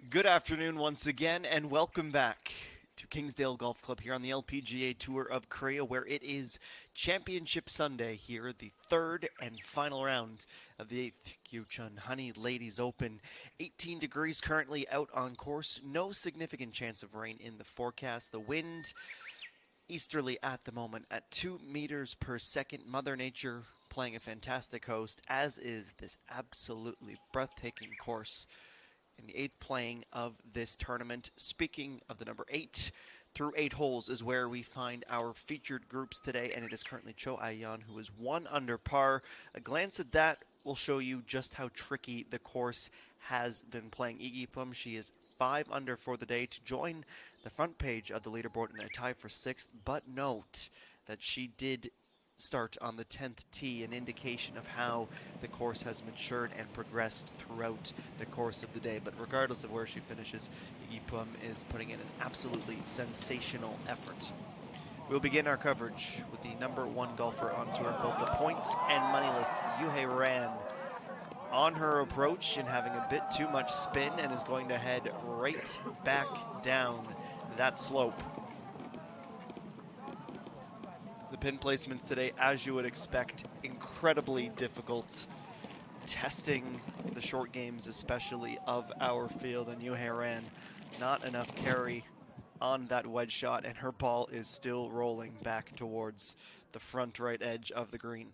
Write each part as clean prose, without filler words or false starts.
Good afternoon once again, and welcome back to Kingsdale Golf Club here on the LPGA Tour of Korea, where it is Championship Sunday here, the third and final round of the 8th Kyochon Honey Ladies Open. 18 degrees currently out on course, no significant chance of rain in the forecast. The wind easterly at the moment at 2 meters per second. Mother Nature playing a fantastic host, as is this absolutely breathtaking course in the 8th playing of this tournament. Speaking of the number 8, through 8 holes is where we find our featured groups today, and it is currently Cho Ayeon, who is 1 under par. A glance at that will show you just how tricky the course has been playing. Iggy Pum, she is 5 under for the day to join the front page of the leaderboard in a tie for 6th, but note that she did start on the 10th tee, an indication of how the course has matured and progressed throughout the course of the day. But regardless of where she finishes, Iggy Pum is putting in an absolutely sensational effort. We'll begin our coverage with the number 1 golfer on tour, both the points and money list, Yuhei Ran, on her approach and having a bit too much spin, and is going to head right back down that slope. The pin placements today, as you would expect, incredibly difficult, testing the short games especially of our field, and Yuhei Ran, not enough carry on that wedge shot, and her ball is still rolling back towards the front right edge of the green.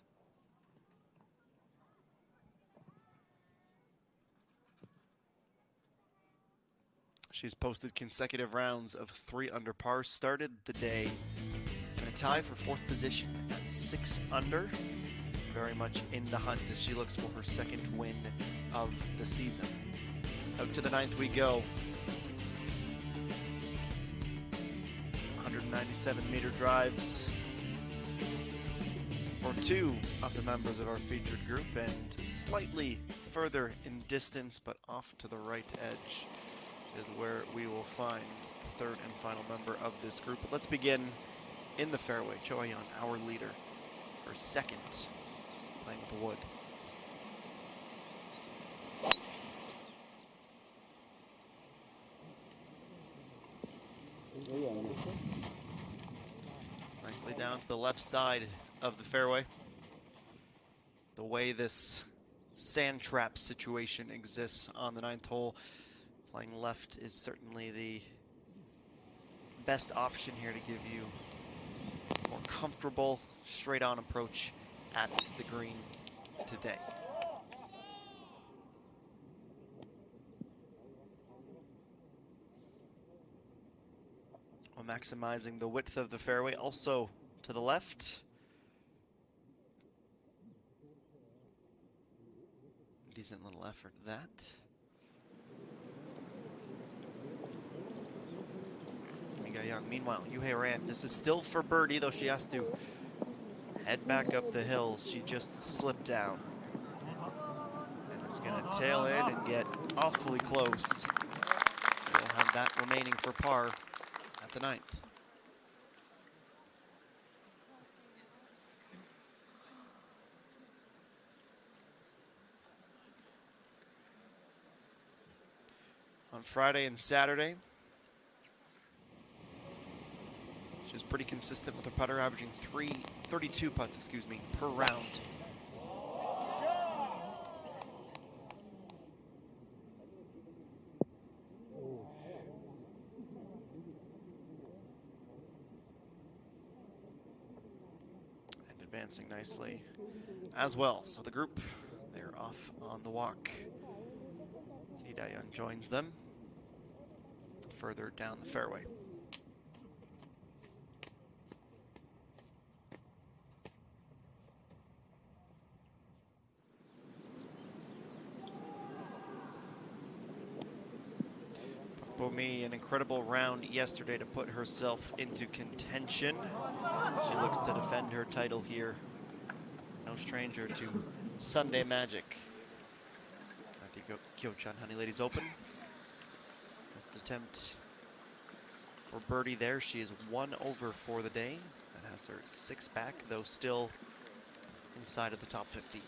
She's posted consecutive rounds of 3 under par, started the day in a tie for 4th position at 6 under. Very much in the hunt as she looks for her 2nd win of the season. Out to the 9th we go. 197-meter drives for 2 of the members of our featured group, and slightly further in distance but off to the right edge is where we will find the 3rd and final member of this group. But let's begin in the fairway. Cho Ayeon, our leader, her 2nd, playing with the wood. Nicely down to the left side of the fairway. The way this sand trap situation exists on the 9th hole, playing left is certainly the best option here to give you a more comfortable, straight-on approach at the green today. While maximizing the width of the fairway, also to the left. Decent little effort that. Young. Meanwhile, Yuhei Ran, this is still for birdie, though she has to head back up the hill. She just slipped down. And it's going to tail in and get awfully close. She'll have that remaining for par at the 9th. On Friday and Saturday, she was pretty consistent with her putter, averaging 32 putts, per round. And advancing nicely as well. So the group, they're off on the walk. Lee Dae-yeon joins them further down the fairway. Bomi, an incredible round yesterday to put herself into contention. She looks to defend her title here. No stranger to Sunday magic at the Kyochon Honey Ladies Open. First attempt for birdie there. She is 1 over for the day. That has her 6 back, though still inside of the top 50.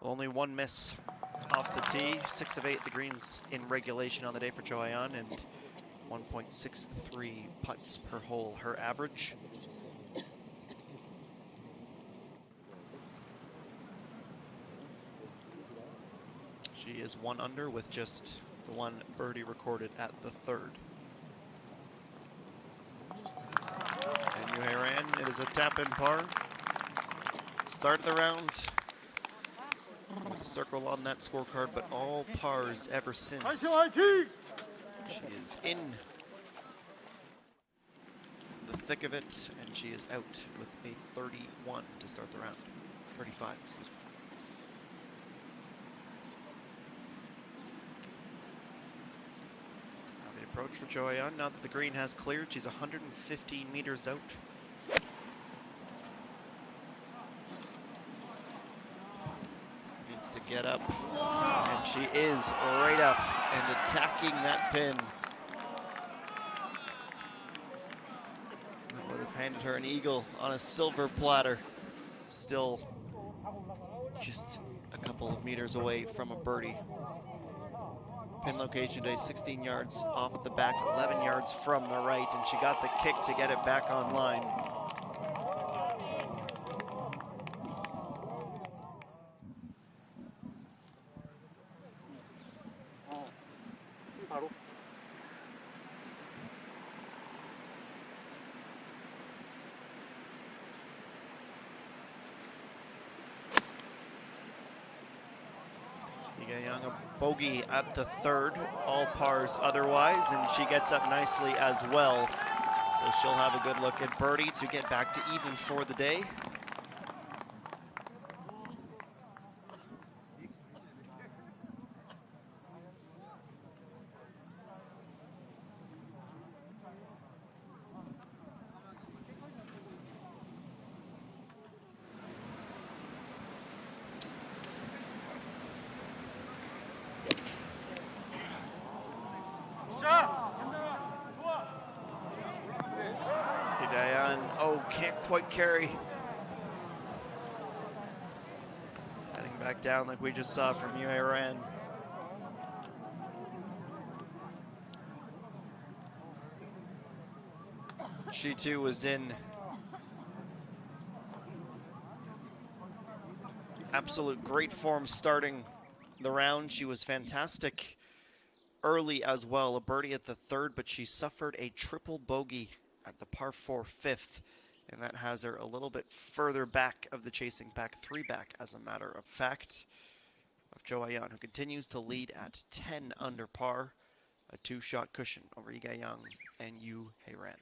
Only one miss off the tee. 6 of 8 the greens in regulation on the day for Joanne, and 1.63 putts per hole her average. She is 1 under with just the 1 birdie recorded at the 3rd. And Yuhei Ran, it is a tap-in par. Start of the round. With a circle on that scorecard, but all pars ever since. She is in the thick of it, and she is out with a 31 to start the round. 35, excuse me. Now the approach for Joanne, now that the green has cleared, she's 115 meters out. Needs to get up, and she is right up and attacking that pin. That would have handed her an eagle on a silver platter. Still just a couple of meters away from a birdie. Pin location today, 16 yards off the back, 11 yards from the right, and she got the kick to get it back online. Young, a bogey at the 3rd, all pars otherwise, and she gets up nicely as well. So she'll have a good look at birdie to get back to even for the day. Oh, can't quite carry. Heading back down like we just saw from Yuhei Ran. She too was in absolute great form starting the round. She was fantastic early as well, a birdie at the 3rd, but she suffered a triple bogey at the par 4 5th, and that has her a little bit further back of the chasing pack, 3 back as a matter of fact, of Joanne, who continues to lead at 10 under par, a 2-shot cushion over Ige Young and Yuhei Ran.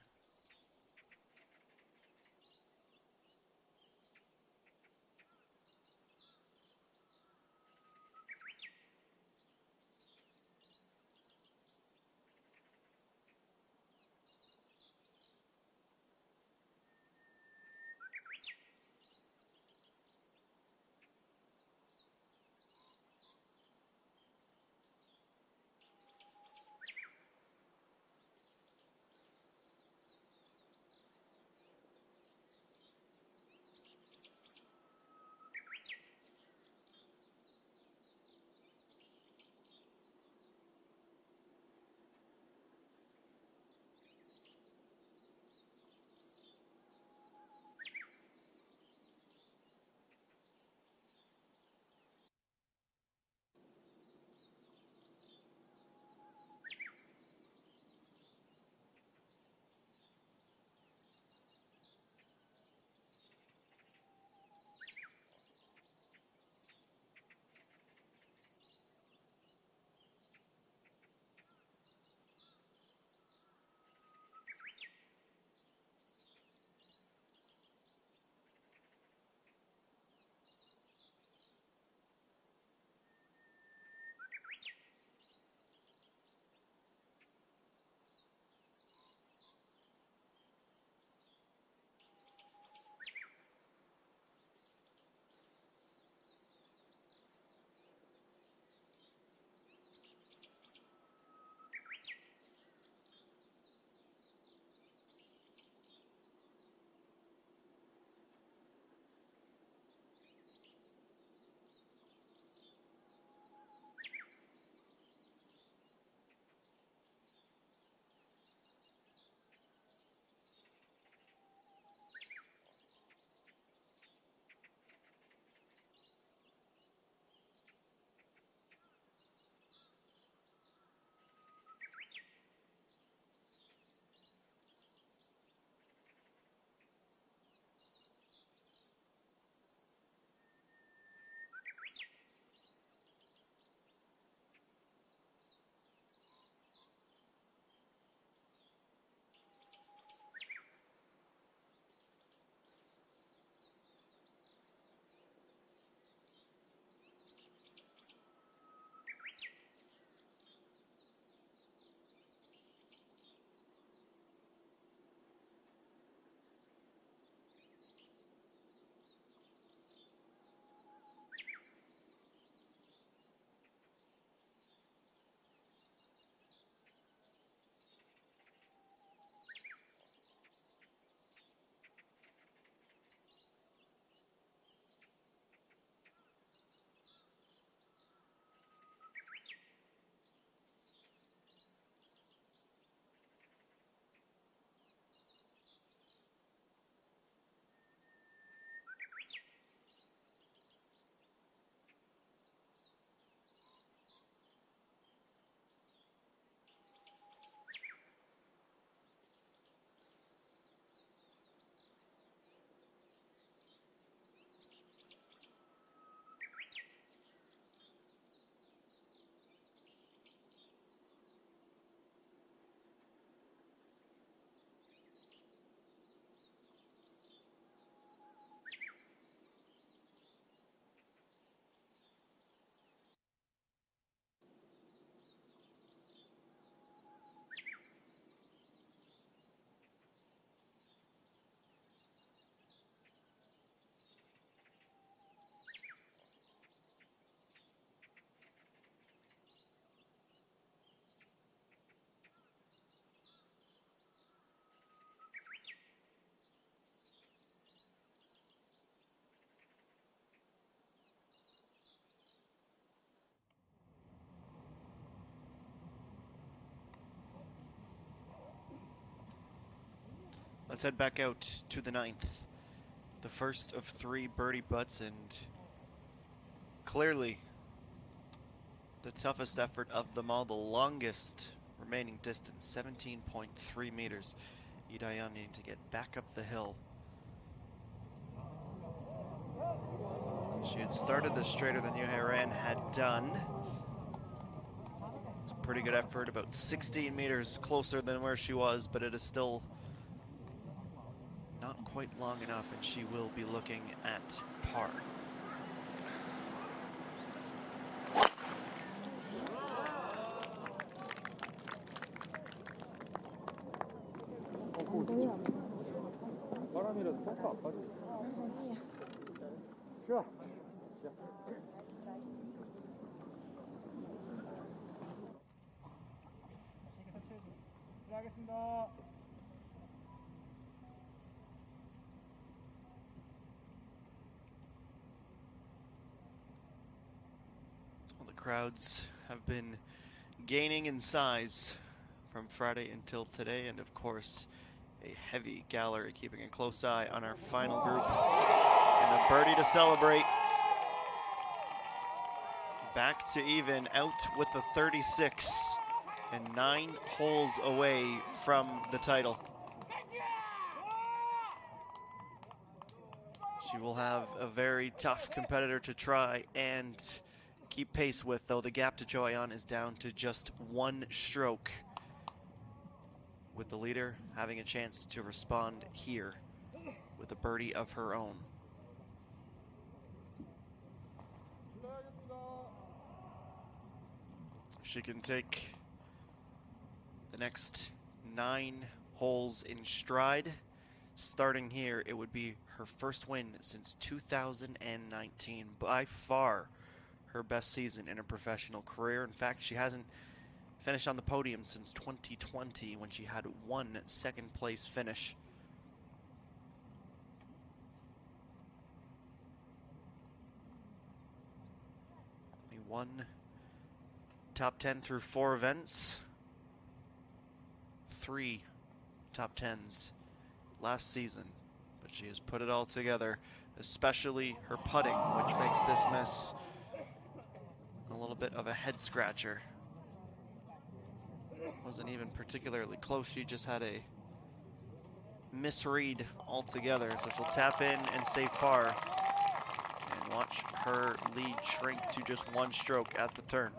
Let's head back out to the 9th. The first of 3 birdie putts, and clearly the toughest effort of them all, the longest remaining distance, 17.3 meters. Idayan needing to get back up the hill. She had started this straighter than Yuhairan had done. It's a pretty good effort, about 16 meters closer than where she was, but it is still not quite long enough, and she will be looking at par. Well, the crowds have been gaining in size from Friday until today, and of course a heavy gallery keeping a close eye on our final group. And a birdie to celebrate. Back to even, out with the 36, and 9 holes away from the title. She will have a very tough competitor to try and keep pace with, though the gap to Joyon is down to just 1 stroke, with the leader having a chance to respond here with a birdie of her own. She can take the next 9 holes in stride. Starting here, it would be her first win since 2019. By far her best season in her professional career. In fact, she hasn't finished on the podium since 2020, when she had 1 second place finish. Only 1 top 10 through 4 events. 3 top 10s last season, but she has put it all together, especially her putting, which makes this miss a little bit of a head scratcher. Wasn't even particularly close, she just had a misread altogether, so she'll tap in and save par, and watch her lead shrink to just 1 stroke at the turn.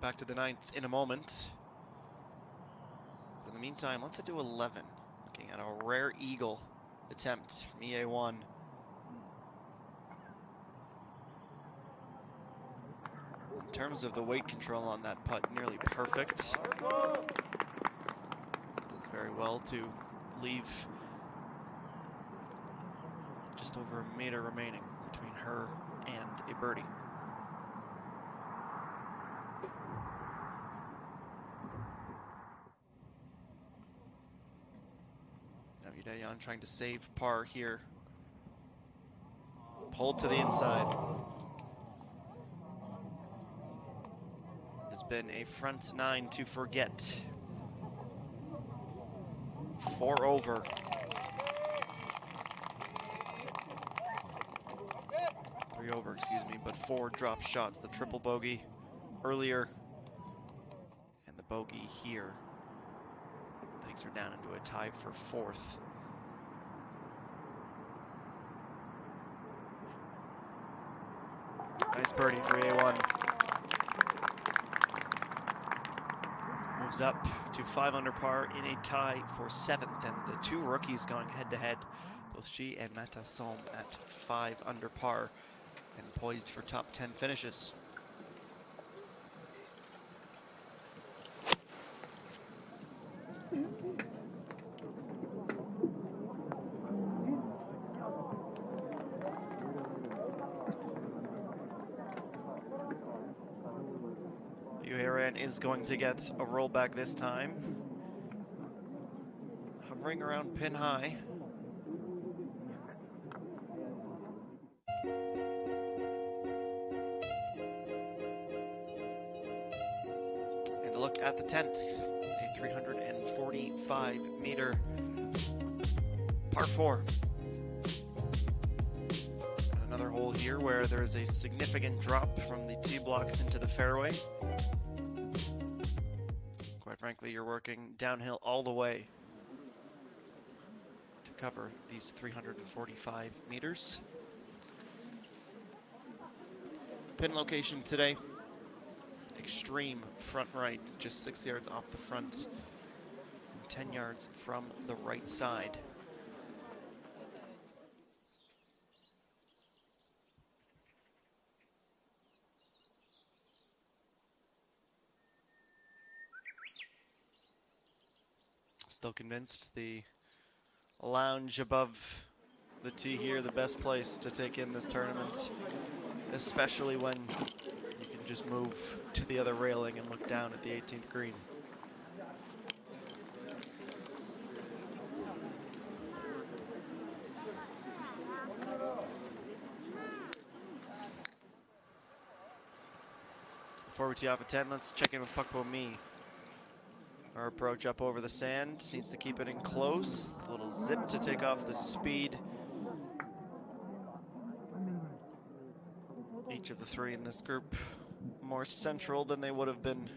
Back to the 9th in a moment. But in the meantime, let's do 11. Looking at a rare eagle attempt from EA1. In terms of the weight control on that putt, nearly perfect. Does very well to leave just over a meter remaining between her and a birdie. Dayan trying to save par here. Pulled to the inside. Has been a front 9 to forget. 4 over. 3 over, excuse me, but 4 drop shots. The triple bogey earlier, and the bogey here takes her down into a tie for 4th. Nice birdie for A1. Moves up to 5 under par in a tie for 7th, and the 2 rookies going head-to-head, both she and Matasson at 5 under par and poised for top 10 finishes. Yuhairan is going to get a rollback this time. ring around pin high. And a look at the 10th, a 345-meter par 4. Another hole here where there is a significant drop from the tee blocks into the fairway. Quite frankly, you're working downhill all the way to cover these 345 meters. Pin location today, extreme front right, just 6 yards off the front, and 10 yards from the right side. Still convinced the lounge above the tee here, the best place to take in this tournament, especially when you can just move to the other railing and look down at the 18th green. Before we tee off at 10, let's check in with Pakpo Mi. Our approach up over the sand, needs to keep it in close. A little zip to take off the speed. Each of the three in this group more central than they would have been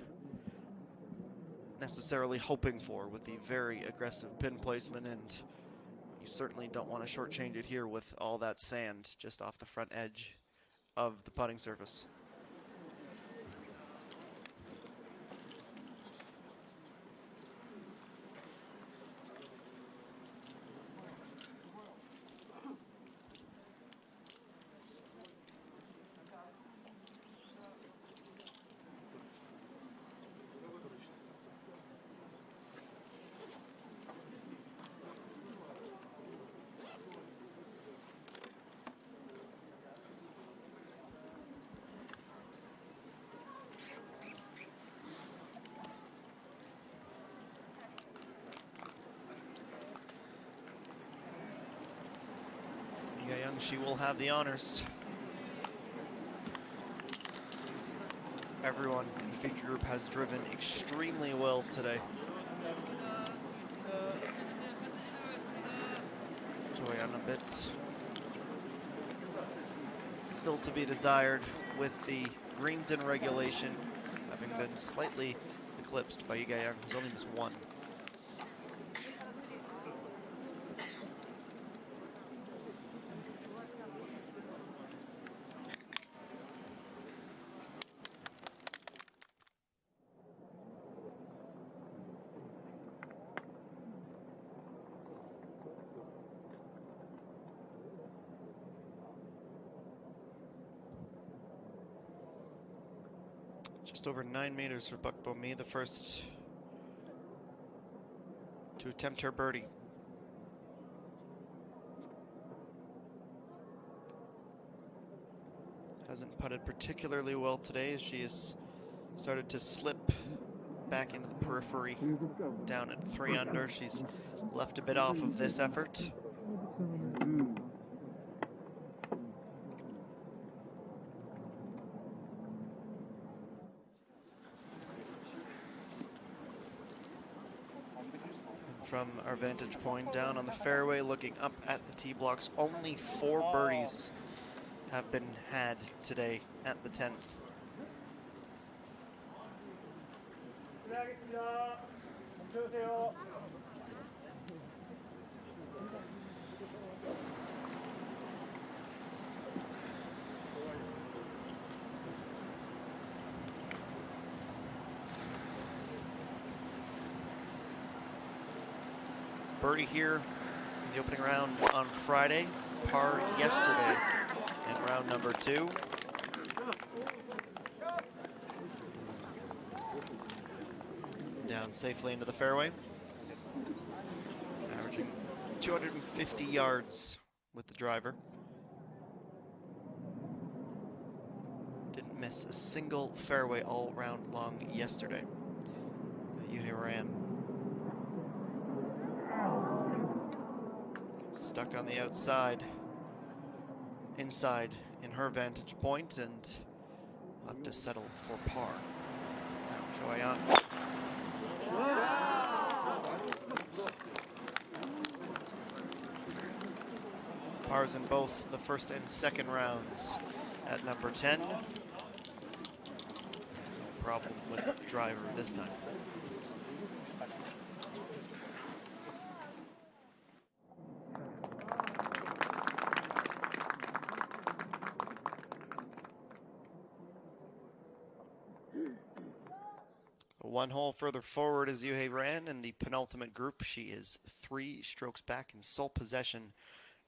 necessarily hoping for with the very aggressive pin placement, and you certainly don't want to shortchange it here with all that sand just off the front edge of the putting surface. She will have the honors. Everyone in the feature group has driven extremely well today. Joy on a bit still to be desired with the greens in regulation having been slightly eclipsed by Igayang, who's only missed one. Just over 9 meters for Pakpo Mi, the first to attempt her birdie. Hasn't putted particularly well today as she has started to slip back into the periphery. Down at 3 under, she's left a bit off of this effort. From our vantage point down on the fairway, looking up at the tee blocks, only 4 birdies have been had today at the 10th. Birdie here in the opening round on Friday, par yesterday in round number 2. Down safely into the fairway, averaging 250 yards with the driver. Didn't miss a single fairway all round long yesterday. Yuhei ran gets stuck on the outside, inside in her vantage point, and will have to settle for par. Now Joanne. Pars in both the first and second rounds at number 10. No problem with driver this time. One hole further forward is Yuhei Ran in the penultimate group. She is 3 strokes back in sole possession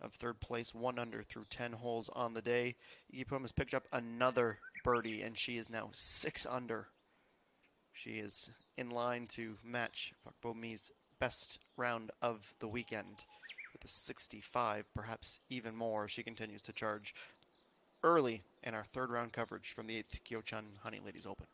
of third place, 1 under through 10 holes on the day. Yipum has picked up another birdie, and she is now 6 under. She is in line to match Park Bo-mi's best round of the weekend with a 65, perhaps even more. She continues to charge early in our third round coverage from the 8th Kyochon Honey Ladies Open.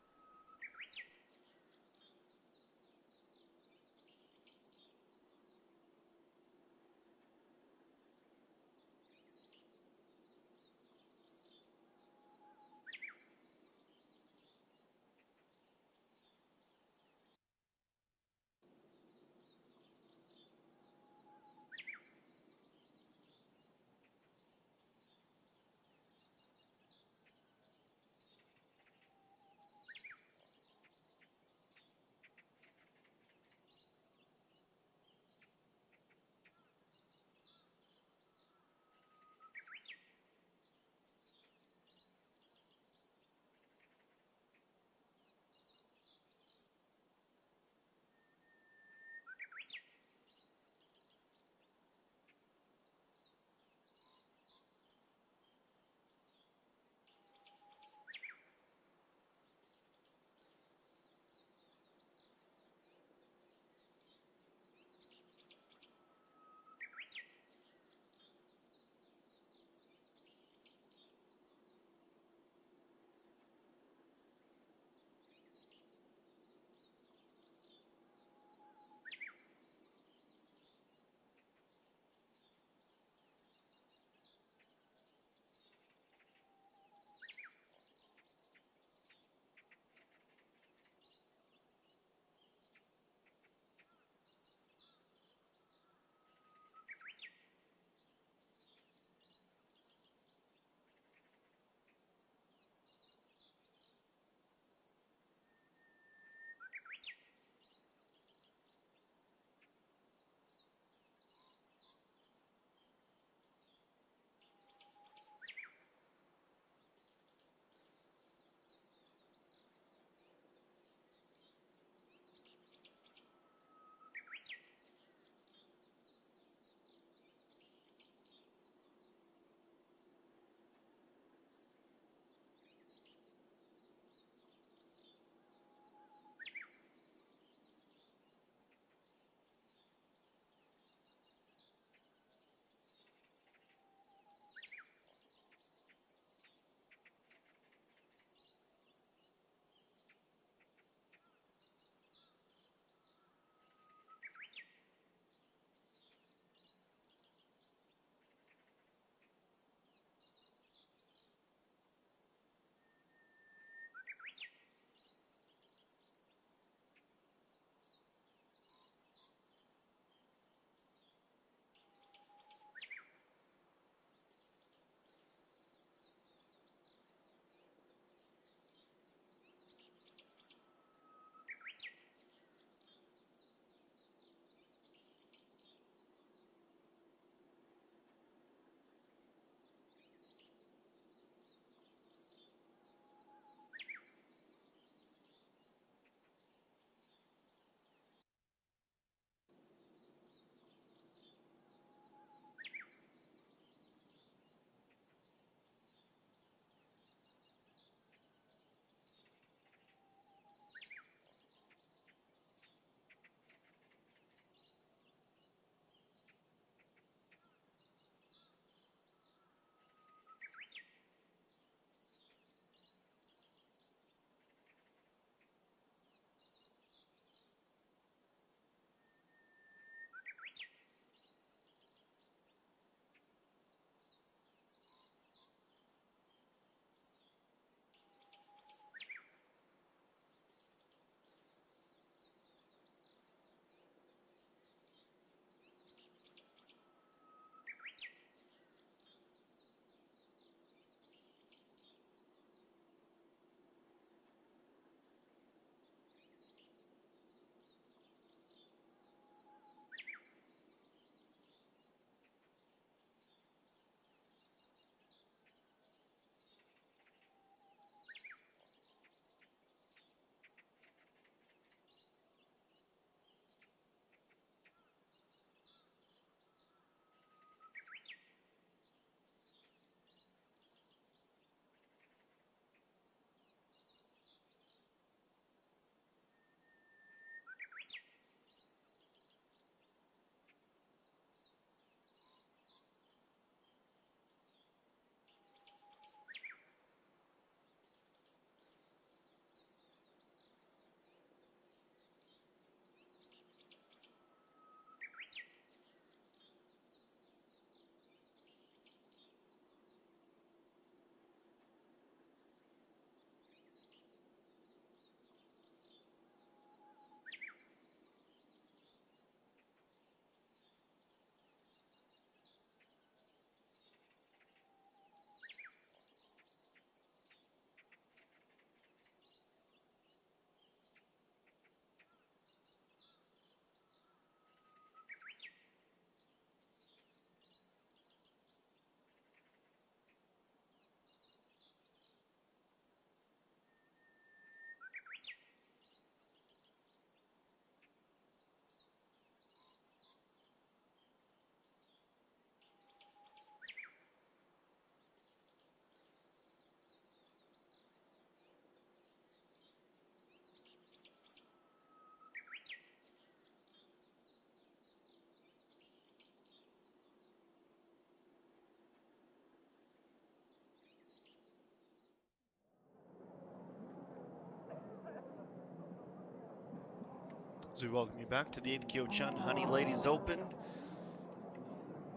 we welcome you back to the 8th Kyochon Honey Ladies Open.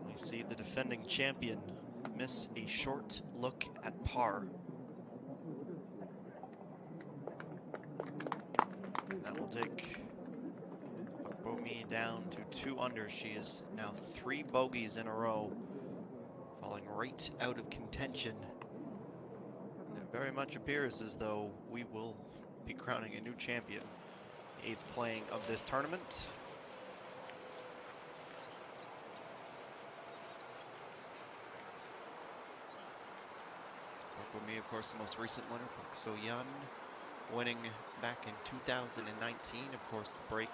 We see the defending champion miss a short look at par. And that will take Bomi down to 2 under. She is now 3 bogeys in a row, falling right out of contention. And it very much appears as though we will be crowning a new champion. 8th playing of this tournament. Me, of course, the most recent winner, Park So-yeon, winning back in 2019. Of course, the break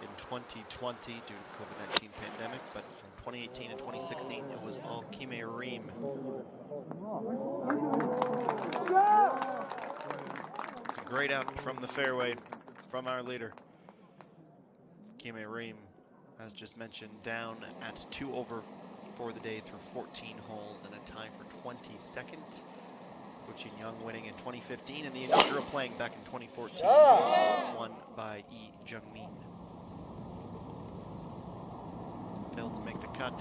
in 2020 due to the COVID-19 pandemic, but from 2018 and 2016, it was all Kime Reem. It's a great out from the fairway from our leader. Kime Reem, as just mentioned, down at 2 over for the day through 14 holes and a tie for 22nd. Kyochon Young winning in 2015 and the inaugural playing back in 2014, won by Lee Jung-min. Failed to make the cut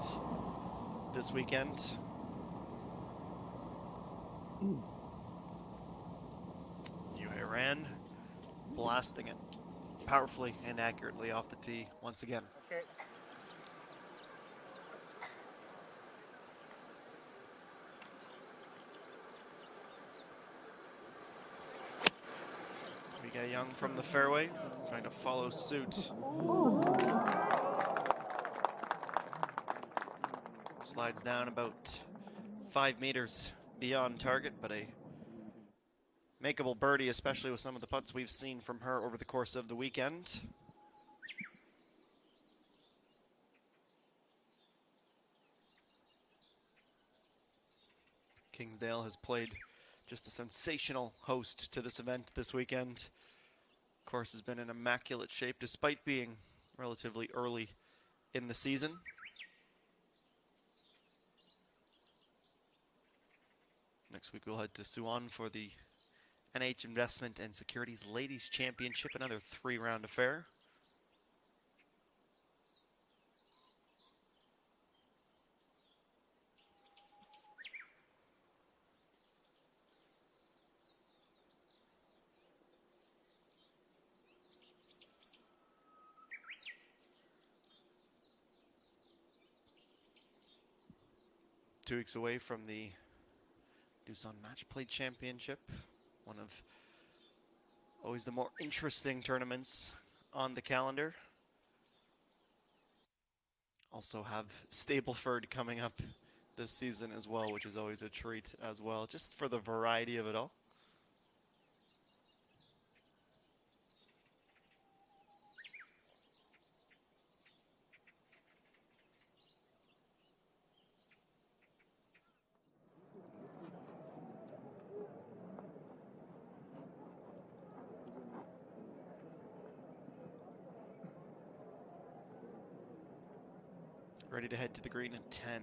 this weekend. Yuhei Ran blasting it powerfully and accurately off the tee once again. Okay. We got Young from the fairway, trying to follow suit. Slides down about 5 meters beyond target, but a makeable birdie, especially with some of the putts we've seen from her over the course of the weekend. Kingsdale has played just a sensational host to this event this weekend. Course has been in immaculate shape despite being relatively early in the season. Next week we'll head to Suwon for the NH Investment and Securities Ladies Championship, another 3-round affair. Two weeks away from the Doosan Match Play Championship, one of always the more interesting tournaments on the calendar. Also have Stableford coming up this season as well, which is always a treat as well, just for the variety of it all. Ready to head to the green at 10.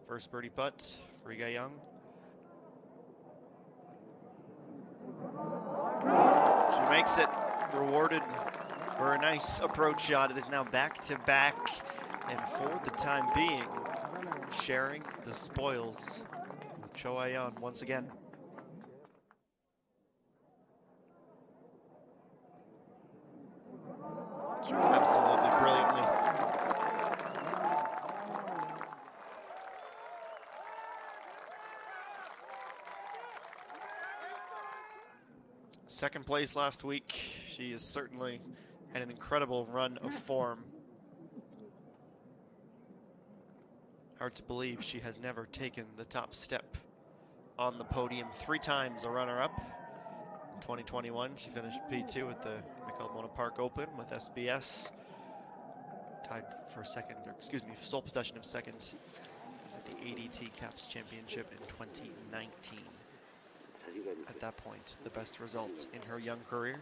First birdie putt for Lee Young. She makes it, rewarded for a nice approach shot. It is now back-to-back, and for the time being, sharing the spoils with Cho Ayon once again. Absolutely brilliantly. Second place last week. She is certainly had an incredible run of form. Hard to believe she has never taken the top step on the podium. 3 times a runner-up. In 2021, she finished P2 at the Michael Mona Park Open with SBS. Tied for second, or excuse me, sole possession of second at the ADT Caps Championship in 2019. At that point, the best result in her young career.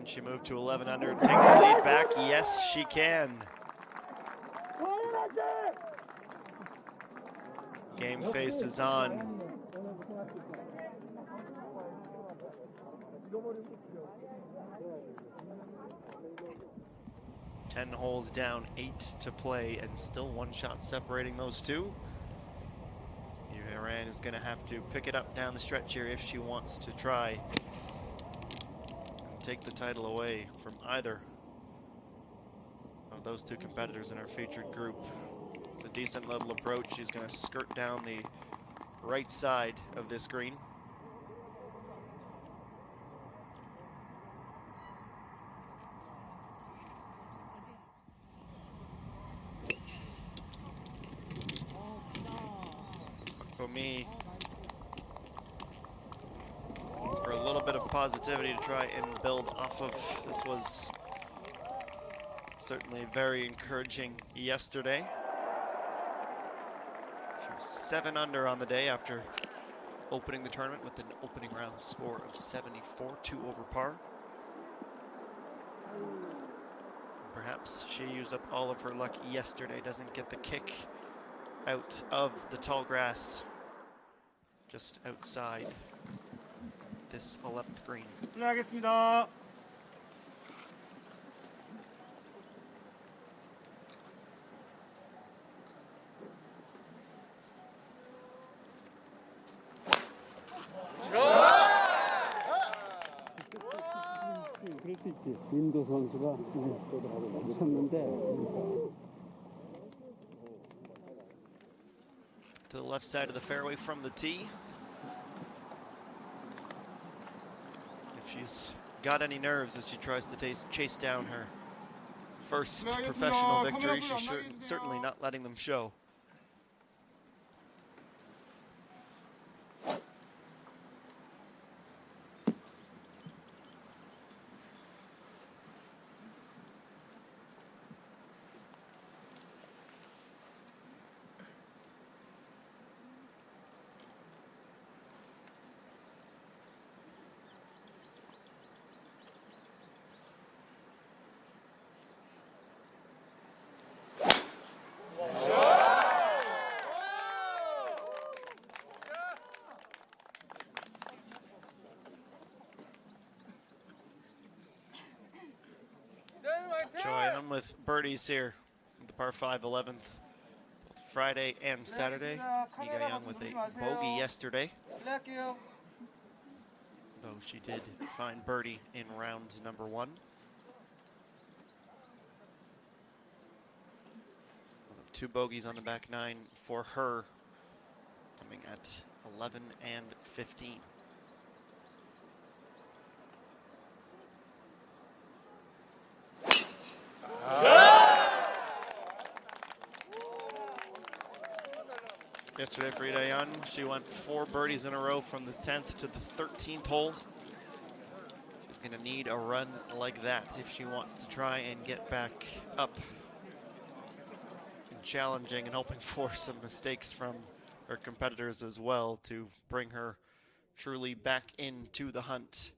Can she move to 11 under and take the lead back? Yes, she can. Game face is on. 10 holes down, 8 to play, and still 1 shot separating those two. Iran is going to have to pick it up down the stretch here if she wants to try and take the title away from either of those two competitors in our featured group. It's a decent level approach. She's going to skirt down the right side of this green. Me for a little bit of positivity to try and build off of. This was certainly very encouraging yesterday. She was 7 under on the day after opening the tournament with an opening round score of 74, 2 over par. Perhaps she used up all of her luck yesterday, doesn't get the kick out of the tall grass just outside this 11th green. 하겠습니다. 그럴 수 있지. 인도 선수가 쳤는데. To the left side of the fairway from the tee. If she's got any nerves as she tries to chase down her first professional victory, she's certainly not letting them show. Joy with birdies here, the par 5 11th, both Friday and Saturday. Yiga Young with a bogey yesterday, though she did find birdie in round number 1. 2 bogeys on the back 9 for her, coming at 11 and 15. Yesterday for Yiga Young, she went 4 birdies in a row from the 10th to the 13th hole. She's going to need a run like that if she wants to try and get back up and challenging and hoping for some mistakes from her competitors as well to bring her truly back into the hunt.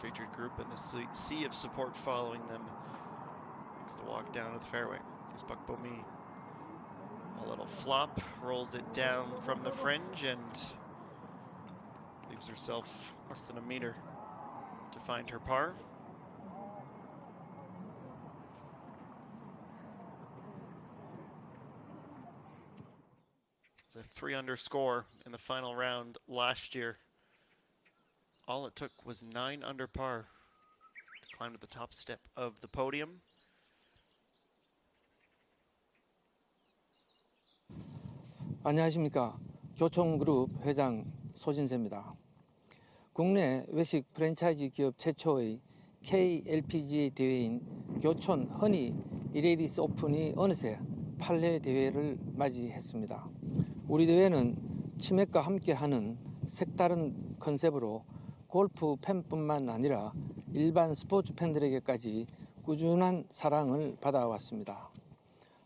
Featured group and the sea of support following them makes the walk down to the fairway. Here's Bak Bo-mi. A little flop, rolls it down from the fringe and leaves herself less than a meter to find her par. It's a 3 under score in the final round last year. All it took was 9 under par to climb to the top step of the podium. 안녕하십니까. 교촌 그룹 회장 소진세입니다. 국내 외식 프랜차이즈 기업 최초의 KLPGA 대회인 교촌 허니 이레디스 오픈이 어느새 8회 대회를 맞이했습니다. 우리 대회는 치맥과 함께하는 색다른 컨셉으로 골프 팬뿐만 아니라 일반 스포츠 팬들에게까지 꾸준한 사랑을 받아왔습니다.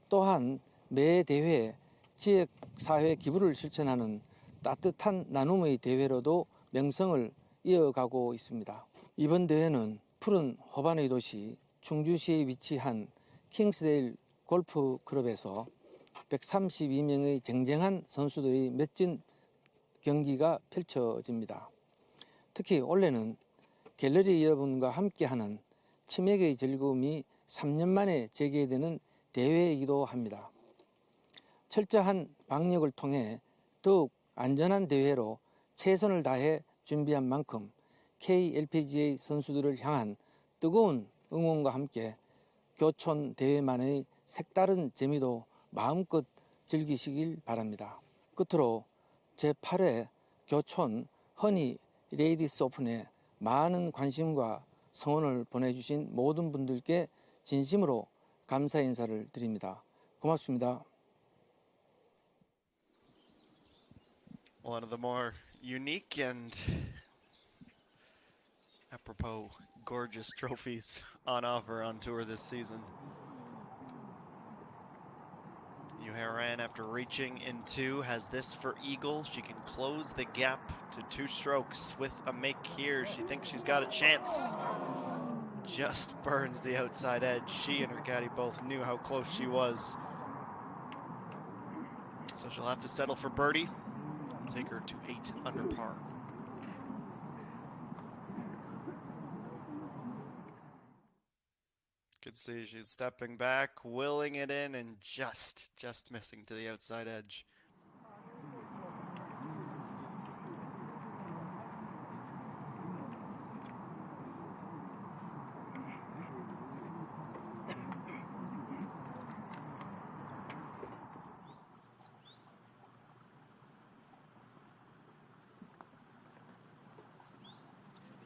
또한 매 대회 지역 사회 기부를 실천하는 따뜻한 나눔의 대회로도 명성을 이어가고 있습니다. 이번 대회는 푸른 호반의 도시 충주시에 위치한 킹스데일 골프 클럽에서 132명의 쟁쟁한 선수들의 멋진 경기가 펼쳐집니다. 특히 올해는 갤러리 여러분과 함께하는 치맥의 즐거움이 3년 만에 재개되는 대회이기도 합니다. 철저한 방역을 통해 더욱 안전한 대회로 최선을 다해 준비한 만큼 KLPGA 선수들을 향한 뜨거운 응원과 함께 교촌 대회만의 색다른 재미도 마음껏 즐기시길 바랍니다. 끝으로 제8회 교촌 허니 레이디스 오픈에 많은 관심과 성원을 보내주신 모든 분들께 진심으로 감사 인사를 드립니다. 고맙습니다. One of the more unique and apropos gorgeous trophies on offer on tour this season. Yuharan, after reaching in two, has this for eagle. She can close the gap to 2 strokes with a make here. She thinks she's got a chance. Just burns the outside edge. She and her caddy both knew how close she was. So she'll have to settle for birdie. Take her to 8 under par. Could see she's stepping back, willing it in, and just missing to the outside edge.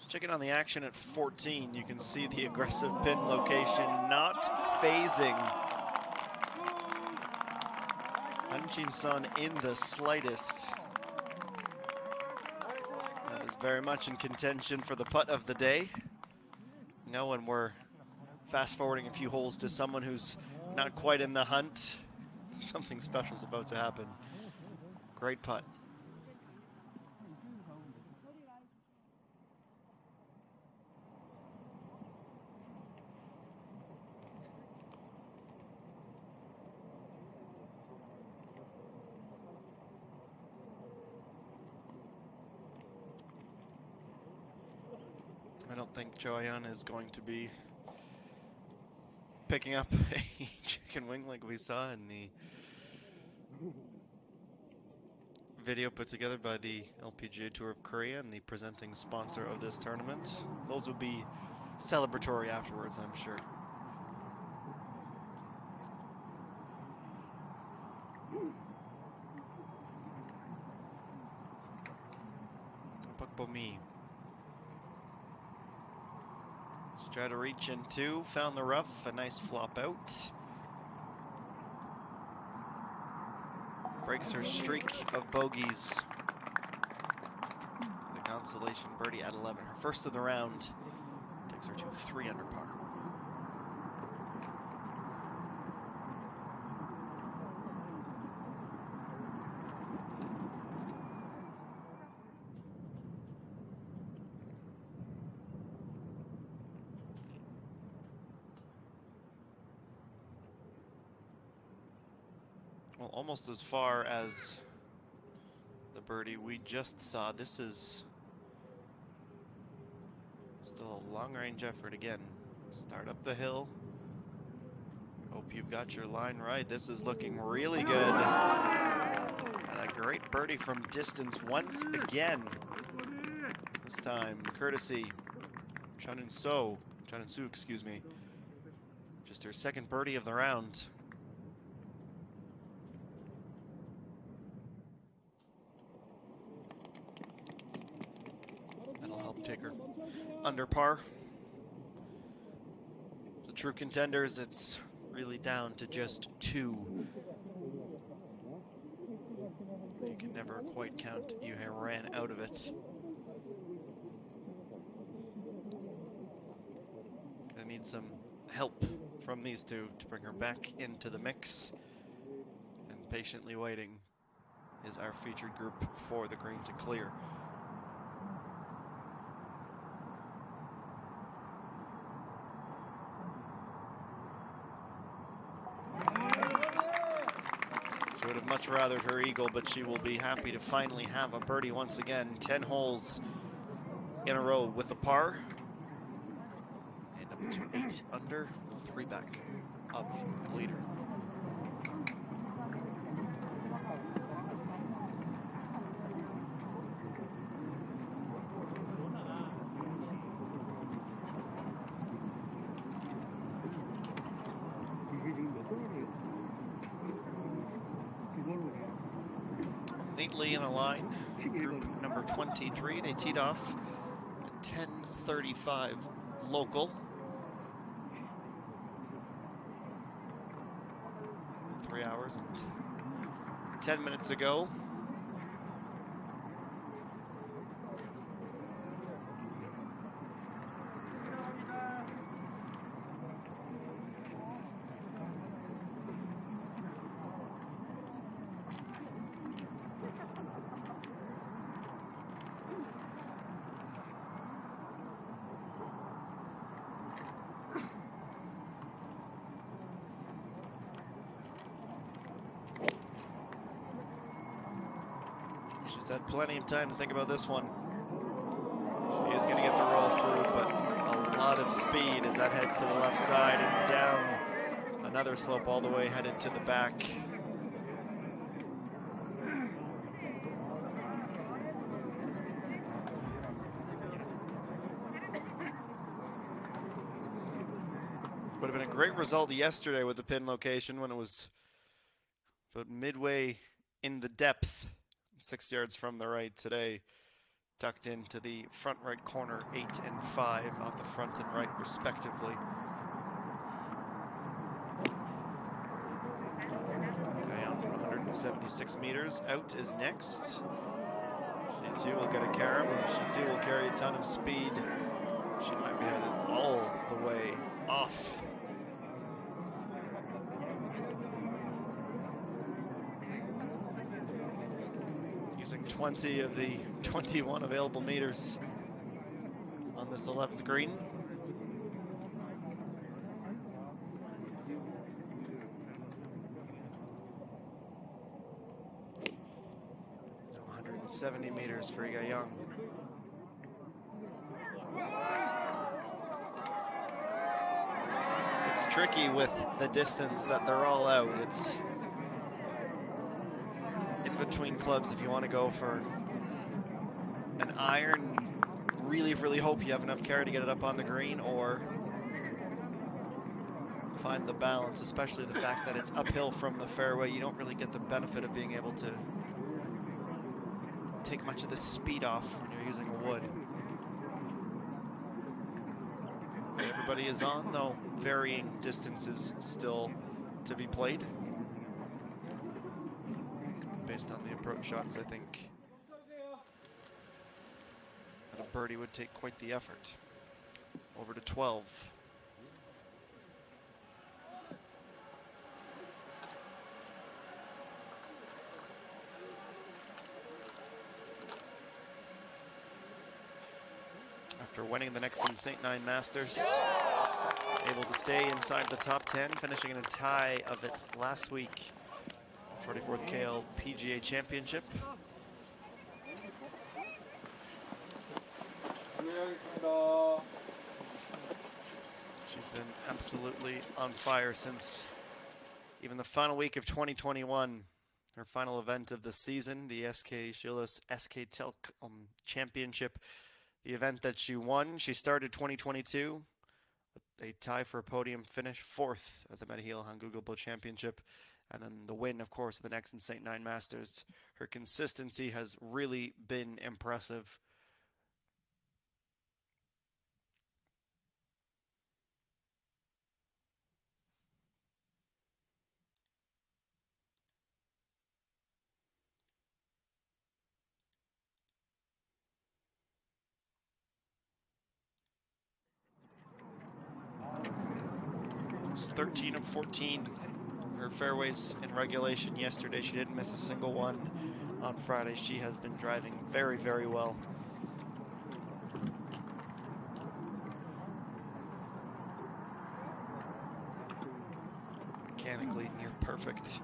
Checking on the action at 14, you can see the aggressive pin location not phasing Hanchin-san in the slightest. That is very much in contention for the putt of the day. Now when we're fast forwarding a few holes to someone who's not quite in the hunt, something special is about to happen. Great putt. I don't think Choyan is going to be picking up a chicken wing like we saw in the video put together by the LPGA Tour of Korea and the presenting sponsor of this tournament. Those will be celebratory afterwards, I'm sure. Pakbomi. Try to reach in two, found the rough, a nice flop out. Breaks her streak of bogeys. The consolation birdie at 11, her first of the round, takes her to 3 under par. Well, almost as far as the birdie we just saw. This is still a long-range effort again. Start up the hill. Hope you've got your line right. This is looking really good. And a great birdie from distance once again. This time, courtesy Chanun-Su, excuse me. Just her second birdie of the round. Take her under par. The true contenders, it's really down to just 2. You can never quite count Yuharan out of it. Gonna need some help from these two to bring her back into the mix and patiently waiting is our featured group for the green to clear. She would have much rathered her eagle, but she will be happy to finally have a birdie once again. 10 holes in a row with a par. And up to 8 under, 3 back of the leader. Neatly in a line, group number 23. They teed off at 10:35 local. 3 hours and 10 minutes ago. She's had plenty of time to think about this one. She is going to get the roll through, but a lot of speed as that heads to the left side and down another slope all the way headed to the back. Would have been a great result yesterday with the pin location when it was about midway in the depth. 6 yards from the right. Today, tucked into the front right corner, 8 and 5 off the front and right, respectively. Around 176 meters. Out is next. She too will get a carom, and she too will carry a ton of speed. She might be headed all the way off. Using 20 of the 21 available meters on this 11th green. No, 170 meters for Iga Young. It's tricky with the distance that they're all out. It's in between clubs if you want to go for an iron, really hope you have enough carry to get it up on the green, or find the balance, especially the fact that it's uphill from the fairway. You don't really get the benefit of being able to take much of the speed off when you're using a wood. Everybody is on, though varying distances still to be played. Based on the approach shots, I think that a birdie would take quite the effort. Over to 12. After winning the next St. Nine Masters, able to stay inside the top 10, finishing in a tie of it last week. 44th KLPGA Championship. She's been absolutely on fire since even the final week of 2021. Her final event of the season, the SK Shieldless SK Telk Championship. The event that she won. She started 2022 with a tie for a podium finish, 4th at the Mediheal Hangugable Championship. And then the win, of course, the next St. Nine Masters. Her consistency has really been impressive. It's 13 of 14. Her her fairways in regulation yesterday. She didn't miss a single one on Friday. She has been driving very, very well. Mechanically near perfect,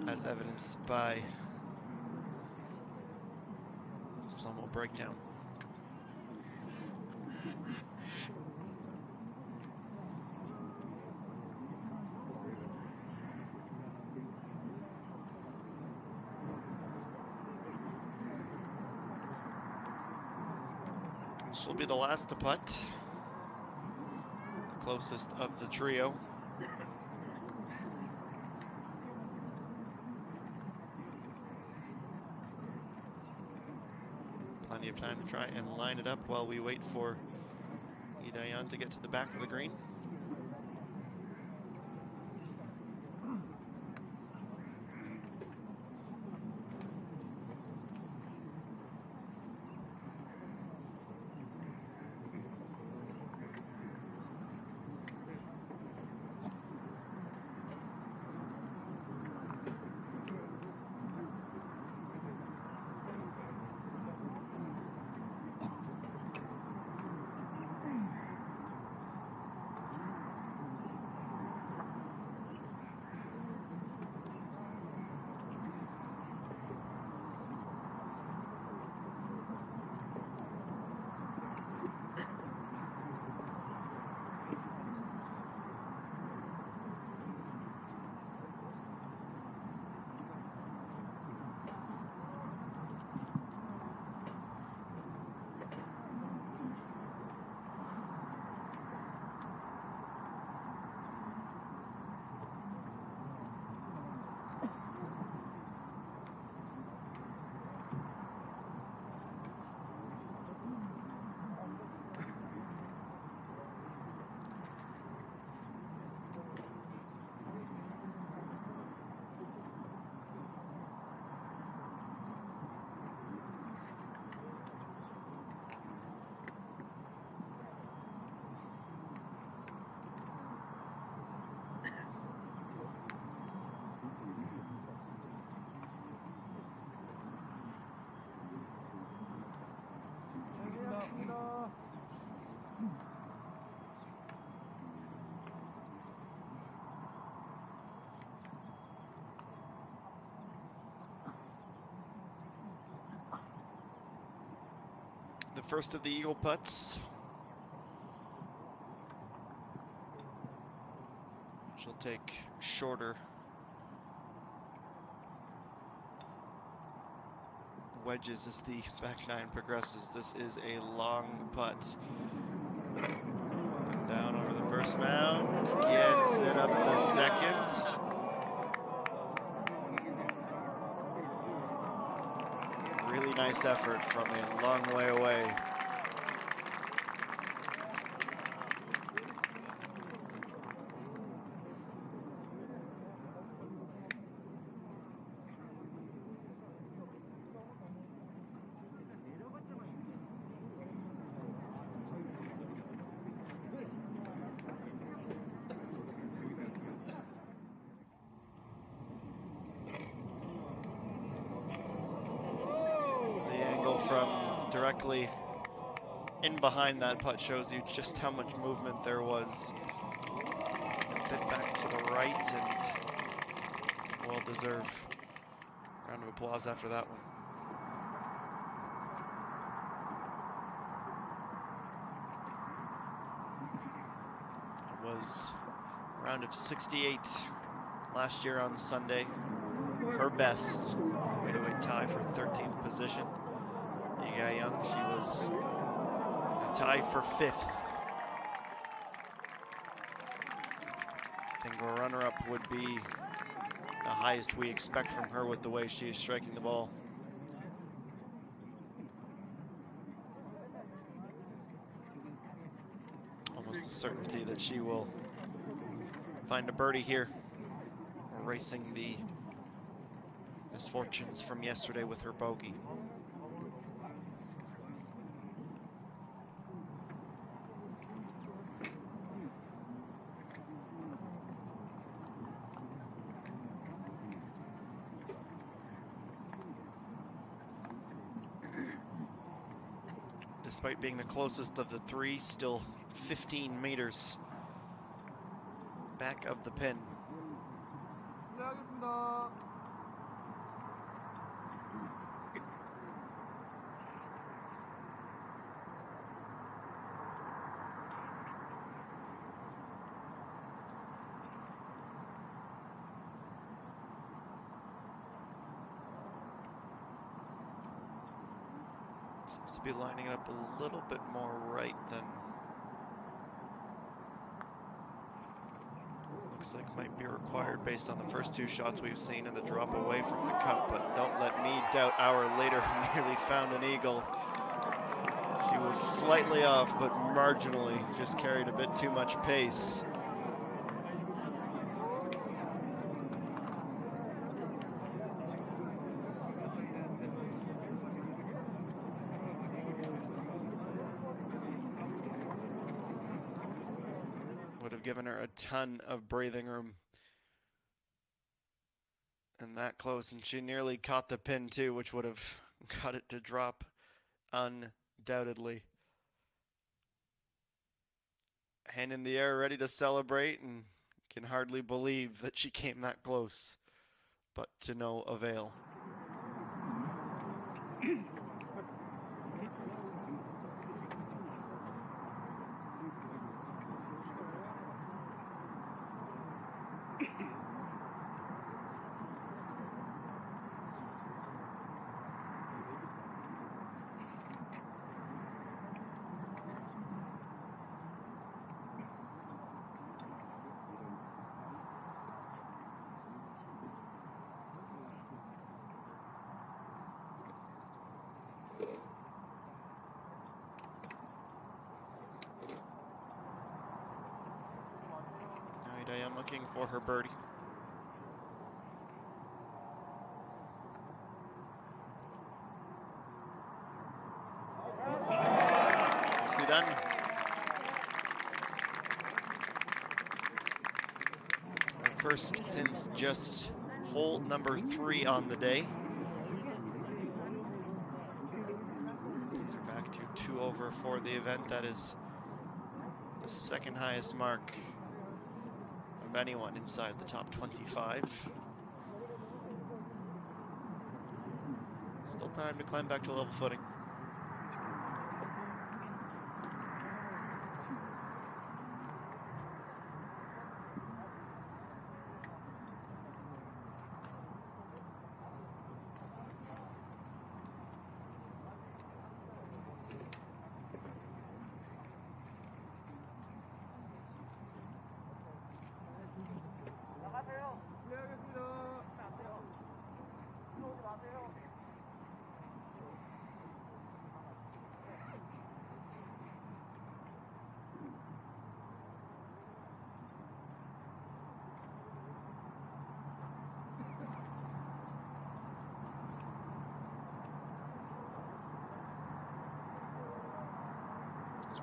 as evidenced by the slow-mo breakdown. She'll be the last to putt, the closest of the trio. Plenty of time to try and line it up while we wait for Idayan to get to the back of the green. The first of the eagle putts. She'll take shorter wedges as the back nine progresses. This is a long putt. Up and down over the first mound, gets it up the second. Really nice effort from a long way away. From directly in behind that putt shows you just how much movement there was. A bit back to the right, and well-deserved round of applause after that one. It was a round of 68 last year on Sunday. Her best, all the way to a tie for 13th position. Young, she was a tie for 5th. I think a runner-up would be the highest we expect from her with the way she is striking the ball. Almost a certainty that she will find a birdie here, erasing the misfortunes from yesterday with her bogey. despite being the closest of the three, still 15 meters back of the pin. Seems to be lining up a little bit more right than looks like might be required based on the first two shots we've seen and the drop away from the cup. But don't let me doubt our later nearly found an eagle. She was slightly off, but marginally, just carried a bit too much pace. Would have given her a ton of breathing room. And that close, and she nearly caught the pin too, which would have got it to drop undoubtedly. Hand in the air, ready to celebrate, and can hardly believe that she came that close, but to no avail. I am looking for her birdie. Nicely done. Our first since just hole number 3 on the day. Takes her back to 2 over for the event. That is the second highest mark of anyone inside the top 25. Still time to climb back to level footing.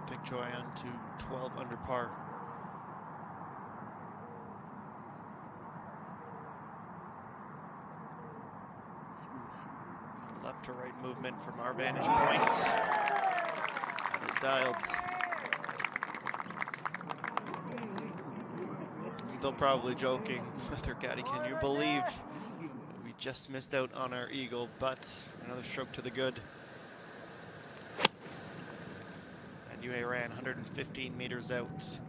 Big Joy on to 12 under par. Left to right movement from our vantage point. And it dialed. Still probably joking with her caddy. Can you believe we just missed out on our eagle? But another stroke to the good. Yue ran 115 meters out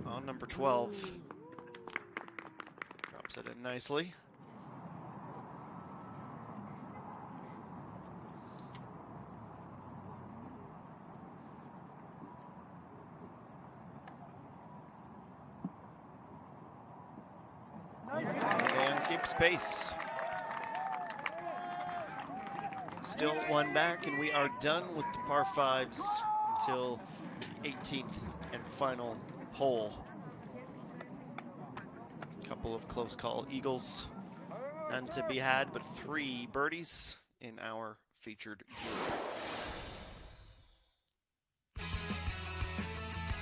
on number 12. Drops it in nicely. And keeps pace. Still one back, and we are done with the par 5s until the 18th and final hole. Couple of close call eagles, none to be had, but 3 birdies in our featured group.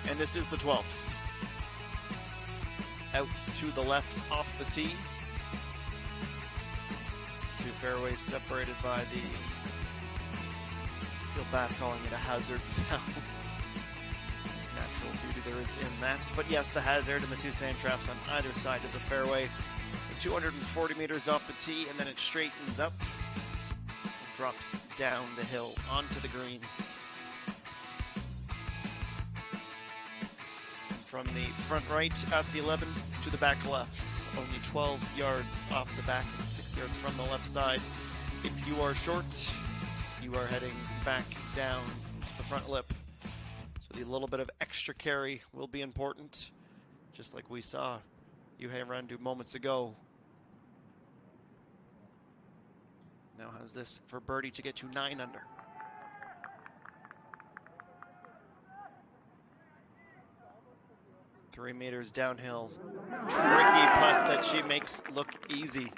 And this is the 12th. Out to the left off the tee. 2 fairways separated by the feel bad calling it a hazard now. Natural beauty there is in that. But yes, the hazard and the two sand traps on either side of the fairway. 240 meters off the tee, and then it straightens up and drops down the hill onto the green. From the front right at the 11th to the back left, only 12 yards off the back and 6 yards from the left side. If you are short, you are heading back down to the front lip. So the little bit of extra carry will be important, just like we saw Yuhei Randu moments ago. Now has this for birdie to get to 9 under. Three meters downhill. Tricky putt that she makes look easy.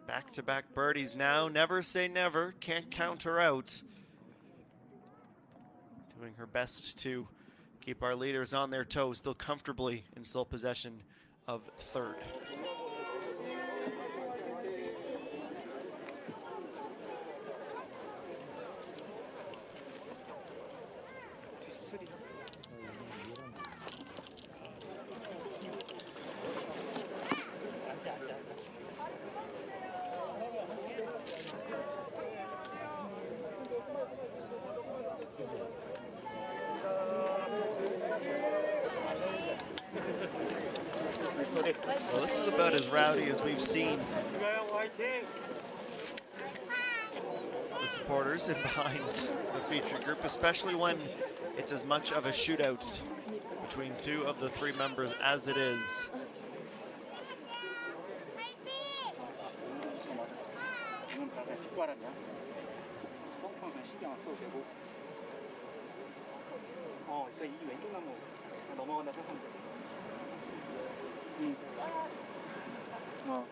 Back-to-back birdies now. Never say never. Can't count her out. Doing her best to keep our leaders on their toes, still comfortably in sole possession of third. Well, this is about as rowdy as we've seen the supporters in behind the feature group, especially when it's as much of a shootout between two of the three members as it is. Well,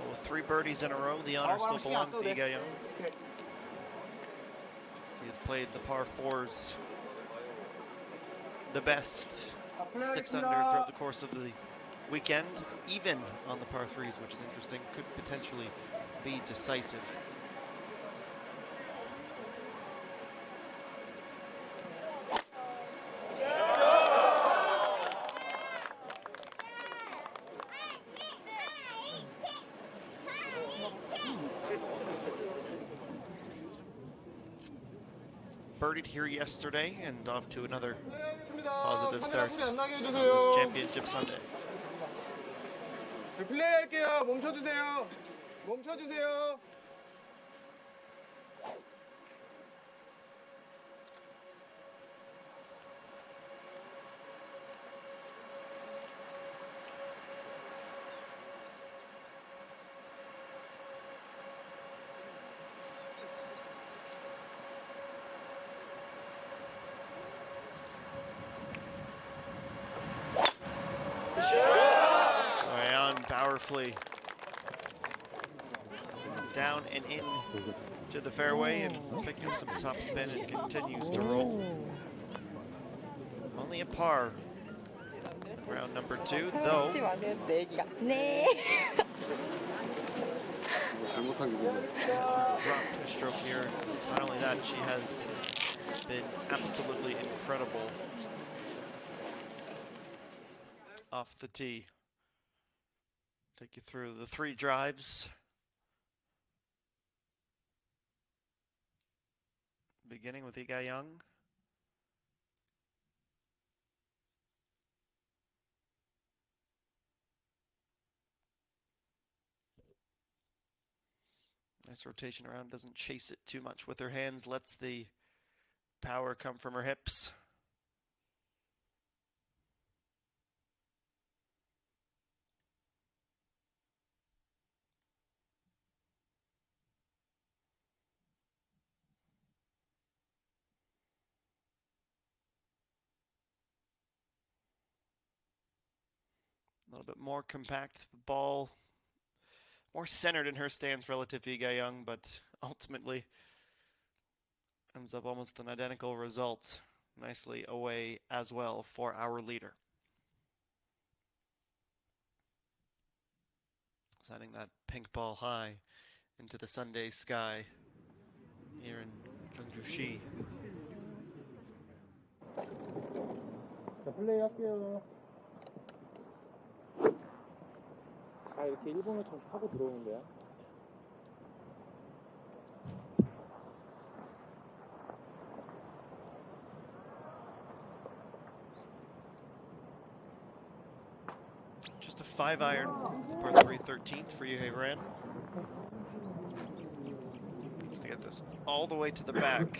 with 3 birdies in a row, the honor still belongs to Igayon. He has played the par 4s the best, 6 under throughout the course of the weekend, even on the par 3s, which is interesting, could potentially be decisive. Birdied here yesterday and off to another positive start this championship Sunday. 플레이할게요. 멈춰주세요. 멈춰주세요. Powerfully down and in to the fairway and picking up some top spin and continues to roll. Only a par. Round number 2, though. Hasn't dropped a stroke here. Not only that, she has been absolutely incredible off the tee. Take you through the 3 drives. Beginning with Igayon. Nice rotation around, doesn't chase it too much with her hands, lets the power come from her hips. A little bit more compact ball, more centered in her stance relative to Igayon, but ultimately ends up almost an identical result. Nicely away as well for our leader. Sending that pink ball high into the Sunday sky here in Chungju-shi. 자, 플레이 할게요. 아, 이렇게 일본어 좀 하고 들어오는데요. Just a 5-iron, par 3 13th for Yuhei Ren. Needs to get this all the way to the back.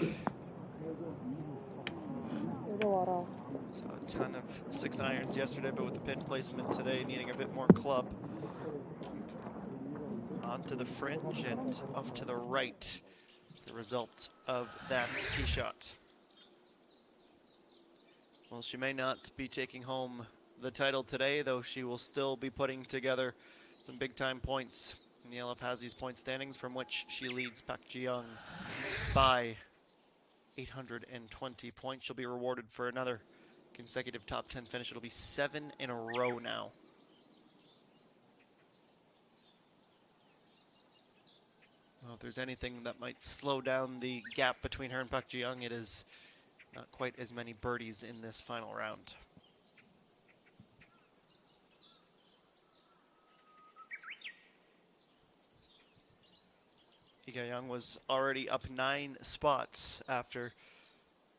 So a ton of 6-irons yesterday, but with the pin placement today, needing a bit more club. Onto the fringe and off to the right. The result of that tee shot. Well, she may not be taking home the title today, though she will still be putting together some big-time points in the LF Hazi's point standings, from which she leads Park Ji-young by 820 points. She'll be rewarded for another consecutive top 10 finish. It'll be 7 in a row now. Well, if there's anything that might slow down the gap between her and Park Ji-young, it is not quite as many birdies in this final round. Young was already up 9 spots after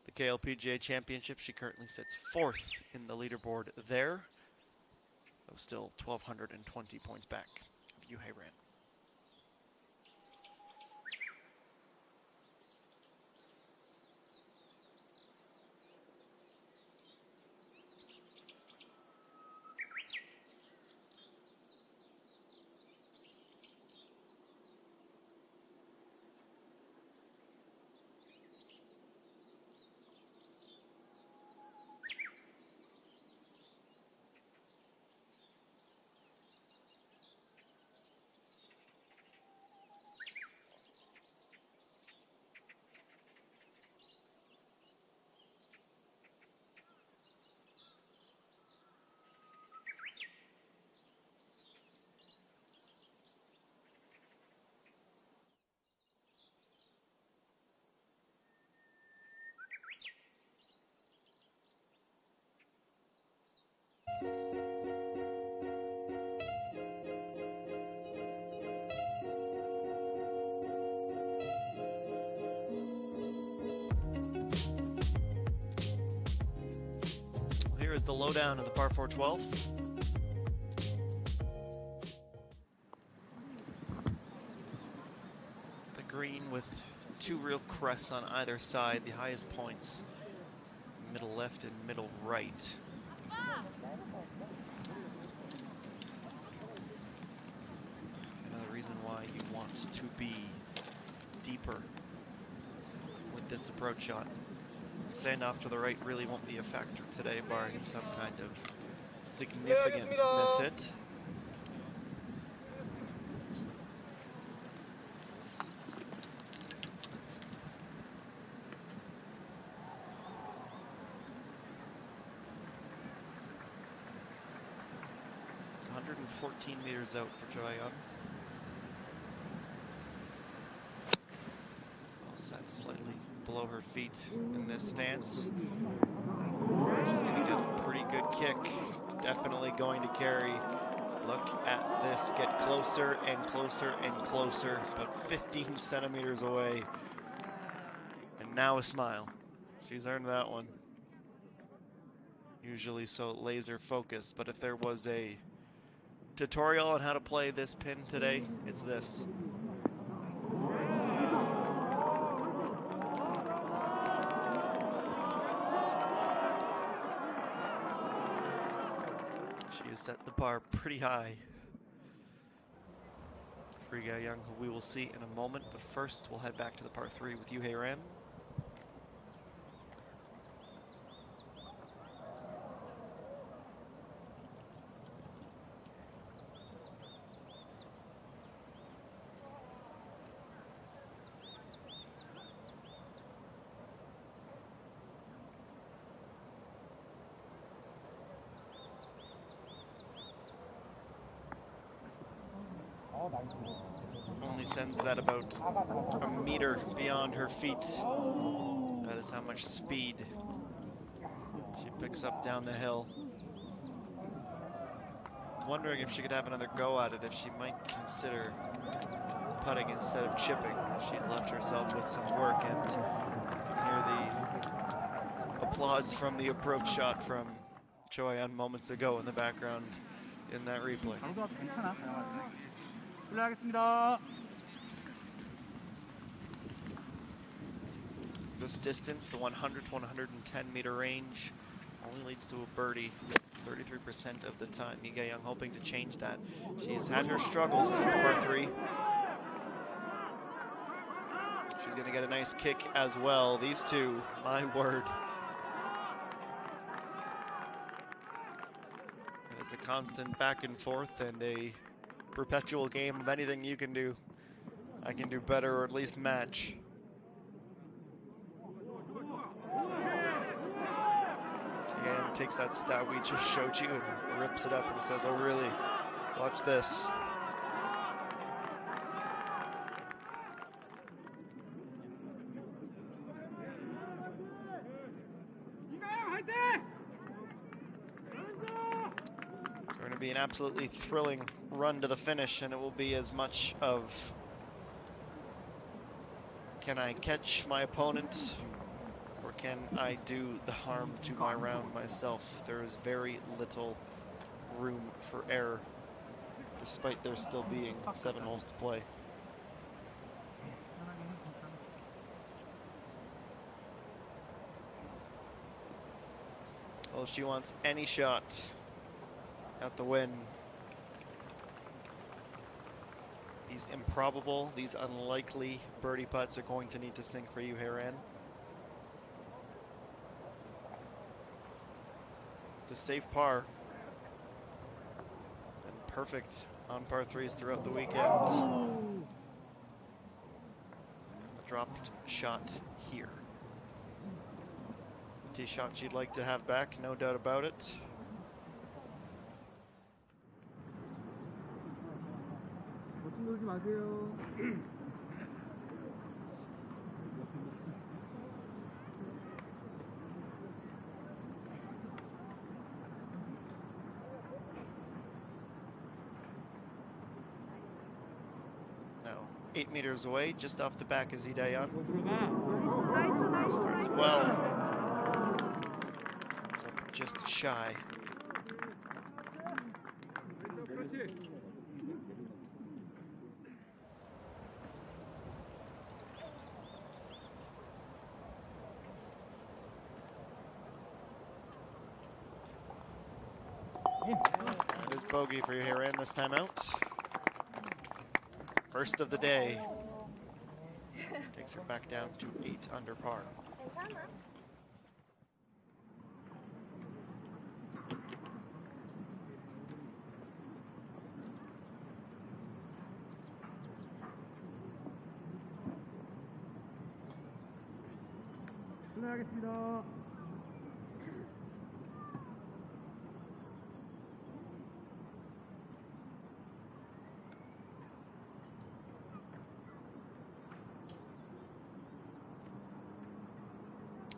the KLPGA Championship. She currently sits 4th in the leaderboard there, though still 1,220 points back of Yuhei Ren. Here is the lowdown of the par 4 12. The green with 2 real crests on either side, the highest points middle left and middle right. Another reason why you want to be deeper with this approach shot. Sand off to the right really won't be a factor today, barring some kind of significant miss hit. It's 114 meters out for Choi Young. All set slightly below her feet in this stance. She's going to get a pretty good kick. Definitely going to carry. Look at this. Get closer and closer and closer, but 15 centimeters away. And now a smile. She's earned that one. Usually so laser focused, but if there was a tutorial on how to play this pin today, it's this. She has set the bar pretty high for Yuhei Young, who we will see in a moment. But first, we'll head back to the par 3 with Yuhei Ren. only sends that about a meter beyond her feet. That is how much speed she picks up down the hill. Wondering if she could have another go at it, if she might consider putting instead of chipping. She's left herself with some work, and you can hear the applause from the approach shot from Kyochon moments ago in the background in that replay. This distance, the 100 to 110 meter range, only leads to a birdie 33% of the time. Lee Ga-young hoping to change that. She's had her struggles at the par 3. She's going to get a nice kick as well. These two, my word. It's a constant back and forth and a perpetual game of anything you can do. I can do better, or at least match. Again, takes that stat we just showed you and rips it up and says, oh really, watch this. It's going to be an absolutely thrilling run to the finish, and it will be as much of, can I catch my opponent, or can I do the harm to my round myself? There is very little room for error, despite there still being 7 holes to play. Well, if she wants any shot at the win, these improbable, these unlikely birdie putts are going to need to sink for you, Haran. The safe par and perfect on par 3s throughout the weekend. And the dropped shot here. Tee shot she'd like to have back, no doubt about it. Now, 8 meters away, just off the back is Lee Ga-young. Starts it well. Comes up just shy. That is bogey for you, Haran, this time out. First of the day. Takes her back down to 8 under par.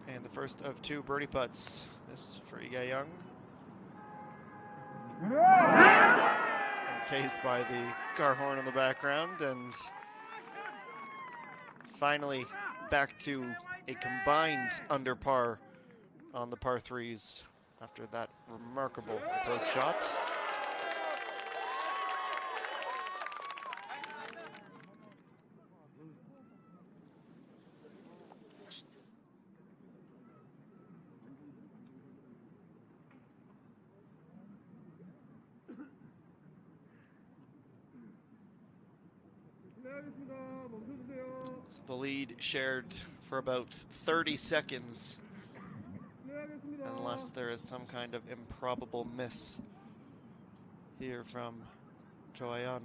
And the first of 2 birdie putts. This for Lee Ga-young. Unfazed by the car horn in the background, and finally back to a combined under par on the par 3s after that remarkable approach shot. So the lead shared for about 30 seconds, unless there is some kind of improbable miss here from Kyochon.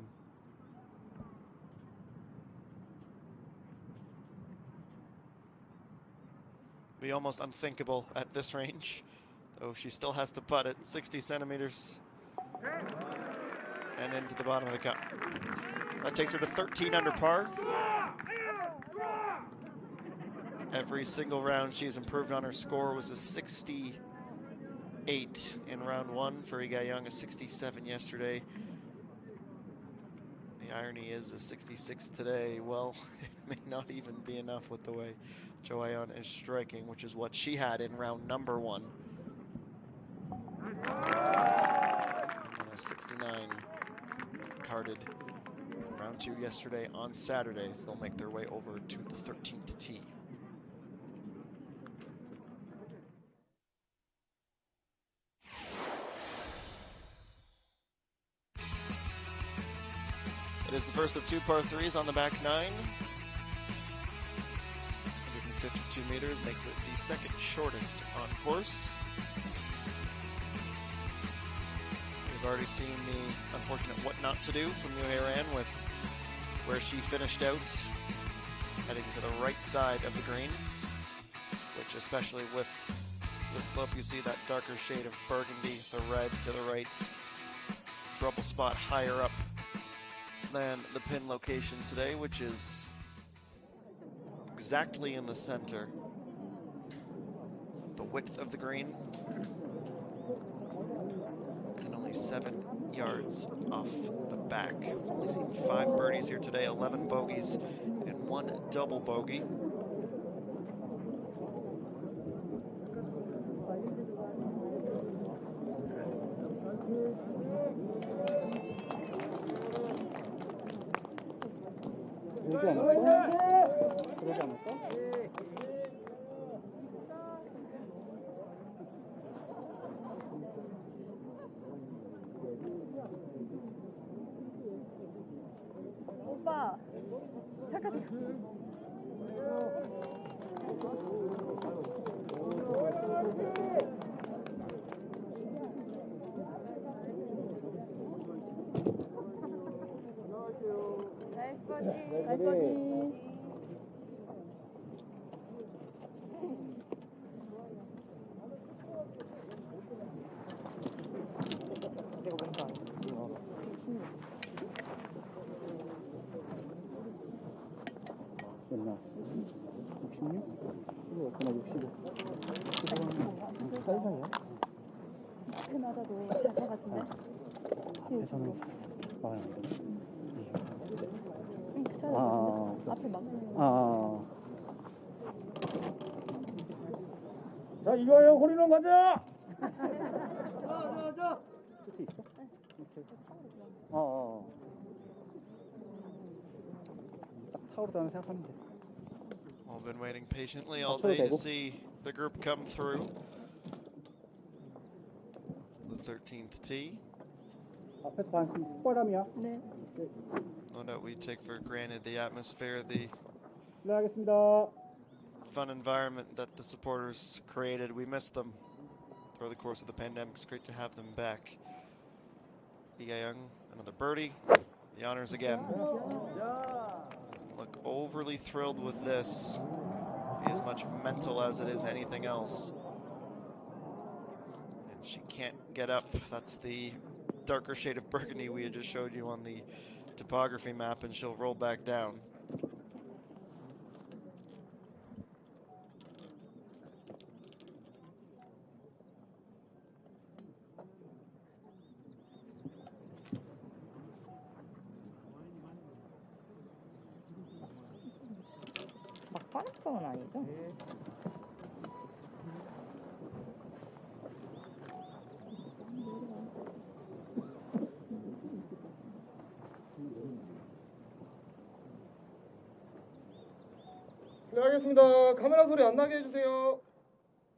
Be almost unthinkable at this range, though she still has to putt at 60 centimeters. and into the bottom of the cup. That takes her to 13 under par. Every single round she's improved on her score. Was a 68 in round 1 for Lee Ga-young, a 67 yesterday. The irony is a 66 today. Well, it may not even be enough with the way Jo Ayeon is striking, which is what she had in round number 1. And then a 69 carded in round 2 yesterday on Saturday, so they'll make their way over to the 13th tee. It is the first of 2 par 3s on the back 9. 152 meters makes it the second shortest on course. We've already seen the unfortunate what not to do from Yoo Hae-ran with where she finished out, heading to the right side of the green, which especially with the slope, you see that darker shade of burgundy, the red to the right, trouble spot higher up than the pin location today, which is exactly in the center. The width of the green, and only 7 yards off the back. We've only seen 5 birdies here today, 11 bogeys and 1 double bogey. 그러지 않았어? 그러지 않았어? 오빠 잠깐 나이스 버디 내가 뭔가 몇 나왔어? 66? 이거 그나 65. 사이사이야? 앞에 맞아도 잘 것 같은데? 앞에서는 막아야 돼. 응, 그 앞에 막는 자, 이거요, 호리론 가자! 끝이 있어? 딱 타오로 다는 생각하면 돼. I've been waiting patiently all day to see the group come through. The 13th tee. 앞에서 반 폭발함이야. 네. No doubt we take for granted the atmosphere, the 네, 알겠습니다. fun environment that the supporters created. We missed them through the course of the pandemic. It's great to have them back. Lee Ga-young, another birdie. The honors again. Doesn't look overly thrilled with this. Be as much mental as it is anything else. And she can't get up. That's the darker shade of burgundy we had just showed you on the topography map, and she'll roll back down. 막 빠른 건 아니죠? 네, 알겠습니다. 카메라 소리 안 나게 해주세요.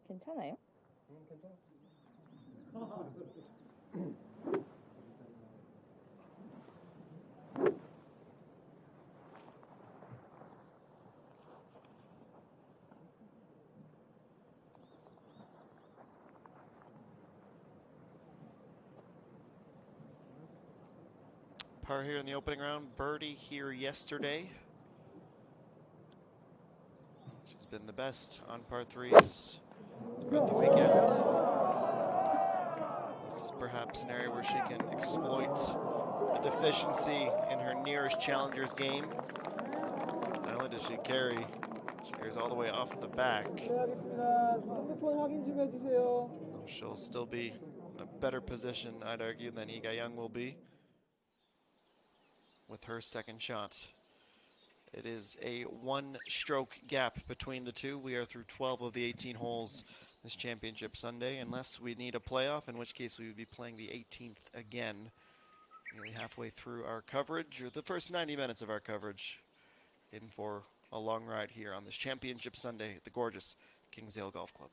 괜찮아요? 괜찮아. Par here in the opening round, birdie here yesterday. She's been the best on par 3s throughout the weekend. This is perhaps an area where she can exploit a deficiency in her nearest challenger's game. Not only does she carries all the way off the back. Though she'll still be in a better position, I'd argue, than Lee Ga-young will be with her second shot. It is a one-stroke gap between the two. We are through 12 of the 18 holes this championship Sunday, unless we need a playoff, in which case we would be playing the 18th again. Nearly halfway through our coverage, or the first 90 minutes of our coverage, in for a long ride here on this championship Sunday at the gorgeous Kingsdale Golf Club.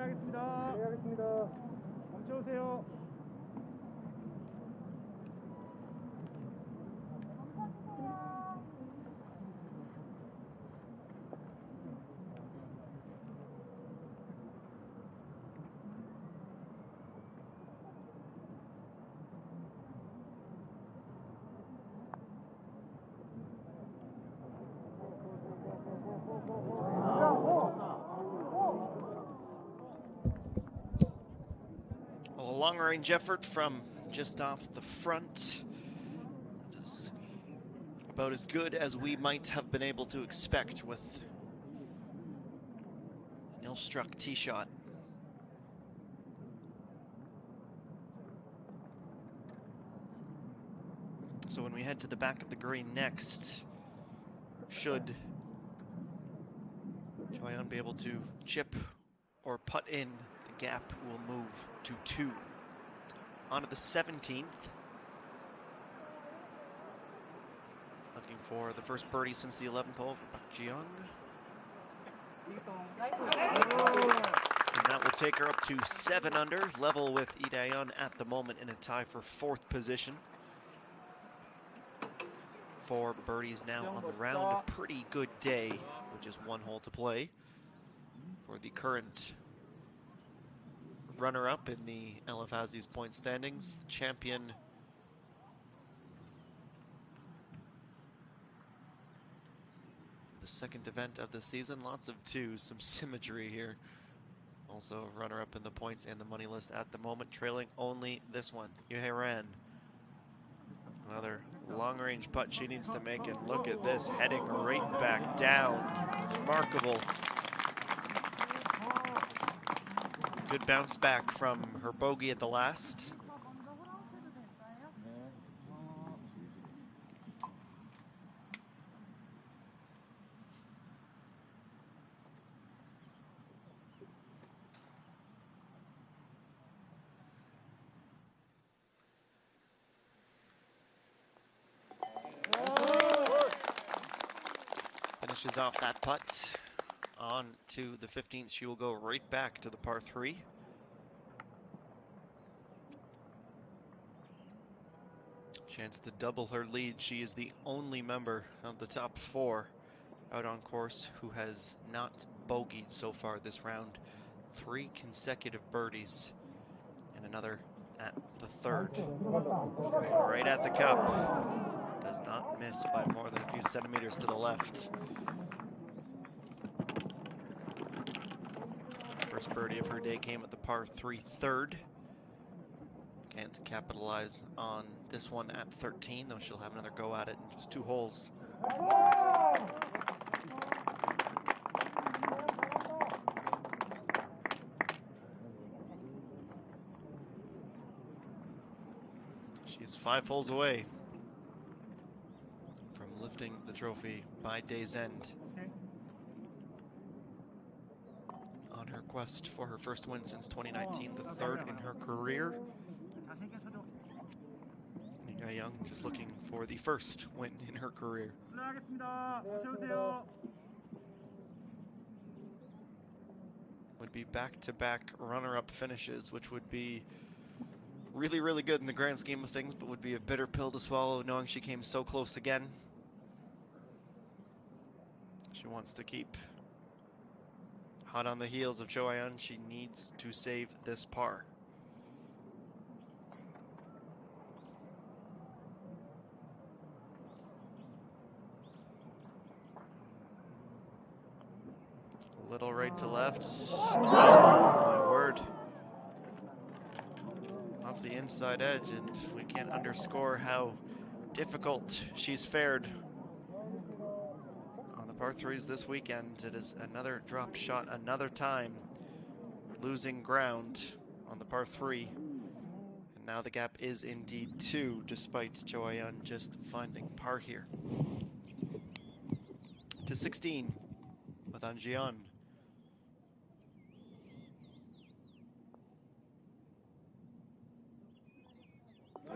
하겠습니다. 네, 하겠습니다. 멈춰오세요. long-range effort from just off the front. It's about as good as we might have been able to expect with an ill-struck tee shot. So when we head to the back of the green next, should Kyochon be able to chip or putt in, the gap will move to 2. On to the 17th. Looking for the first birdie since the 11th hole for Park Ji-young. And that will take her up to 7 under, level with Lee Dae-yeon at the moment in a tie for 4th position. 4 birdies now on the round. A pretty good day with just 1 hole to play for the current runner-up in the LFASI's point standings, the champion. The second event of the season, lots of 2s, some symmetry here. Also runner-up in the points and the money list at the moment, trailing only this one, Yoo-hae Ran. Another long-range putt she needs to make, and look at this, heading right back down. Remarkable. Good bounce back from her bogey at the last. Finishes off that putt. On to the 15th, she will go right back to the par 3. Chance to double her lead. She is the only member of the top 4 out on course who has not bogeyed so far this round. 3 consecutive birdies and another at the 3rd. Right at the cup. Does not miss by more than a few centimeters to the left. First birdie of her day came at the par 3 3rd. Can't capitalize on this one at 13, though she'll have another go at it in just 2 holes. She's 5 holes away from lifting the trophy by day's end. On her quest for her first win since 2019, the 3rd in her career. Lee Dae-yeon just looking for the first win in her career. Would be back-to-back runner-up finishes, which would be really, really good in the grand scheme of things, but would be a bitter pill to swallow knowing she came so close again. She wants to keep hot on the heels of Cho-Ayeon. She needs to save this par. A little right to left. My word. Off the inside edge, and we can't underscore how difficult she's fared on the par 3s this weekend. It is another drop shot, another time losing ground on the par 3. And now the gap is indeed 2, despite Cho-Ayeon just finding par here. To 16 with An Ji-yeon.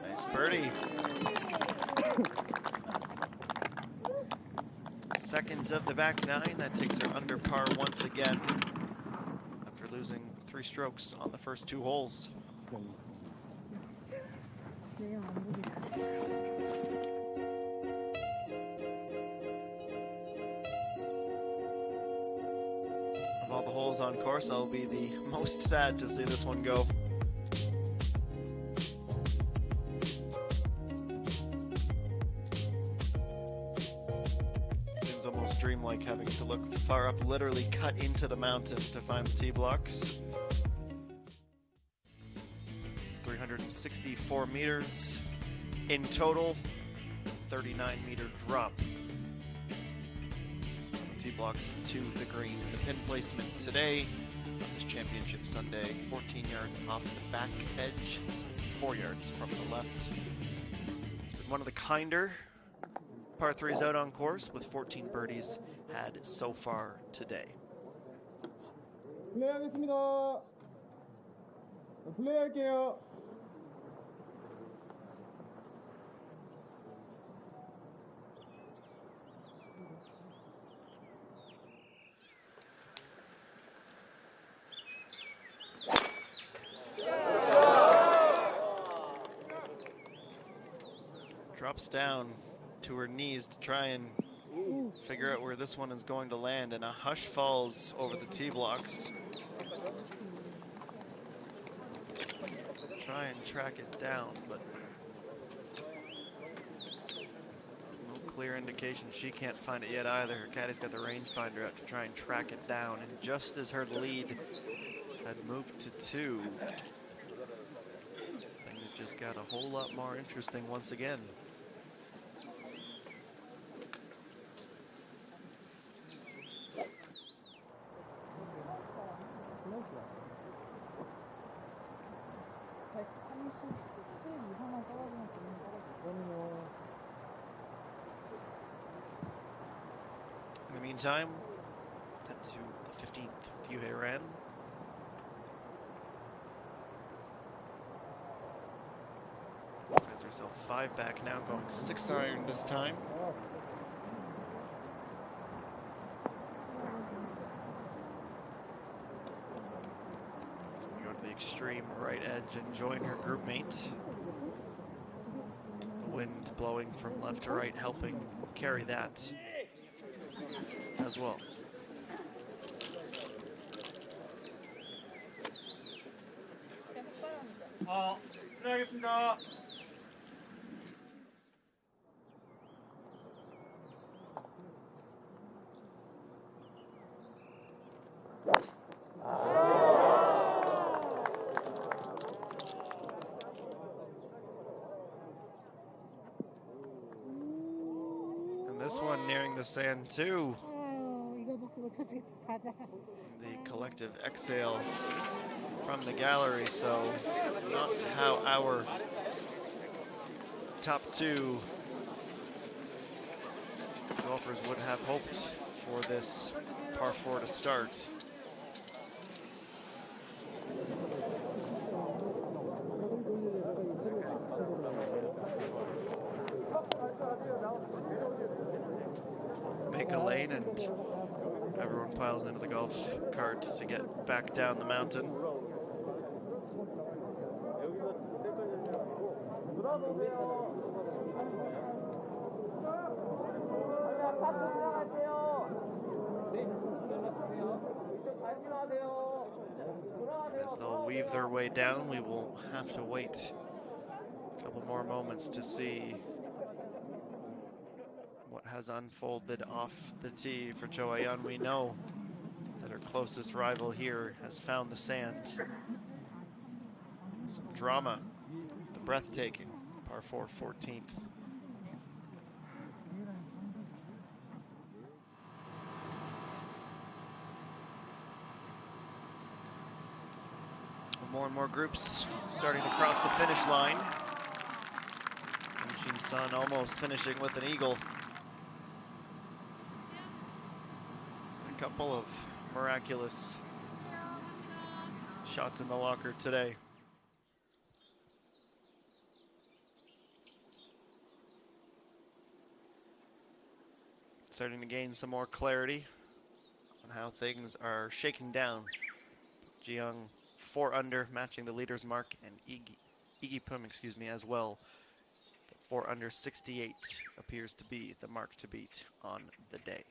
Nice birdie. Seconds of the back 9, that takes her under par once again after losing 3 strokes on the first 2 holes. Of all the holes on course, I'll be the most sad to see this one go. Dreamlike having to look far up, literally cut into the mountain to find the tee blocks. 164 meters in total, 39-meter drop. Tee blocks to the green. And the pin placement today on this championship Sunday, 14 yards off the back edge, 4 yards from the left. It's been one of the kinder par 3s out on course, with 14 birdies had so far today. 플레이하겠습니다. 플레이할게요. Drops down to her knees to try and figure out where this one is going to land, and a hush falls over the tee blocks. Try and track it down, but no clear indication. She can't find it yet either. Her caddy's got the rangefinder out to try and track it down, and just as her lead had moved to 2, things just got a whole lot more interesting once again. In the meantime, let's head to the 15th with Yuhei Ran. Finds herself 5 back now, going 6 iron this time. Go to the extreme right edge and join her group mate. The wind blowing from left to right, helping carry that as well. 플레이하겠습니다. And this one nearing the sand too. The collective exhale from the gallery, so not how our top 2 golfers would have hoped for this par 4 to start. Make a lane and everyone piles into the golf cart to get back down the mountain. As they'll weave their way down, we will have to wait a couple more moments to see what has unfolded off the tee for Cho Ayan. We know that her closest rival here has found the sand. And some drama, the breathtaking par 4 14th. More and more groups starting to cross the finish line. Shin Sun almost finishing with an eagle. A couple of miraculous shots in the locker today. Starting to gain some more clarity on how things are shaking down. Jiyoung 4 under, matching the leader's mark, and Iggy Pum, as well. But 4 under 68 appears to be the mark to beat on the day.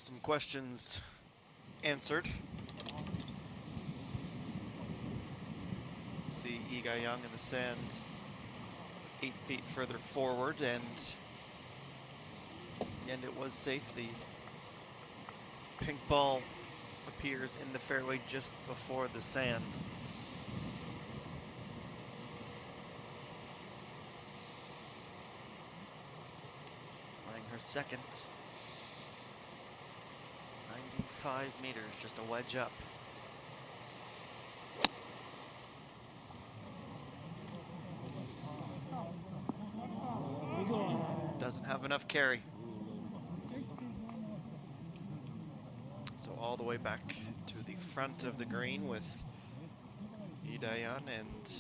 some questions answered. See Lee Ga-young in the sand 8 feet further forward, and in the end it was safe. The pink ball appears in the fairway just before the sand. Playing her second. 95 meters, just a wedge up. Doesn't have enough carry. So all the way back to the front of the green with Lee Ga-young, and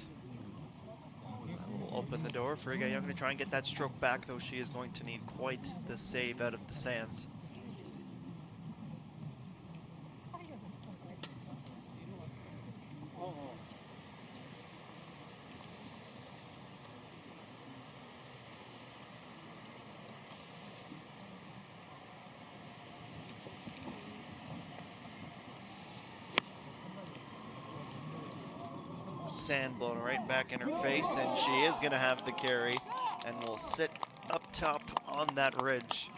will open the door for Lee Ga-young to try and get that stroke back, though she is going to need quite the save out of the sand. Sand blown right back in her face, and she is going to have the carry and will sit up top on that ridge.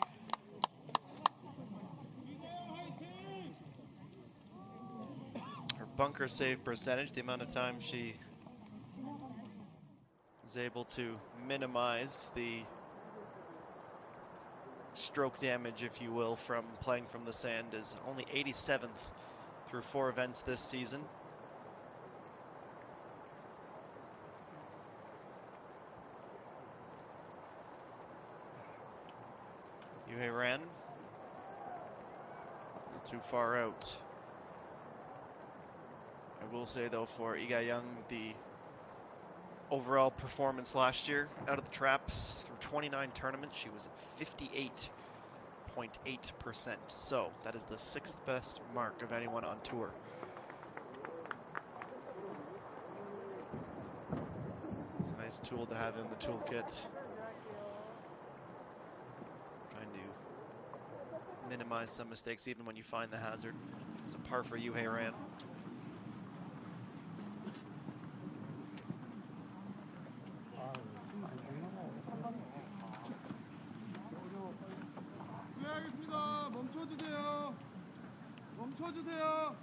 Her bunker save percentage, the amount of time she is able to minimize the stroke damage, if you will, from playing from the sand, is only 87th through 4 events this season. Yuhei Ren, a little too far out. I will say though, for Lee Ga-young, the overall performance last year out of the traps through 29 tournaments, she was at 58.8%. So that is the 6th best mark of anyone on tour. It's a nice tool to have in the toolkit. Minimize some mistakes even when you find the hazard. It's a par for Yuhei Ren. 준비하겠습니다. 멈춰주세요. 멈춰주세요.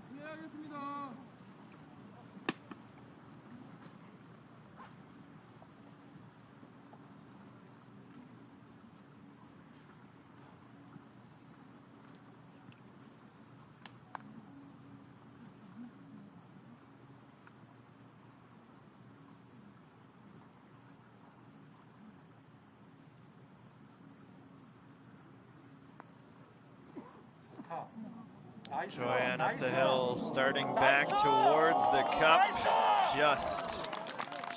준비하겠습니다. Joanne up the hill, starting back towards the cup.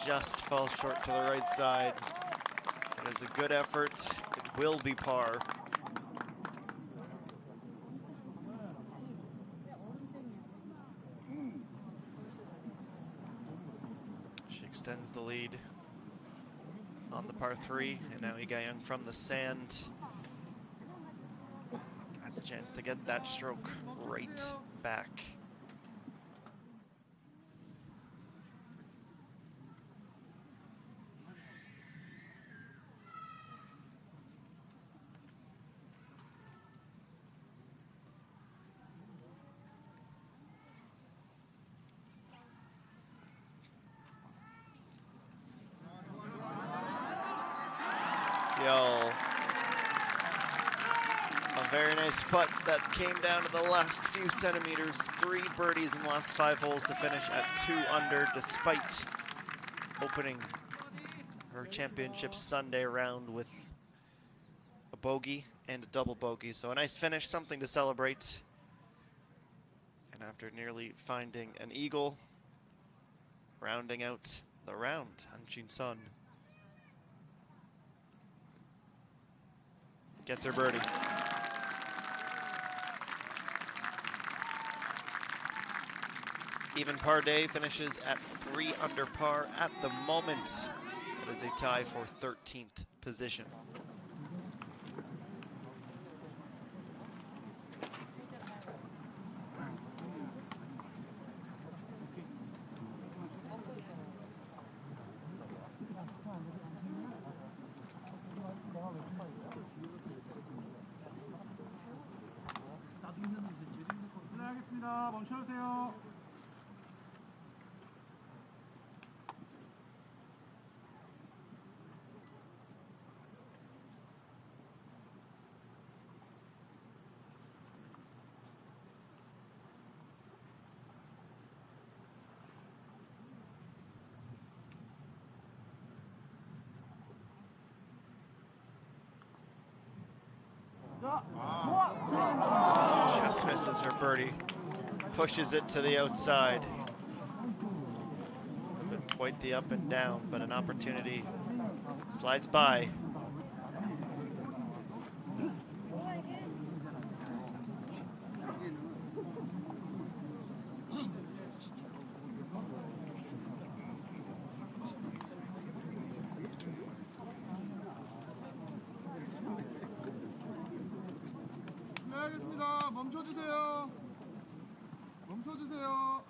Just fell short to the right side. It is a good effort. It will be par. She extends the lead on the par 3, and now Lee Ga-young from the sand has a chance to get that stroke right back. Yo. A very nice putt that came down to the last few centimeters. 3 birdies in the last 5 holes to finish at 2 under, despite opening her championship Sunday round with a bogey and a double bogey. So a nice finish, something to celebrate. And after nearly finding an eagle, rounding out the round, Han Sun gets her birdie. Even par day finishes at 3 under par at the moment. It is a tie for 13th position. 실례하겠습니다. 멈춰주세요. Just misses her birdie. Pushes it to the outside. Been quite the up and down, but an opportunity slides by. 실례하겠습니다. 멈춰주세요. 멈춰주세요.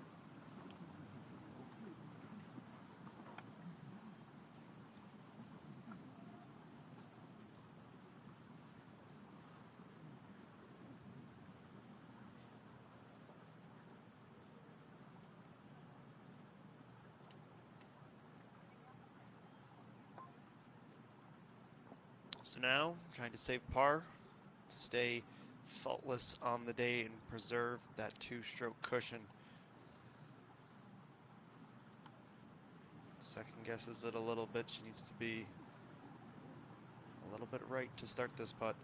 So now, trying to save par, stay faultless on the day and preserve that two-stroke cushion. Second guesses it a little bit. She needs to be a little bit right to start this putt.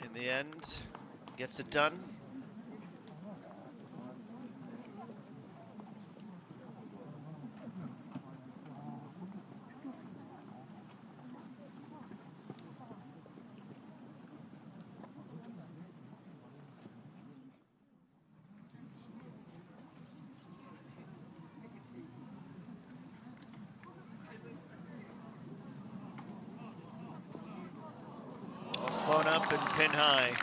In the end, gets it done. Flown up and pin high.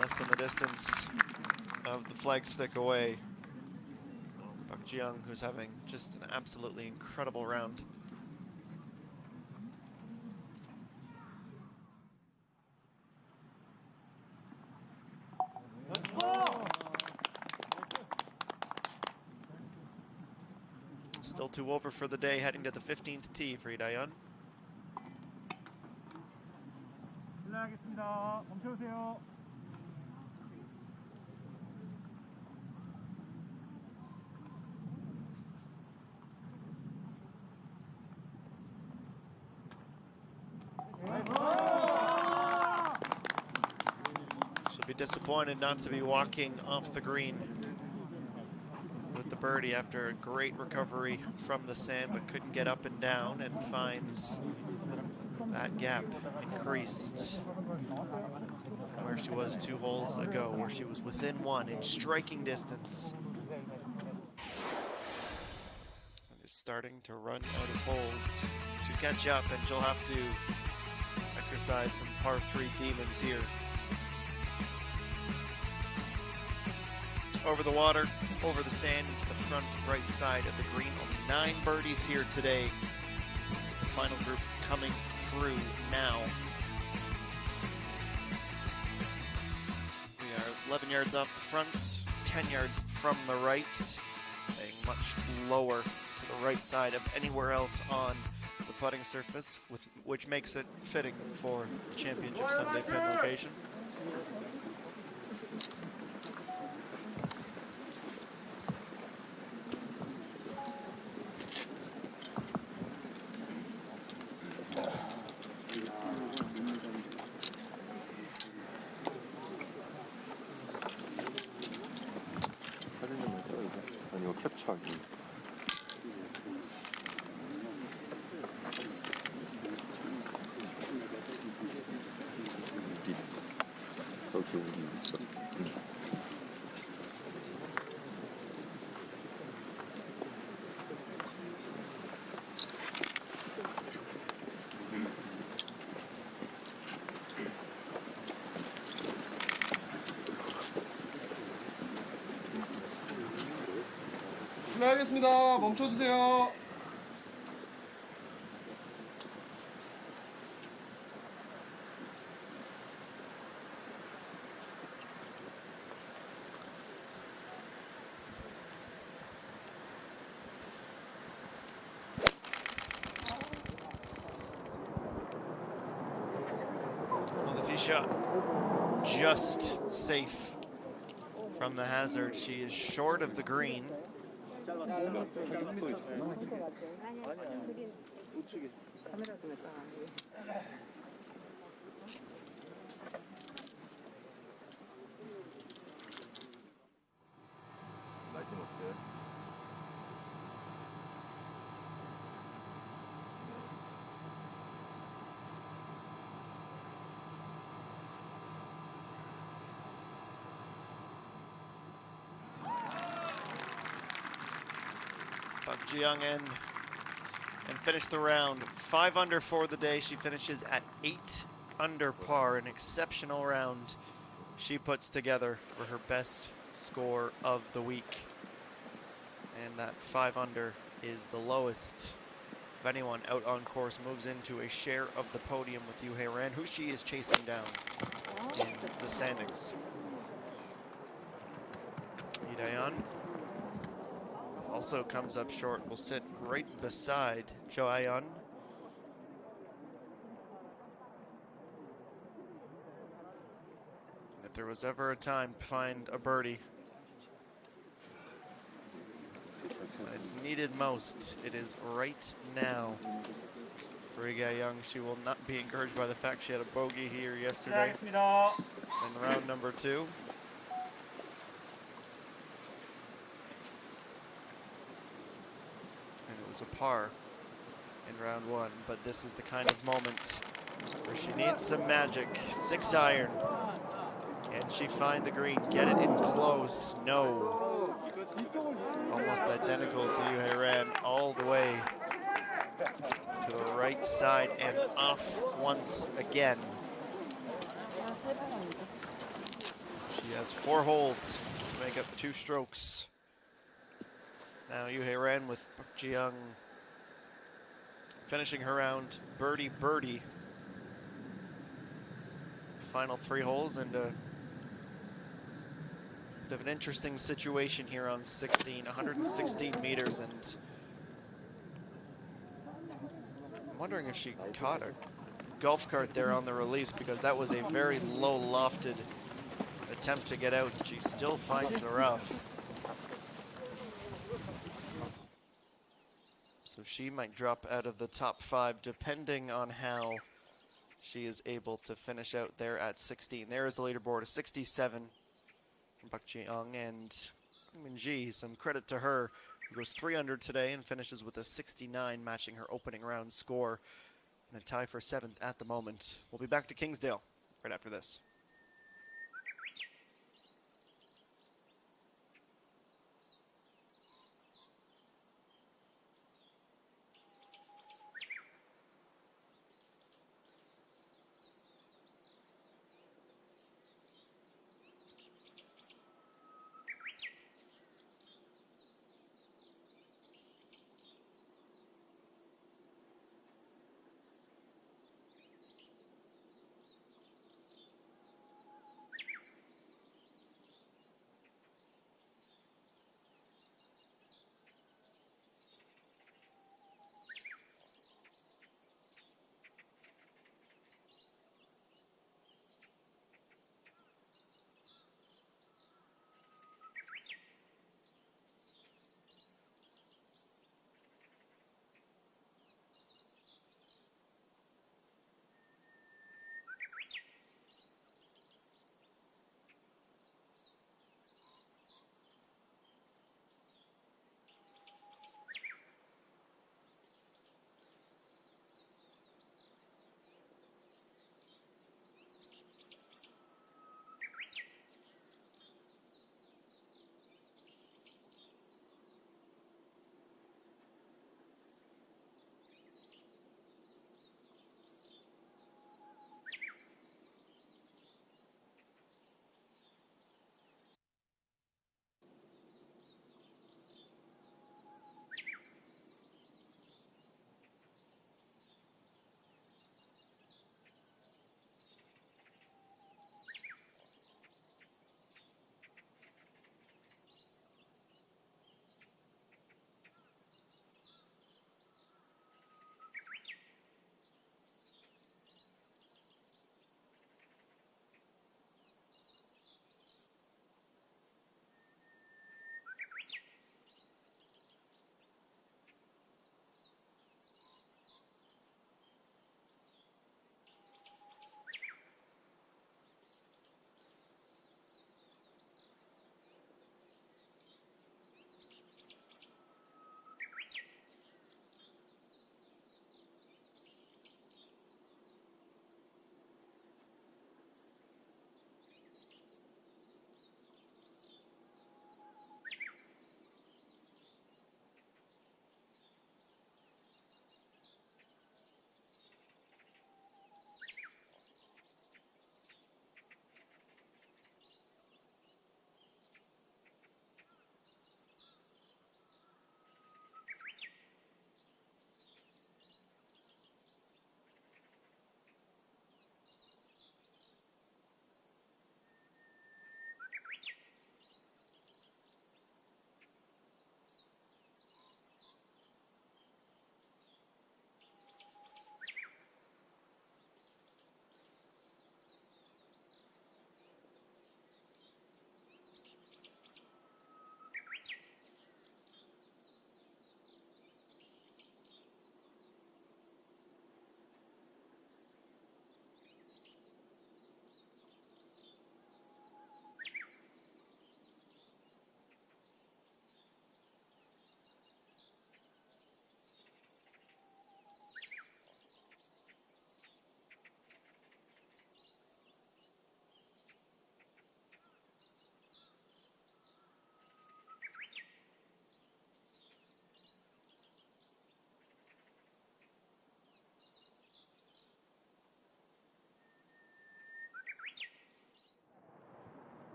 Less than the distance of the flagstick away. Park Ji-young, who's having just an absolutely incredible round. Still 2 over for the day, heading to the 15th tee for Lee Da-yeon. 실례하겠습니다. 멈춰주세요. She'll be disappointed not to be walking off the green with the birdie after a great recovery from the sand, but couldn't get up and down, and finds that gap increased from where she was 2 holes ago, where she was within 1 in striking distance. And is starting to run out of holes to catch up, and she'll have to exercise some par 3 demons here. Over the water, over the sand, into the front right side of the green. Only 9 birdies here today. With the final group coming through now. We are 11 yards off the front, 10 yards from the right, staying much lower to the right side of anywhere else on the putting surface, which makes it fitting for the Championship Sunday pin location. 아니 이거 캡처하기. 실례하겠습니다. 멈춰주세요. Well, the tee shot just safe from the hazard. She is short of the green. Park Ji-young and finished the round 5 under for the day. She finishes at 8 under par, an exceptional round she puts together for her best score of the week. And that 5 under is the lowest of anyone out on course. Moves into a share of the podium with Yoo Ran, who she is chasing down in the standings. Lee Daeyeon also comes up short, will sit right beside Jo Ayeon. If there was ever a time to find a birdie, when it's needed most, it is right now. For Lee Daeyeon, she will not be encouraged by the fact she had a bogey here yesterday in round number 2. And it was a par in round 1, but this is the kind of moment where she needs some magic. 6 iron. Can she find the green? Get it in close? No. Almost identical to Yoo Ran, all the way to the right side and off once again. She has 4 holes to make up 2 strokes. Now Yoo Ran with Park Ji-young finishing her round birdie. Final 3 holes, and a bit of an interesting situation here on 16, 116 meters, and I'm wondering if she caught a golf cart there on the release, because that was a very low lofted attempt to get out. She still finds the rough. So she might drop out of the top 5 depending on how she is able to finish out there at 16. There is the leaderboard, a 67 from Park Ji-young, and Min-ji, some credit to her, who goes 3 under today and finishes with a 69, matching her opening round score, and a tie for 7th at the moment. We'll be back to Kingsdale right after this.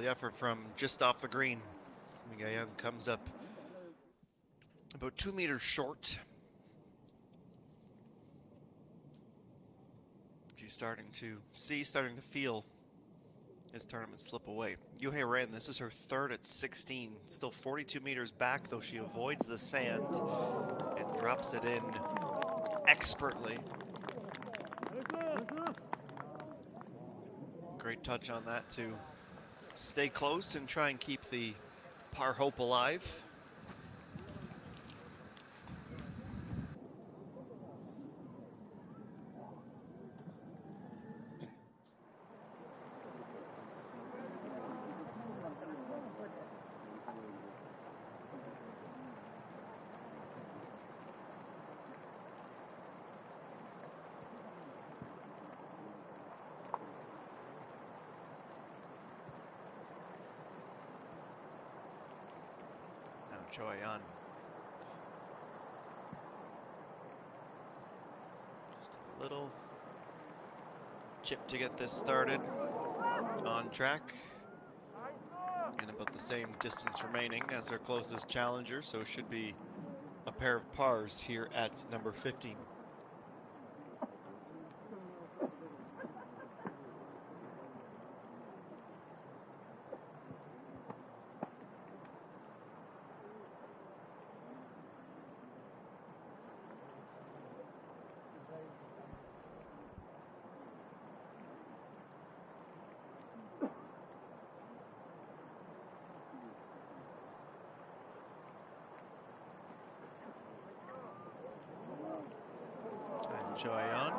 the effort from just off the green. Young comes up about 2 meters short. She's starting to feel his tournament slip away. Yuhei Ran, this is her third at 16. Still 42 meters back, though she avoids the sand and drops it in expertly. Great touch on that to stay close and try and keep the par hope alive. Choyan. Just a little chip to get this started on track. And about the same distance remaining as her closest challenger, so it should be a pair of pars here at number 15. Choyan,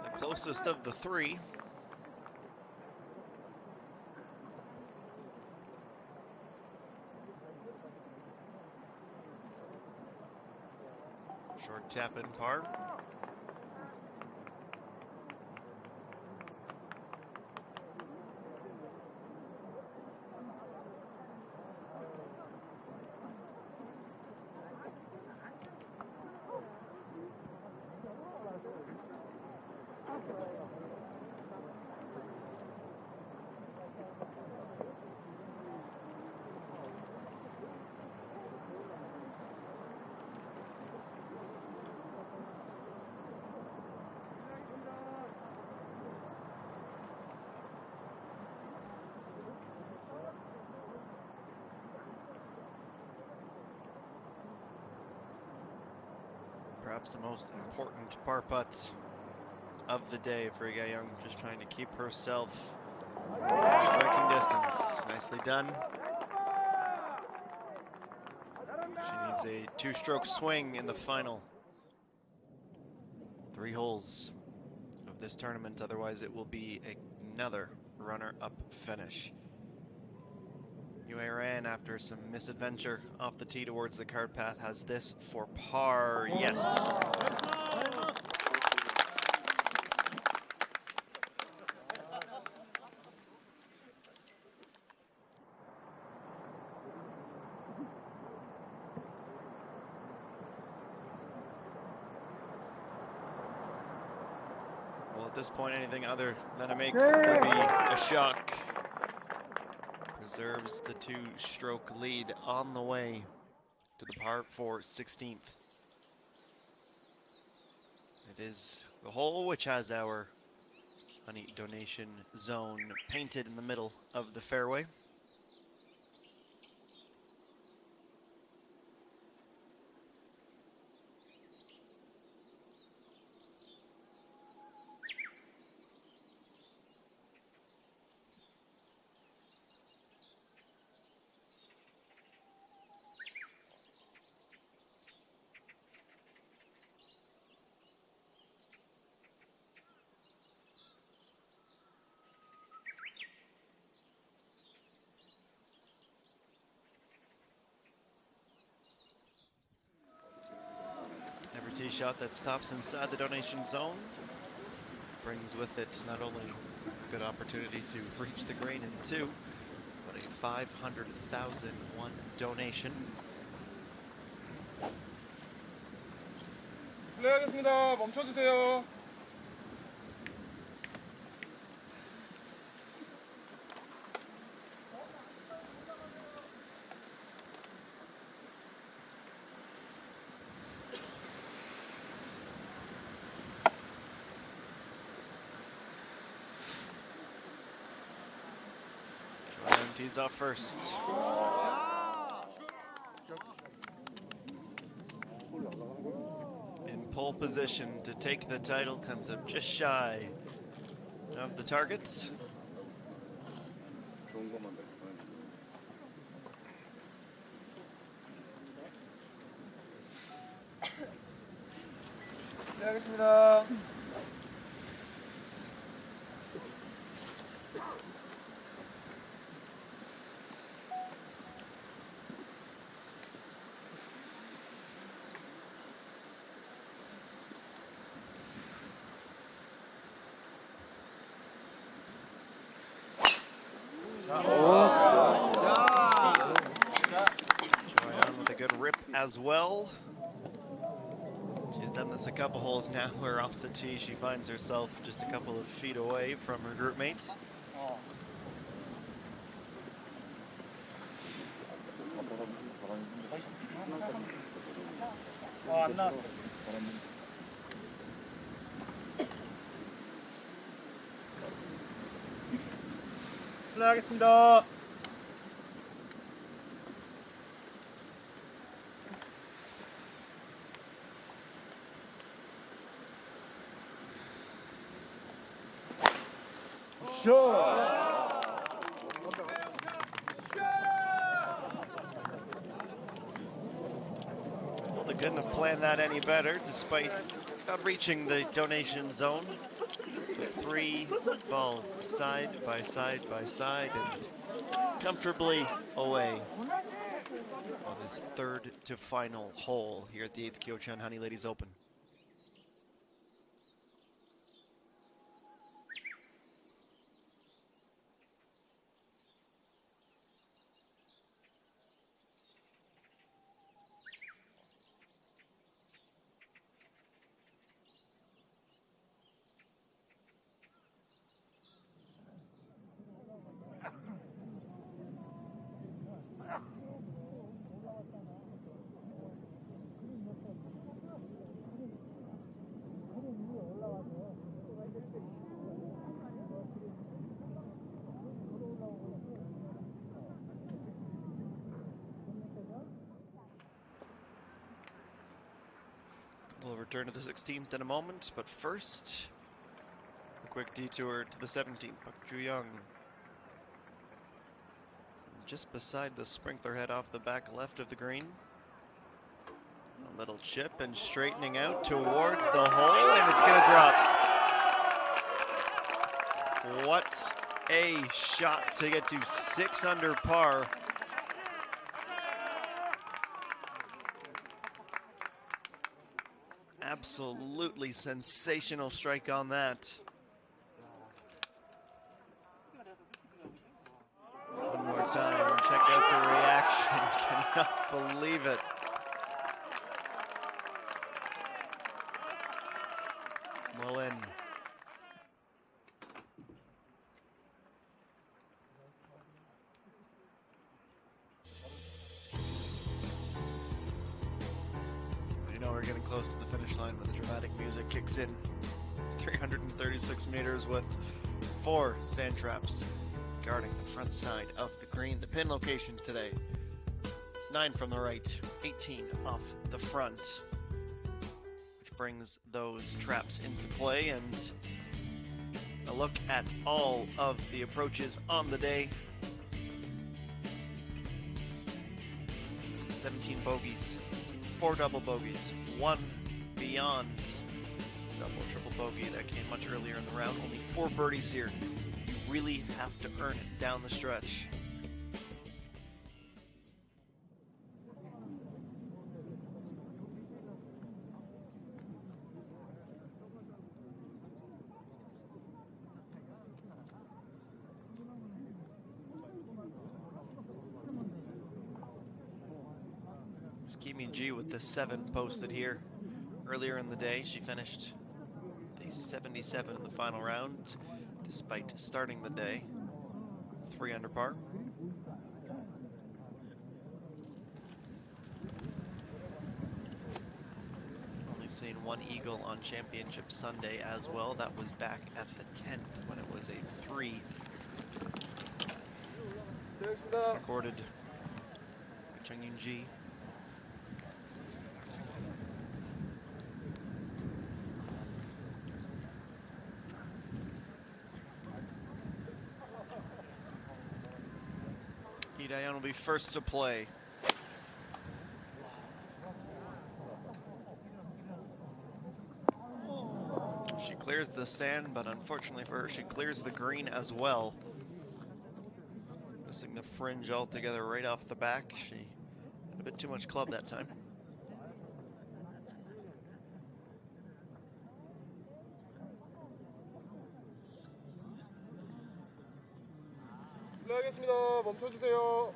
the closest of the three. Short tap in par. Perhaps the most important par putt of the day for Ga Young, just trying to keep herself striking distance. Nicely done. She needs a two-stroke swing in the final 3 holes of this tournament, otherwise it will be another runner-up finish. Yuhei Ran, after some misadventure off the tee towards the cart path, has this for par. Yes. Well, at this point, anything other than a make would be a shock. Preserves the 2-stroke lead on the way to the par for 16th. It is the hole which has our honey donation zone painted in the middle of the fairway. Every tee shot that stops inside the donation zone brings with it not only a good opportunity to reach the green in 2, but a 500,000 donation. 플레이하겠습니다. 멈춰주세요. tees off first. In pole position to take the title, comes up just shy of the targets. 네, 하겠습니다. Joy with a good rip as well. She's done this a couple holes now where off the tee she finds herself just a couple of feet away from her group mates. 안 나왔어. 실례하겠습니다. Well, they couldn't have planned that any better, despite not reaching the donation zone. With 3 balls side by side by side and comfortably away on this third to final hole here at the 8th Kyochon Honey Ladies Open. We'll return to the 16th in a moment, but first, a quick detour to the 17th. Pak Ju-young. Just beside the sprinkler head off the back left of the green. A little chip and straightening out towards the hole, and it's going to drop. What a shot to get to 6 under par. Absolutely sensational strike on that. One more time, check out the reaction. Cannot believe it. Well in. You know we're getting close to the finish line when the dramatic music kicks in. 336 meters with 4 sand traps guarding the front side of the green. The pin location today, 9 from the right, 18 off the front, which brings those traps into play. And a look at all of the approaches on the day. 17 bogeys, 4 double bogeys, 1 beyond double, triple bogey that came much earlier in the round. Only 4 birdies here. You really have to earn it down the stretch. G with the 7 posted here. Earlier in the day, she finished the 77 in the final round, despite starting the day 3 under par. Only seen 1 eagle on Championship Sunday as well. That was back at the 10th when it was a 3. 시작하겠습니다. recorded Chung Ji. Lee Daeon will be first to play. She clears the sand, but unfortunately for her, she clears the green as well. Missing the fringe altogether right off the back. She had a bit too much club that time. 실례하겠습니다. 멈춰주세요.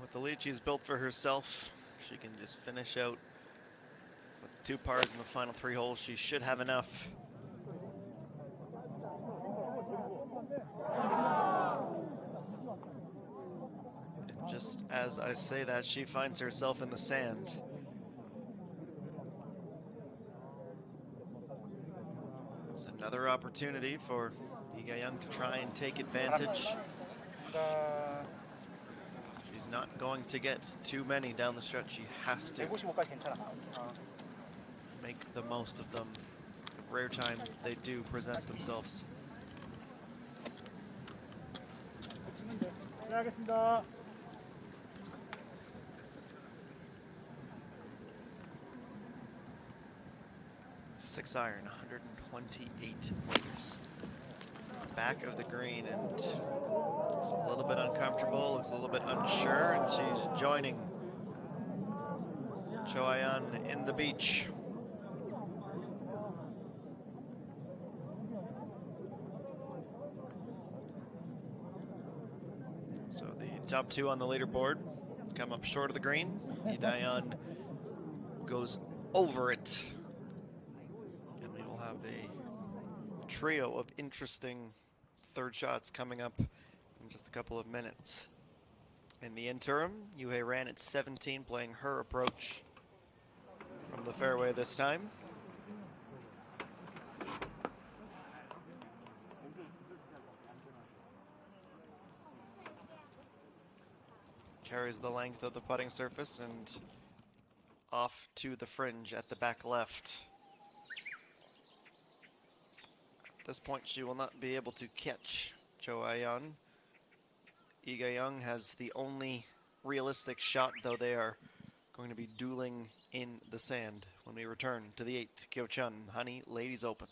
With the lead she's built for herself, she can just finish out with 2 pars in the final 3 holes. She should have enough. And just as I say that, she finds herself in the sand. It's another opportunity for Lee Ga-young to try and take advantage. She's not going to get too many down the stretch. She has to 155까지 괜찮아. make the most of them, the rare times they do present themselves. 실례하겠습니다. 6 iron, 128 meters. Back of the green, and looks a little bit uncomfortable, looks a little bit unsure, and she's joining Cho Ayan in the beach. So the top 2 on the leaderboard come up short of the green. Lee Daeon goes over it. And we will have a trio of interesting third shots coming up in just a couple of minutes. In the interim, Yuhei ran at 17, playing her approach from the fairway this time. Carries the length of the putting surface and off to the fringe at the back left. At this point, she will not be able to catch Cho Ayan. Lee Ga-young has the only realistic shot, though they are going to be dueling in the sand when we return to the 8th Kyochon Honey Ladies Open.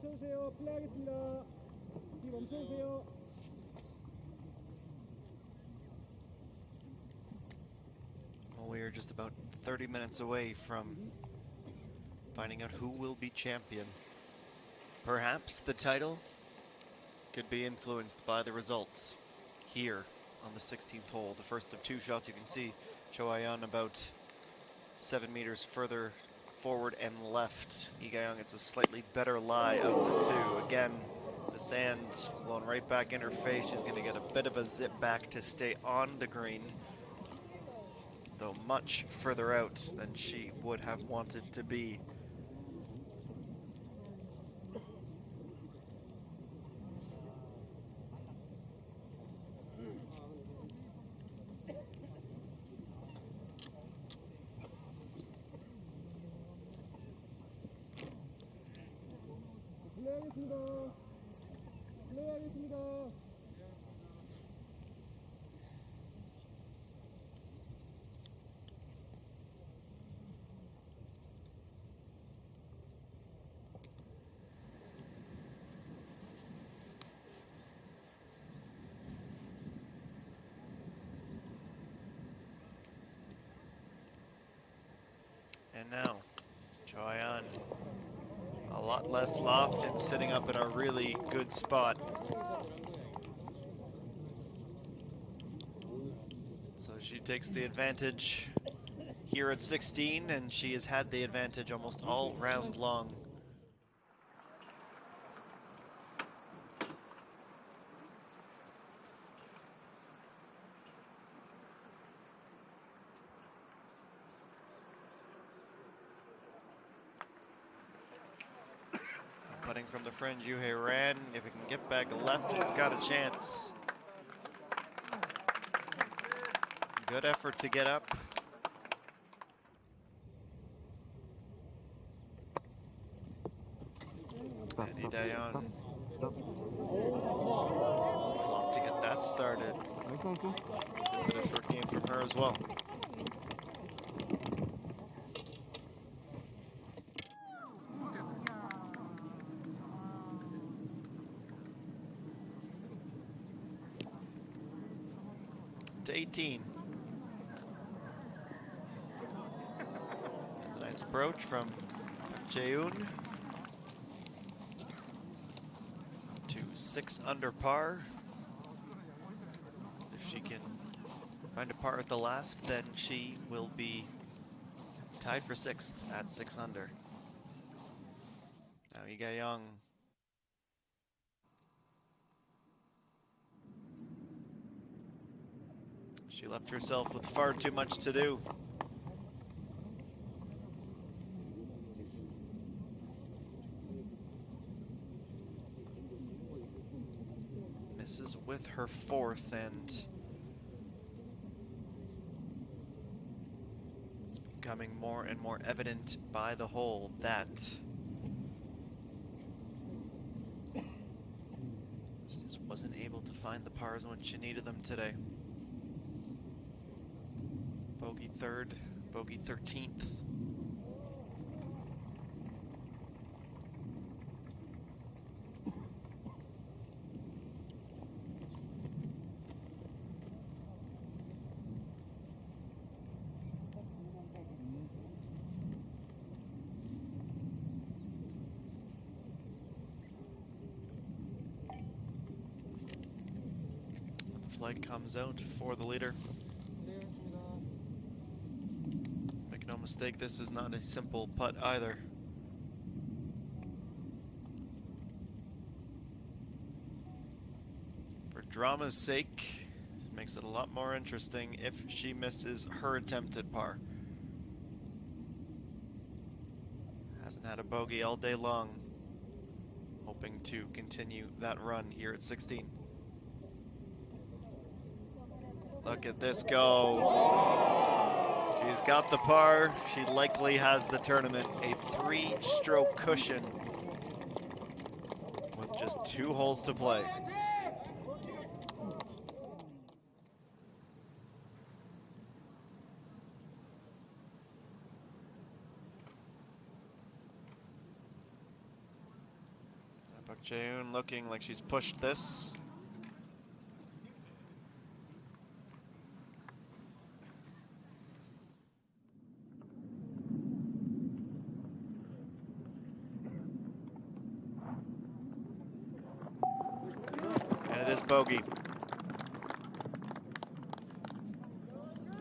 멈춰주세요. 플레이하겠습니다. 멈춰주세요. Well, we are just about 30 minutes away from finding out who will be champion. Perhaps the title could be influenced by the results here on the 16th hole. The first of two shots. You can see Cho Ayan about 7 meters further forward and left. Lee Ga-young gets a slightly better lie of the two. Again, the sand blowing right back in her face. She's going to get a bit of a zip back to stay on the green, though much further out than she would have wanted to be. 플레이하겠습니다. 플레이하겠습니다. And now, Cho Ayan, a lot less loft and sitting up in a really good spot. So she takes the advantage here at 16, and she has had the advantage almost all round long. Putting from the fringe, Yuhei Ran. If he can get back left, he's got a chance. Good effort to get up. And Lee Ga-young flop to get that started. A bit of short game from her as well. To 18. That's a nice approach from Jaeun to 6 under par. If she can find a par at the last, then she will be tied for 6th at 6 under. Now Lee Ga-young she left herself with far too much to do. Misses with her 4th, and it's becoming more and more evident by the hole that she just wasn't able to find the pars when she needed them today. Bogey 3rd, bogey 13th. The flight comes out for the leader. Make no mistake, this is not a simple putt either. For drama's sake, it makes it a lot more interesting if she misses her attempt at par. Hasn't had a bogey all day long. Hoping to continue that run here at 16. Look at this go. She's got the par. She likely has the tournament. A 3-stroke cushion with just 2 holes to play. Park Jae-eun looking like she's pushed this. And it is bogey.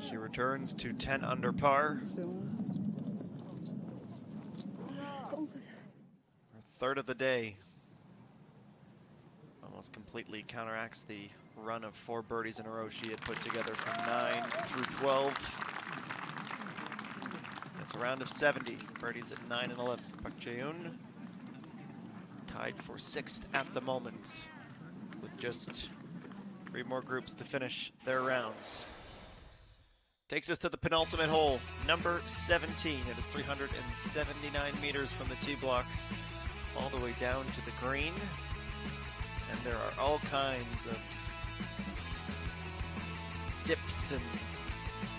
She returns to 10 under par. Her third of the day. Almost completely counteracts the run of 4 birdies in a row she had put together from 9 through 12. That's a round of 70. Birdies at 9 and 11. Park Jae-eun tied for 6th at the moment, with just 3 more groups to finish their rounds. Takes us to the penultimate hole, number 17. It is 379 meters from the tee blocks all the way down to the green. And there are all kinds of dips and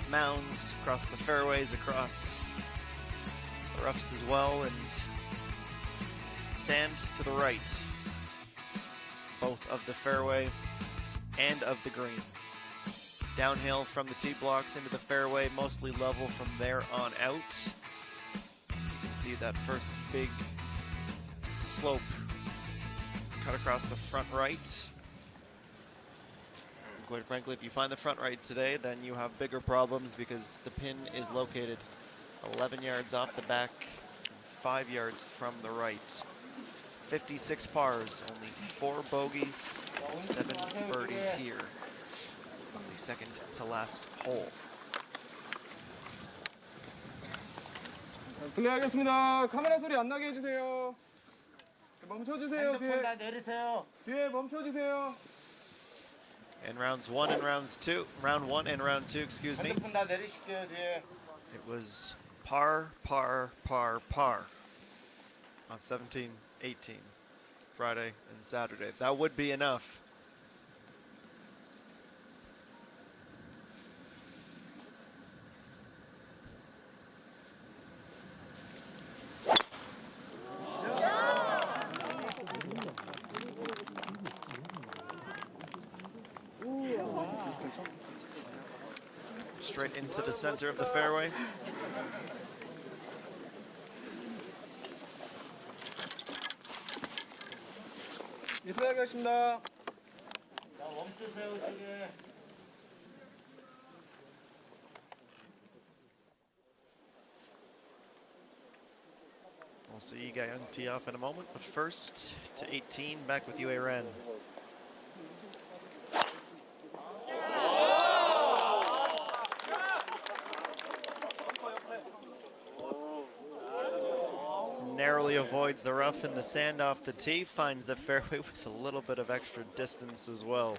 mounds across the fairways, across the roughs as well, and sand to the right, both of the fairway and of the green. Downhill from the tee blocks into the fairway, mostly level from there on out. You can see that first big slope cut across the front right. And quite frankly, if you find the front right today, then you have bigger problems because the pin is located 11 yards off the back, 5 yards from the right. 56 pars, only 4 bogeys, 7 birdies here on the second to last hole. 플레이하겠습니다. 카메라 소리 안 나게 해주세요. 멈춰주세요. 핸드폰 다 내리세요. 뒤에 멈춰주세요. In round 1 and round 2, excuse me. 핸드폰 다 내리실게요, 뒤에. It was par, par, par, par on 17, 18, Friday and Saturday. That would be enough. Straight into the center of the fairway. 예, 플레이하겠습니다. 자, 멈추세요, 뒤에. We'll see Lee Ga-young tee off in a moment, but first to 18, back with Yue Ren. Narrowly avoids the rough and the sand off the tee, finds the fairway with a little bit of extra distance as well.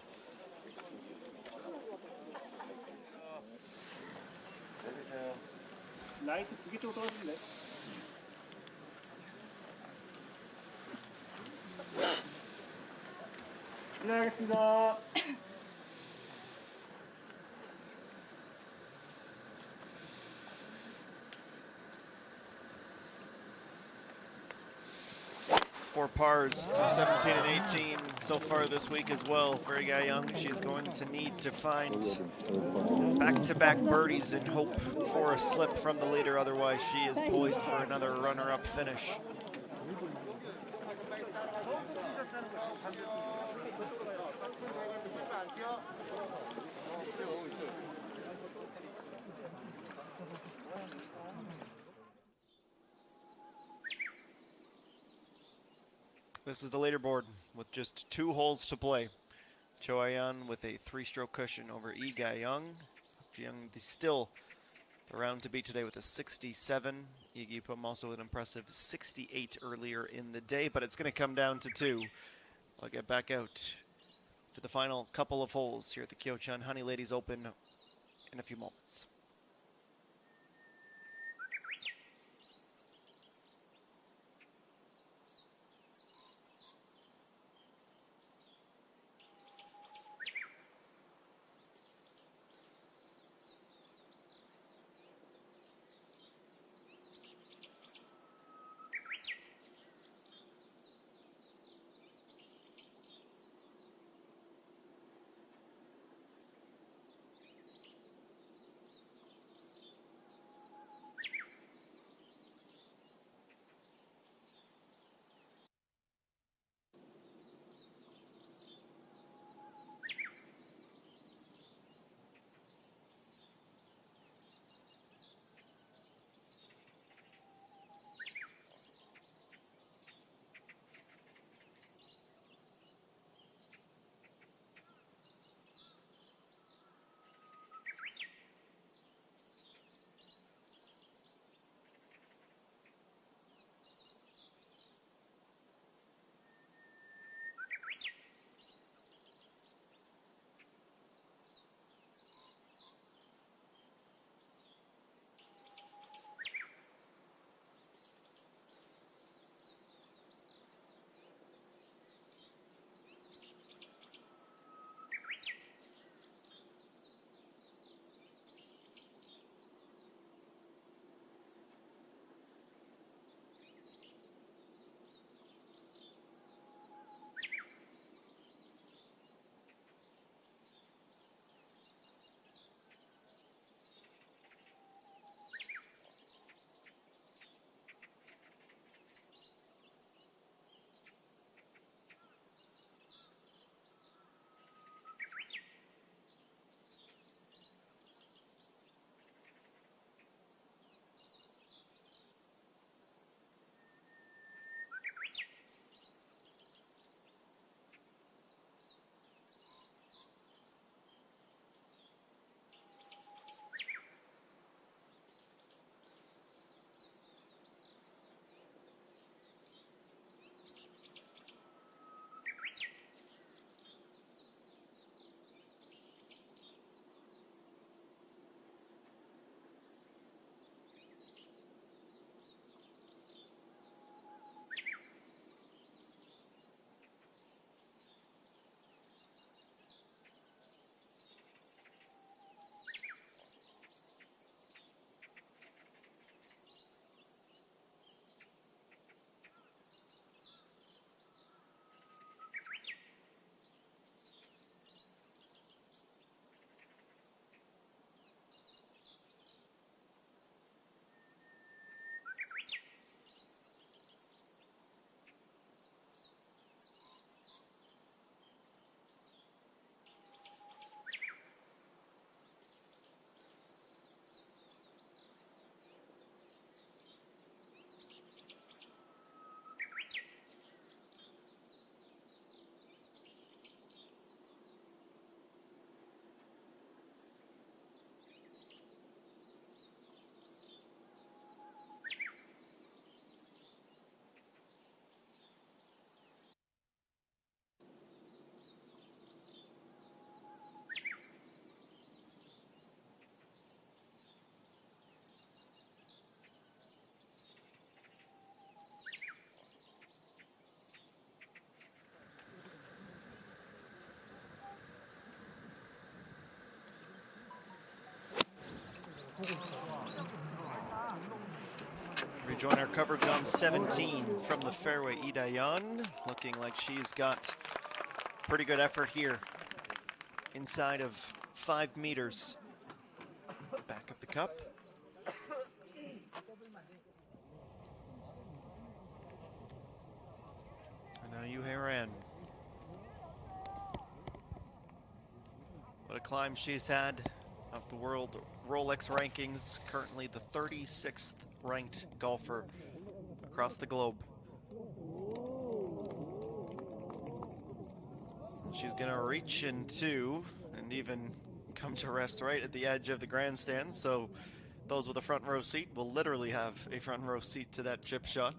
라이트 2개 쪽으로 떨어질래? 플레이하겠습니다. Four pars through 17 and 18 so far this week as well for Lee Ga-young. She's going to need to find back-to-back birdies and hope for a slip from the leader. Otherwise, she is poised for another runner-up finish. This is the leaderboard with just 2 holes to play. Cho Ayan with a 3-stroke cushion over Lee Ga-young. Ji-young still the round to beat today with a 67. Lee Gi-pum also with an impressive 68 earlier in the day, but it's going to come down to 2. I'll get back out to the final couple of holes here at the Kyochon Honey Ladies Open in a few moments. Rejoin our coverage on 17 from the fairway. Lee Dae-yeon looking like she's got pretty good effort here. Inside of 5 meters. Back of the cup. And now Yu Hae-ran. What a climb she's had of the world Rolex rankings. Currently the 36th ranked golfer across the globe. And she's gonna reach into and even come to rest right at the edge of the grandstand. So those with a front row seat will literally have a front row seat to that chip shot.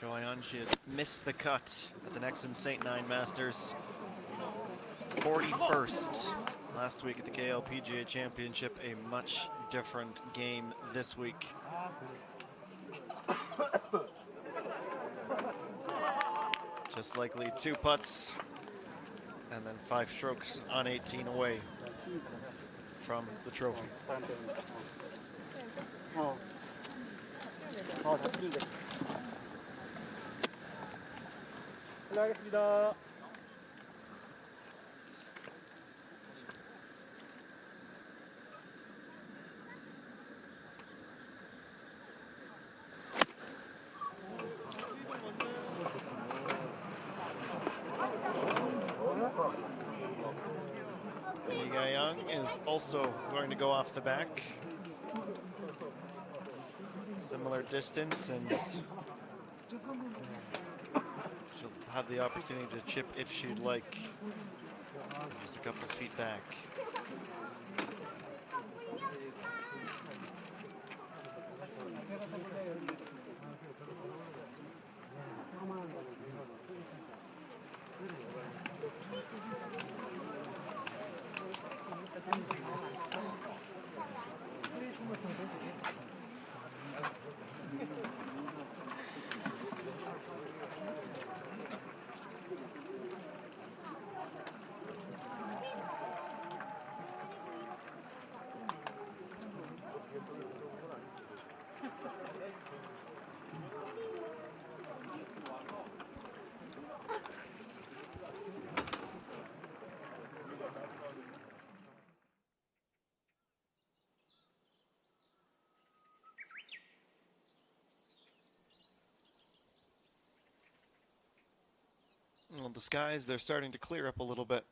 Joyon, she had missed the cut at the Nexon St. Nine Masters. 41st last week at the KLPGA Championship. A much different game this week. Just likely 2 putts and then 5 strokes on 18 away from the trophy. 실례하겠습니다. Lee Dae-yeon is also going to go off the back. Similar distance, and she'll have the opportunity to chip if she'd like. Just a couple feet back. Well, the skies, they're starting to clear up a little bit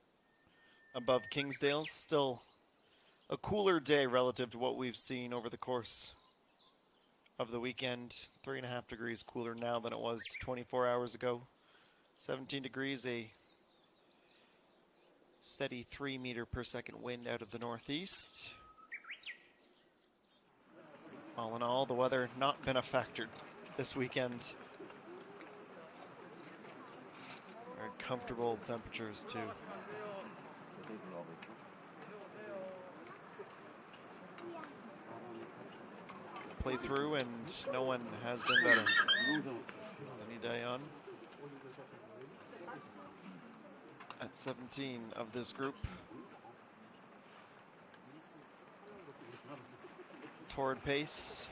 above Kingsdale. Still a cooler day relative to what we've seen over the course of the weekend. 3.5 degrees cooler now than it was 24 hours ago. 17 degrees, a steady 3 meter per second wind out of the northeast. All in all, the weather not been a factor this weekend. Very comfortable temperatures too. Play through and no one has been better. Lee Dae-yeon at 17 of this group. Toward pace.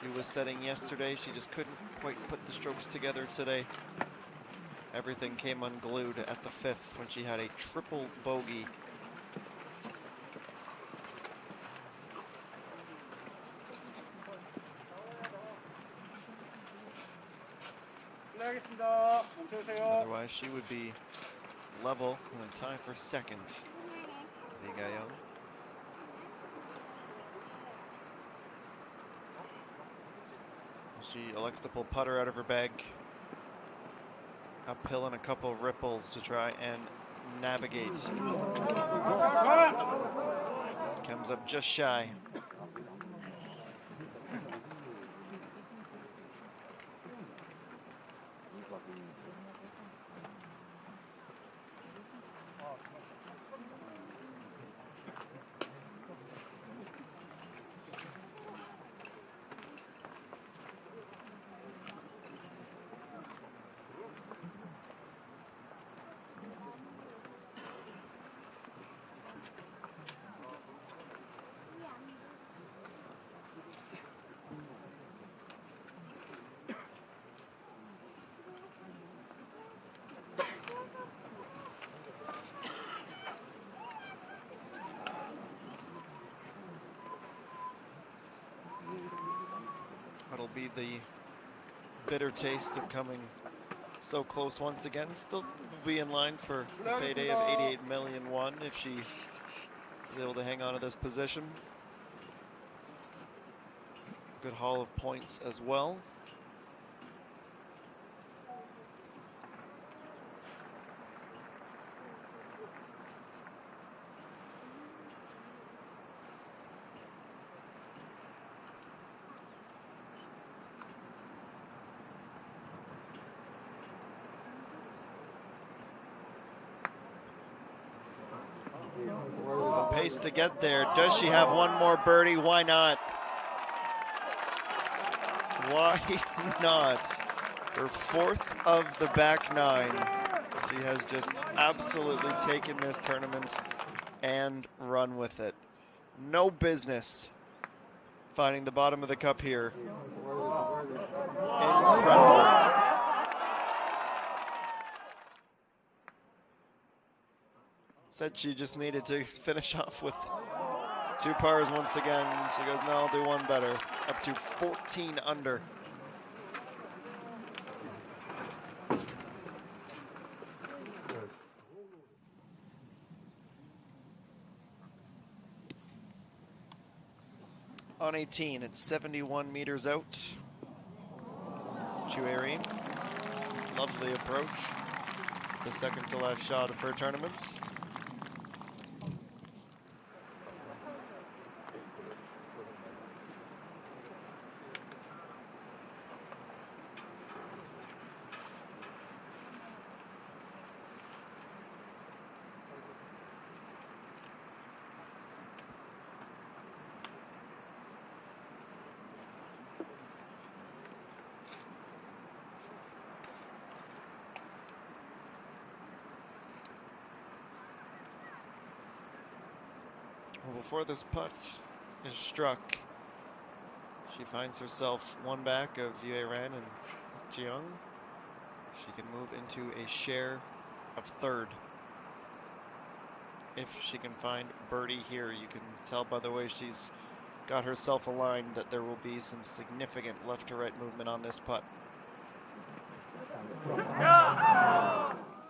She was setting yesterday. She just couldn't quite put the strokes together today. Everything came unglued at the 5th when she had a triple bogey. Otherwise, she would be level and a tie for second. Lee Dae-yeon. She elects to pull putter out of her bag. Uphill and a couple of ripples to try and navigate. Comes up just shy. That'll be the bitter taste of coming so close once again. Still be in line for a payday of 88 million won if she is able to hang on to this position. Good haul of points as well. The pace to get there. Does she have one more birdie? Why not? Why not? Her fourth of the back nine. She has just absolutely taken this tournament and run with it. No business finding the bottom of the cup here. Incredible. Said she just needed to finish off with 2 pars once again. She goes, no, I'll do one better. Up to 14 under. On 18, it's 71 meters out. Chuerin, lovely approach. The second to last shot of her tournament. Well, before this putt is struck, she finds herself one back of Yue Ran and Jiang. She can move into a share of third. If she can find birdie here, you can tell by the way she's got herself aligned that there will be some significant left to right movement on this putt.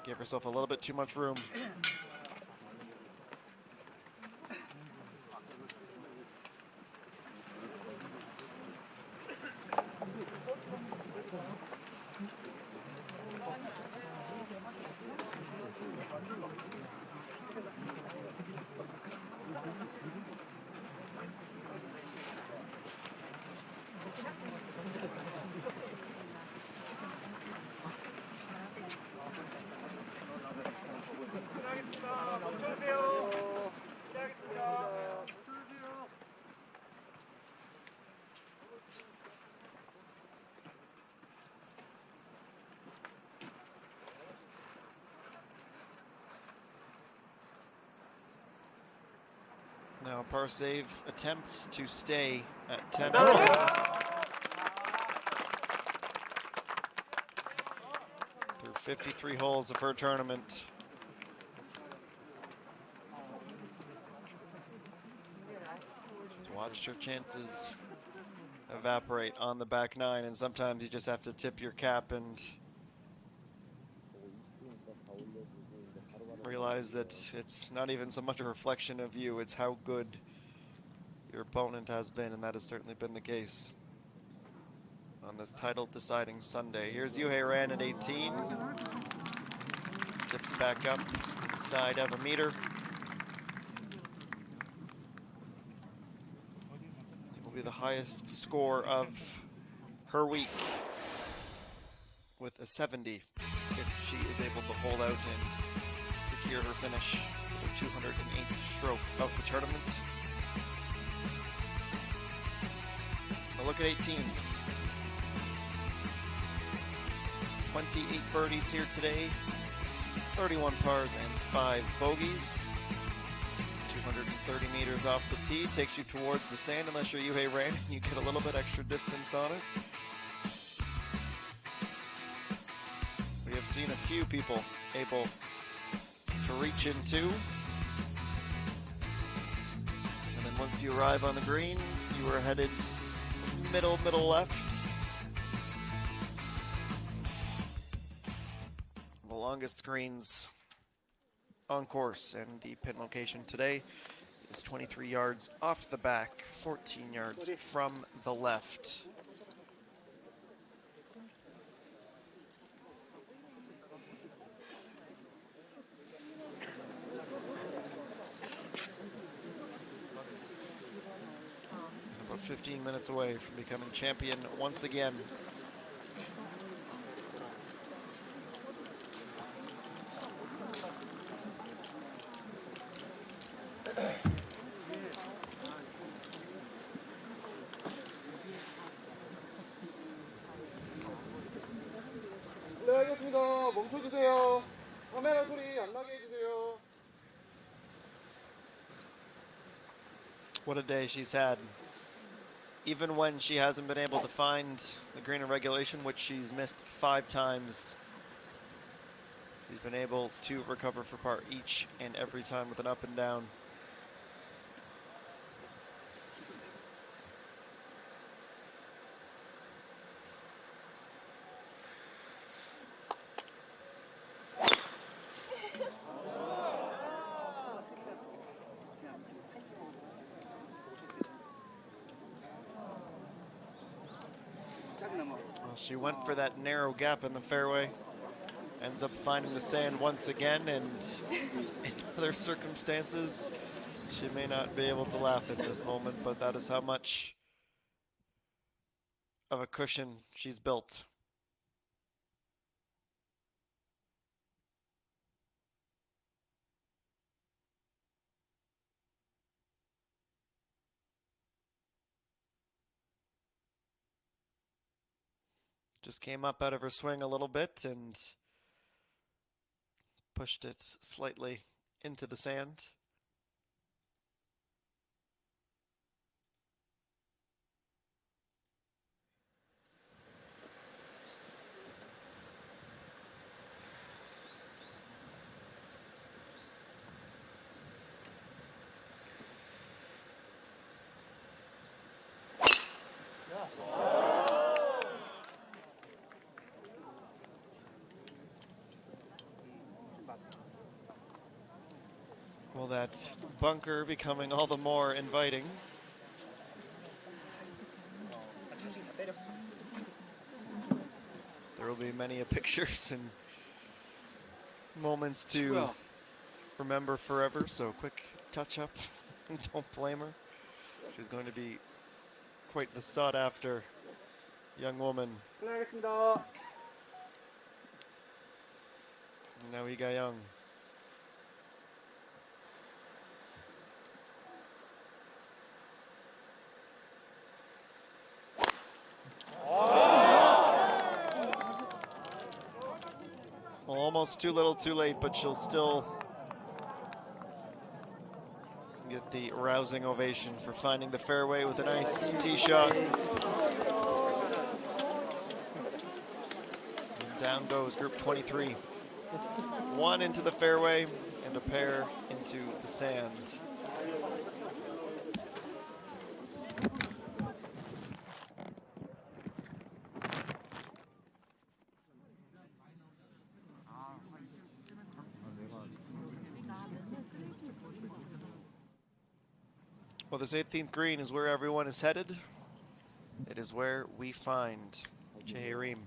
Give herself a little bit too much room. Now par save attempts to stay at 10 through 53 holes of her tournament. She's watched her chances evaporate on the back nine, and sometimes you just have to tip your cap and realize that it's not even so much a reflection of you, it's how good your opponent has been, and that has certainly been the case on this title deciding Sunday. Here's Yue Ran at 18. Tips back up inside of a meter. It will be the highest score of her week with a 70 if she is able to hold out and secure her finish with her 208th stroke of the tournament. A look at 18. 28 birdies here today, 31 pars and 5 bogeys. 230 meters off the tee takes you towards the sand unless you're Yue Ran. You get a little bit extra distance on it. We have seen a few people able to reach into. And then once you arrive on the green, you are headed middle left. The longest greens on course, and the pin location today is 23 yards off the back, 14 yards from the left. About 15 minutes away from becoming champion once again. 네, 알겠습니다. 멈춰주세요. 카메라 소리 안 나게 해주세요. What a day she's had. Even when she hasn't been able to find the green in regulation, which she's missed 5 times, she's been able to recover for par each and every time with an up and down. Well, she went for that narrow gap in the fairway. Ends up finding the sand once again, and in other circumstances, she may not be able to laugh at this moment, but that is how much of a cushion she's built. Just came up out of her swing a little bit and pushed it slightly into the sand. Well, that bunker becoming all the more inviting. There will be many pictures and moments to remember forever, so quick touch up. Don't blame her. She's going to be quite the sought after young woman. 끝나겠습니다. Now we got young. Well, almost too little too late, but she'll still get the rousing ovation for finding the fairway with a nice tee shot. And down goes group 23. 1 into the fairway and a pair into the sand. Well, this 18th green is where everyone is headed. It is where we find Reem.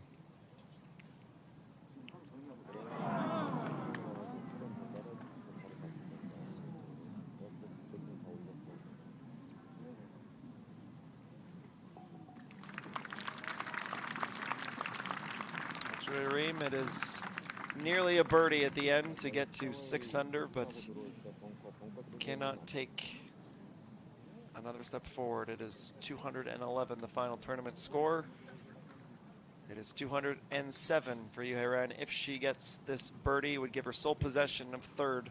Reem, it is nearly a birdie at the end to get to 6 under, but cannot take another step forward. It is 211, the final tournament score. It is 207 for Yuhairan. If she gets this birdie, it would give her sole possession of 3rd.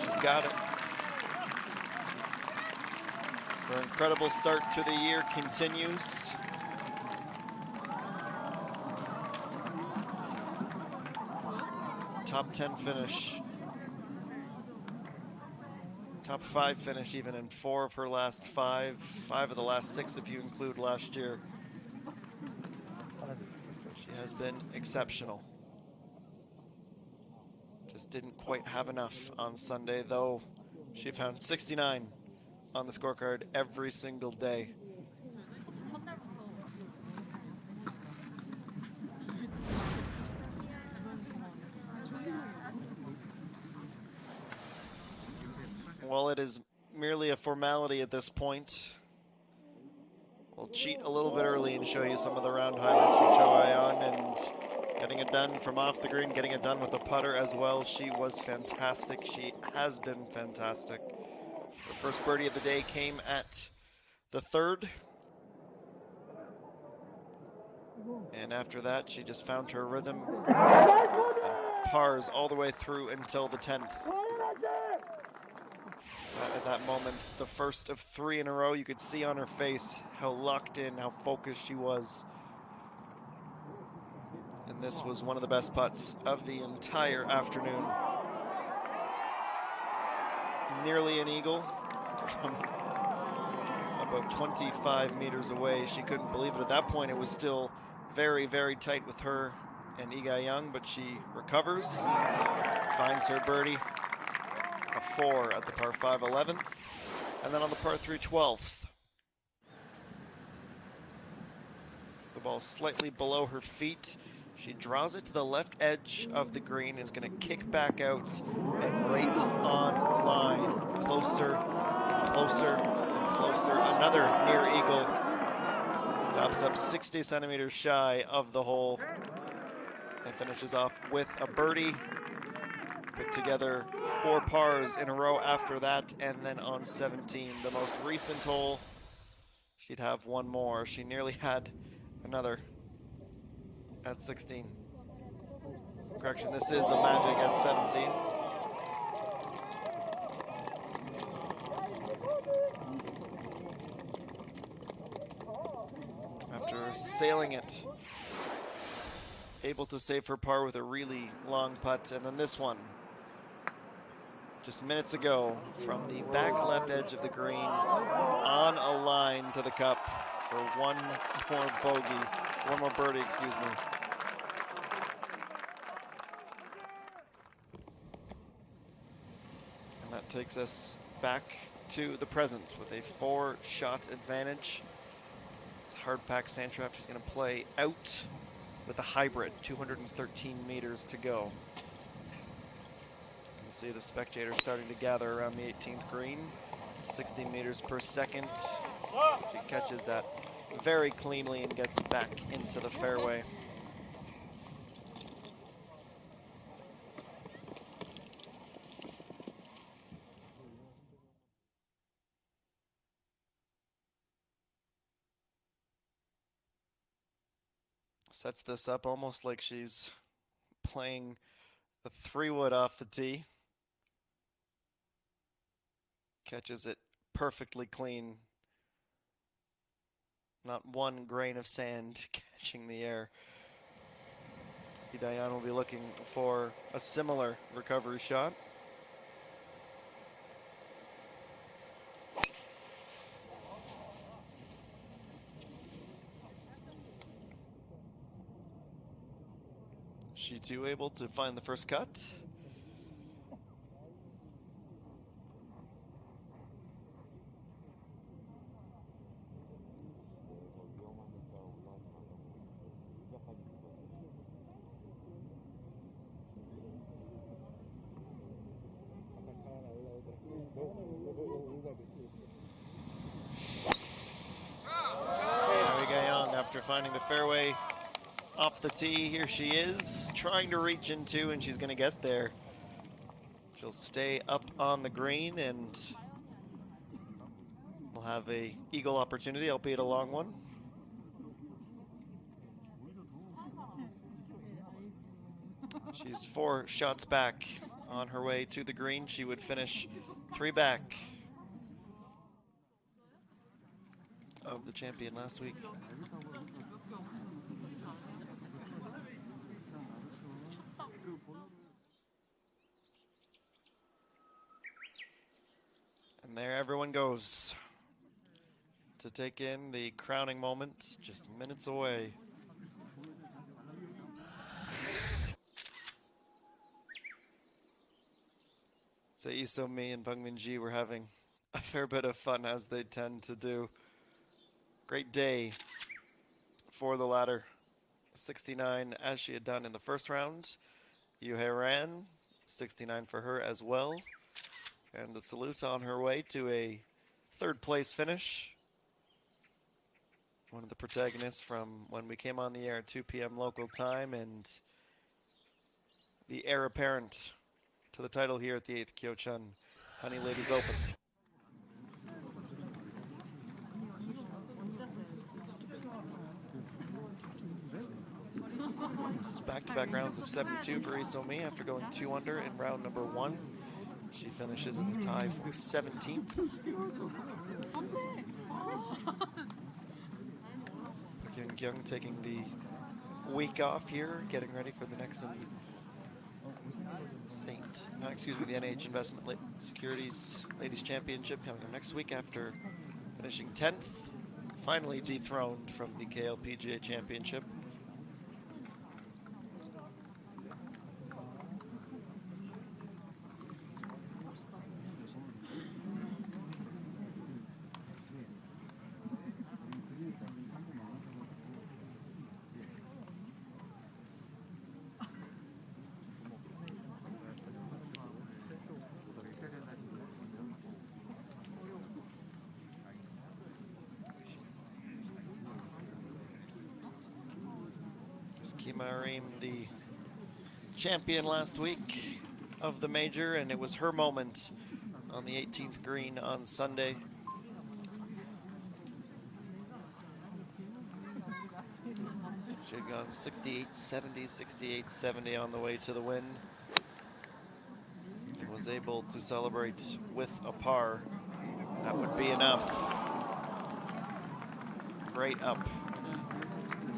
She's got it. Her incredible start to the year continues. Top 10 finish. top 5 finish even in 4 of her last 5, 5 of the last 6 if you include last year. She has been exceptional. Just didn't quite have enough on Sunday, though she found 69 on the scorecard every single day. Well, it is merely a formality at this point. We'll cheat a little bit early and show you some of the round highlights from Cho Ayan, and getting it done from off the green, getting it done with a putter as well. She was fantastic. She has been fantastic. Her first birdie of the day came at the 3rd. And after that, she just found her rhythm and pars all the way through until the 10th. At that moment, the first of 3 in a row, you could see on her face how locked in, how focused she was. And this was one of the best putts of the entire afternoon. Nearly an eagle from about 25 meters away. She couldn't believe it. At that point, it was still very, very tight with her and Lee Ga-young, but she recovers, finds her birdie. A 4 at the par 5 11th, and then on the par 3 12th. The ball slightly below her feet. She draws it to the left edge of the green, is going to kick back out and right on line. Closer and closer and closer. Another near eagle. Stops up 60 centimeters shy of the hole and finishes off with a birdie. Put together 4 pars in a row after that, and then on 17, the most recent hole, she'd have 1 more. She nearly had another at 16. Correction, this is the magic at 17. After sailing it, able to save her par with a really long putt, and then this one, just minutes ago, from the back left edge of the green, on a line to the cup for 1 more birdie, excuse me. And that takes us back to the present with a 4-shot advantage. It's hard pack sand trap. She's going to play out with a hybrid, 213 meters to go. You can see the spectators starting to gather around the 18th green. 60 meters per second. She catches that very cleanly and gets back into the fairway. Sets this up almost like she's playing the 3-wood off the tee. Catches it perfectly clean. Not 1 grain of sand catching the air. Diane will be looking for a similar recovery shot. She too able to find the first cut. After finding the fairway off the tee, here she is trying to reach into, and she's going to get there. She'll stay up on the green, and we'll have a eagle opportunity, albeit a long one. She's 4 shots back on her way to the green. She would finish 3 back of the champion last week. goes to take in the crowning moment, just minutes away. So Iso, me, and Bungmin Ji were having a fair bit of fun, as they tend to do. Great day for the latter. 69 as she had done in the first round. Yuhei ran, 69 for her as well. And a salute on her way to a third place finish. One of the protagonists from when we came on the air at 2 p.m. local time, and the heir apparent to the title here at the 8th Kyochon Honey Ladies Open. It's back-to-back rounds of 72 for Isomi after going 2 under in round number 1. She finishes in a tie for 17th. Young taking the week off here, getting ready for the next the NH Investment Securities Ladies Championship coming up next week after finishing 10th, finally dethroned from the KLPGA Championship. Kimarim, the champion last week of the major, and it was her moment on the 18th green on Sunday. She had gone 68-70, 68-70 on the way to the win, and was able to celebrate with a par. That would be enough. Great up.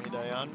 Midayan.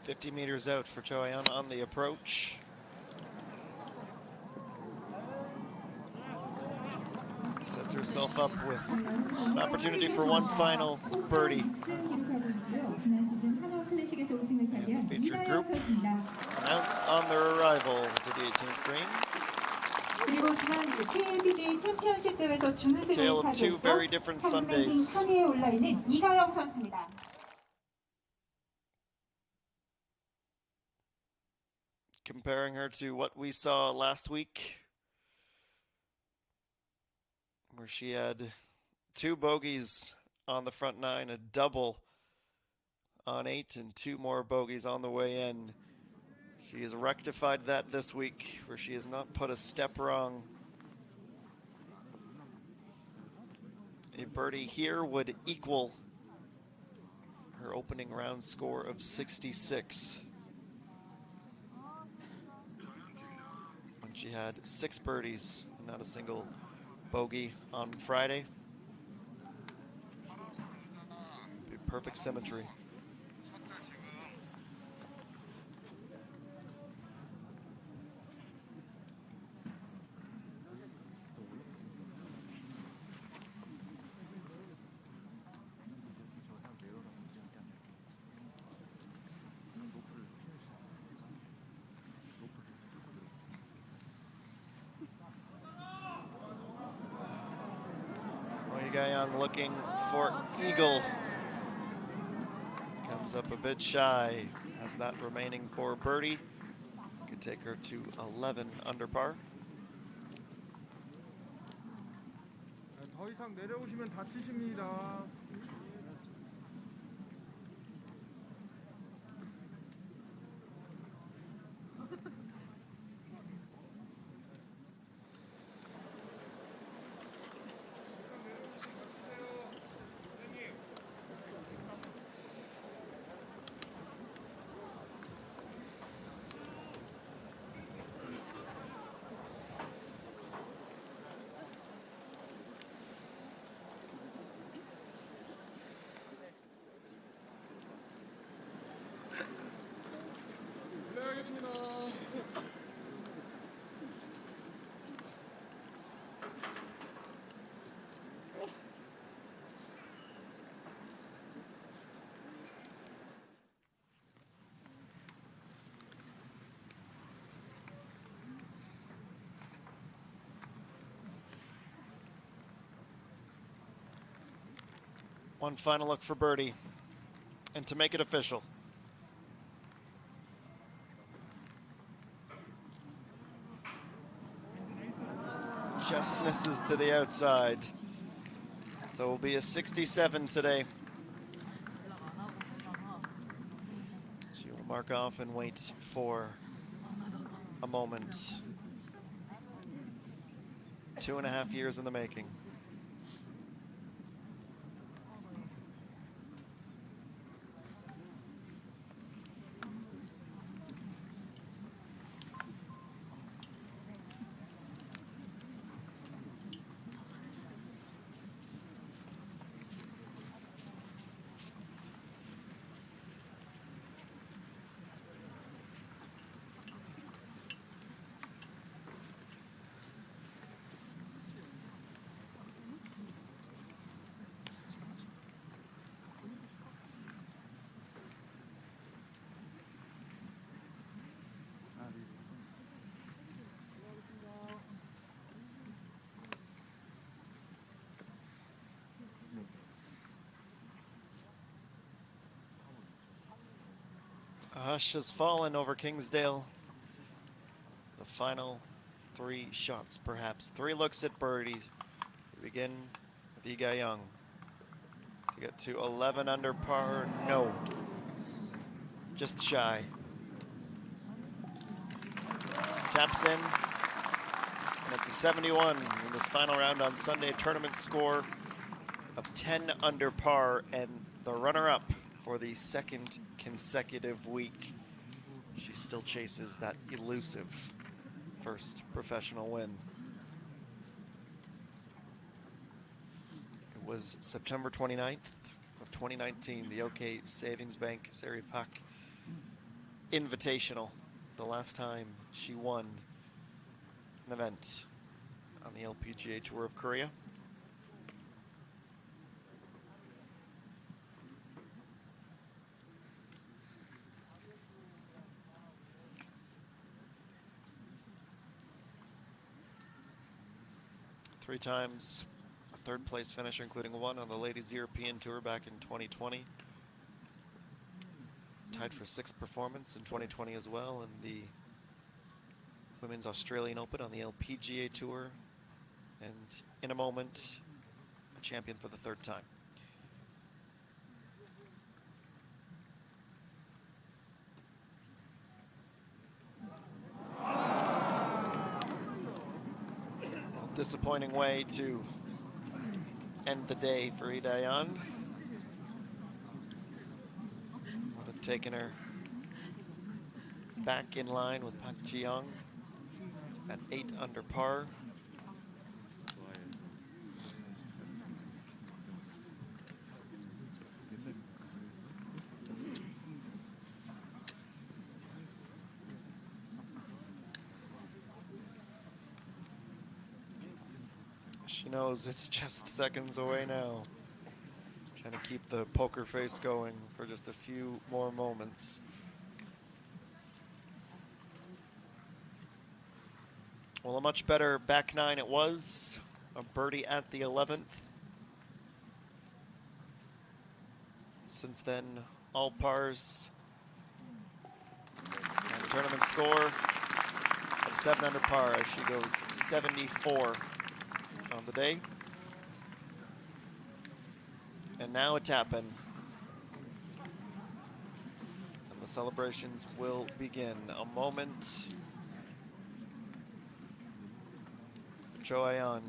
50 meters out for Choyan on the approach. Sets herself up with an opportunity for one final birdie. And the featured group announced on their arrival to the 18th green. Tale of two very different Sundays. Comparing her to what we saw last week, where she had 2 bogeys on the front 9, a double on 8, and 2 more bogeys on the way in. She has rectified that this week, where she has not put a step wrong. A birdie here would equal her opening round score of 66. When she had 6 birdies and not a single bogey on Friday. Be perfect symmetry. Guyon looking for eagle. Comes up a bit shy. Has that remaining for birdie. Could take her to 11 under par. 더 이상 내려오시면 다치십니다. One final look for birdie, and to make it official. Just misses to the outside. So it will be a 67 today. She will mark off and wait for a moment. 2.5 years in the making. A hush has fallen over Kingsdale. The final 3 shots, perhaps. 3 looks at birdie. We begin with Ega Young. To get to 11 under par, no. Just shy. Taps in. And it's a 71 in this final round on Sunday. Tournament score of 10 under par, and the runner-up for the 2nd consecutive week. She still chases that elusive first professional win. It was September 29th of 2019, the OK Savings Bank Seri Pak Invitational, the last time she won an event on the LPGA Tour of Korea. Three times a 3rd place finisher, including 1 on the Ladies European Tour back in 2020. Tied for 6th performance in 2020 as well in the Women's Australian Open on the LPGA Tour. And in a moment, a champion for the 3rd time. Disappointing way to end the day for Lee Dayan. Would have taken her back in line with Pak Ji-young at 8 under par. She knows it's just seconds away now. Trying to keep the poker face going for just a few more moments. Well, a much better back 9 it was. A birdie at the 11th. Since then, all pars. And tournament score of 7 under par as she goes 74 on the day. And now a tap-in. And the celebrations will begin. A moment. Choayon.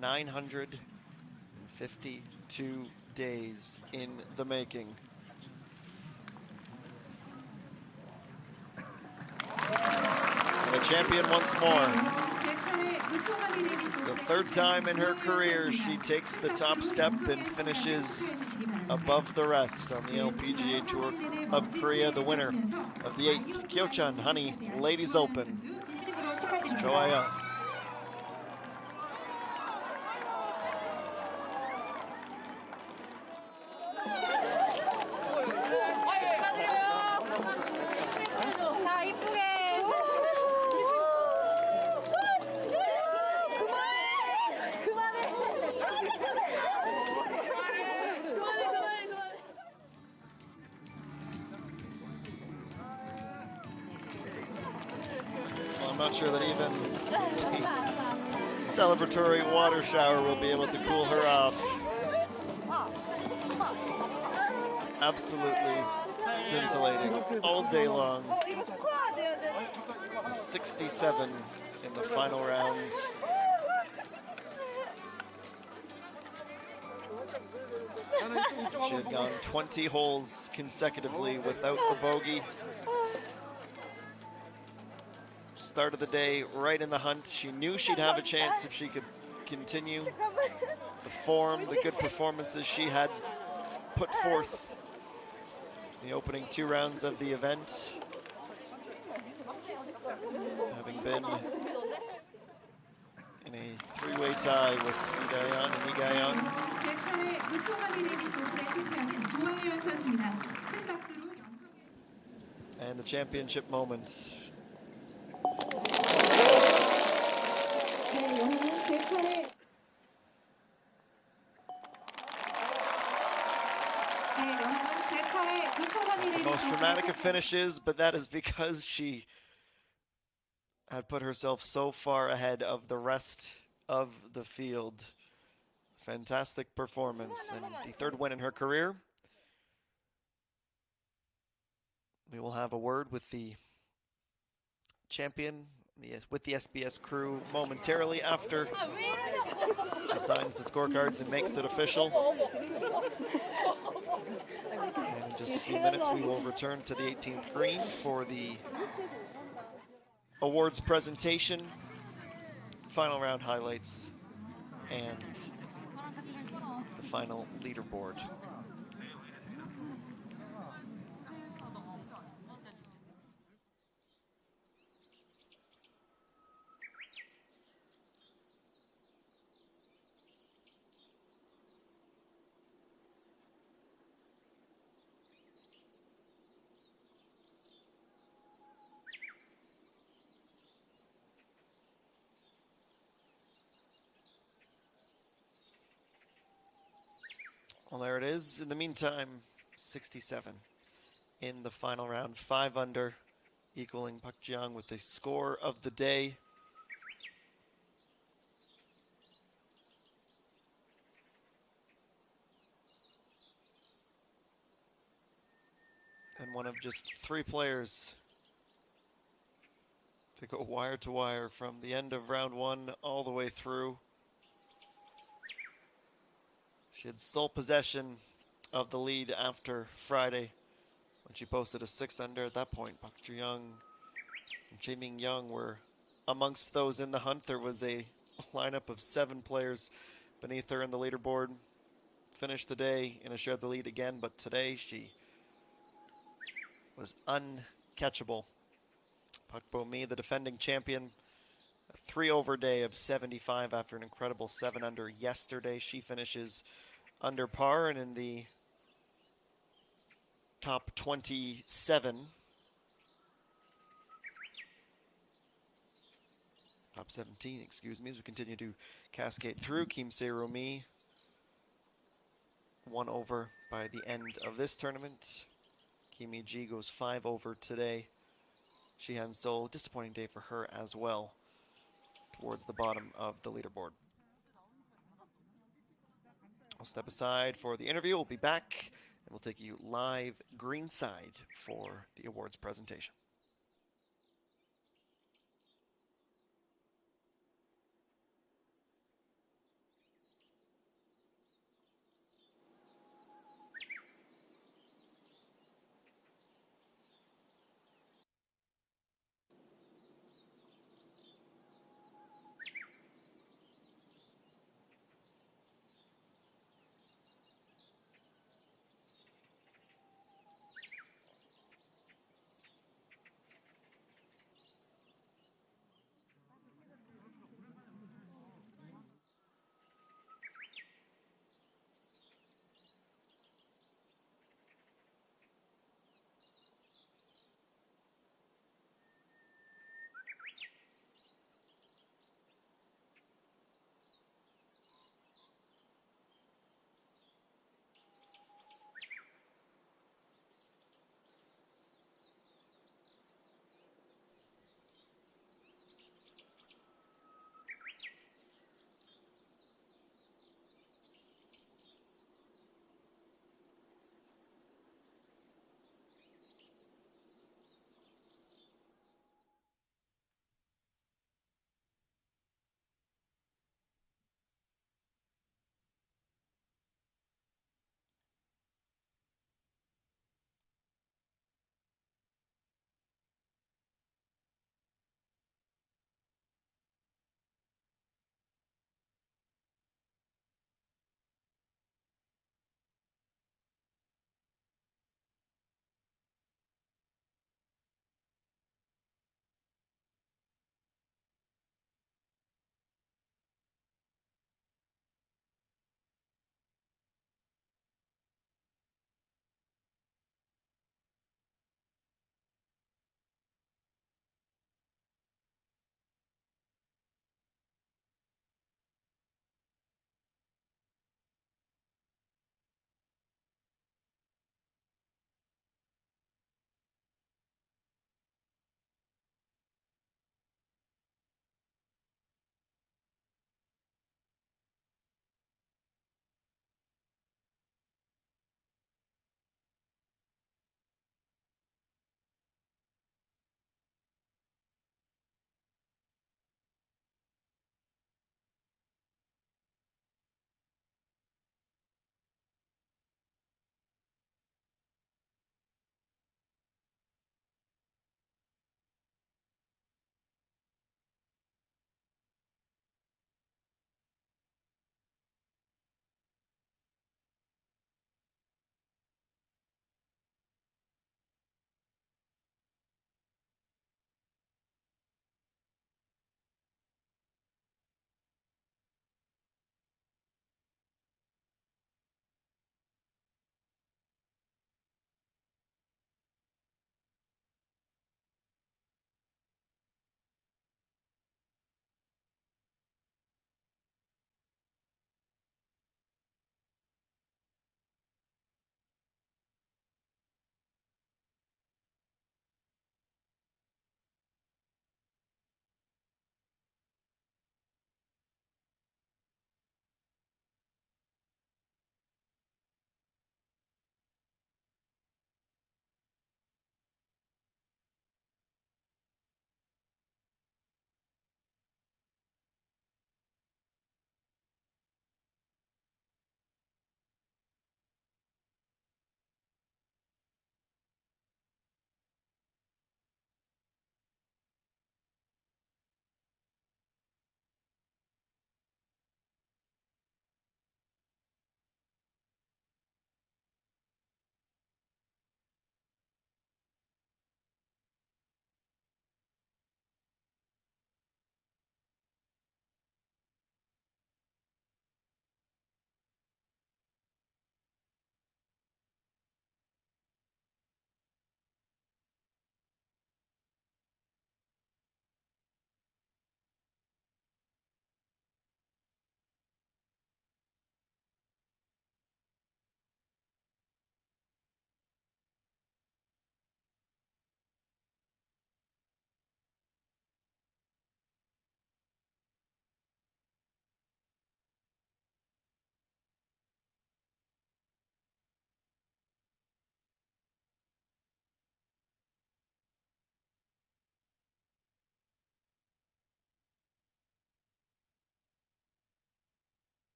952 days in the making. And a champion once more. The 3rd time in her career she takes the top step and finishes above the rest on the LPGA Tour of Korea. The winner of the 8th Kyochon Honey Ladies Open, Choayon. I'm not sure that even the celebratory water shower will be able to cool her off. Absolutely scintillating all day long. 67 in the final round. She had gone 20 holes consecutively without a bogey. Started the day right in the hunt. She knew she'd have a chance if she could continue the form, the good performances she had put forth in the opening 2 rounds of the event. Having been in a 3-way tie with Idayan and Igayan. And the championship moment. The most dramatic of finishes, but that is because she had put herself so far ahead of the rest of the field. Fantastic performance and the 3rd win in her career. We will have a word with the champion, with the SBS crew momentarily after she signs the scorecards and makes it official. And in just a few minutes, we will return to the 18th green for the awards presentation, final round highlights, and the final leaderboard. Well, there it is. In the meantime, 67 in the final round, 5 under, equaling Pak Jiang with the score of the day. And one of just 3 players to go wire to wire from the end of round 1 all the way through. She had sole possession of the lead after Friday when she posted a 6 under. At that point, Pak Jiang and Jae-Ming Young were amongst those in the hunt. There was a lineup of 7 players beneath her in the leaderboard. Finished the day in a share of the lead again, but today she was uncatchable. Pak Bo-mi, the defending champion, a 3-over day of 75 after an incredible 7 under yesterday. She finishes under par and in the top 27. Top 17, excuse me, as we continue to cascade through. Kim Se-ro-mi, 1 over by the end of this tournament. Kim E-ji goes 5 over today. Shihan Sol, disappointing day for her as well, towards the bottom of the leaderboard. I'll step aside for the interview. We'll be back, and we'll take you live greenside for the awards presentation.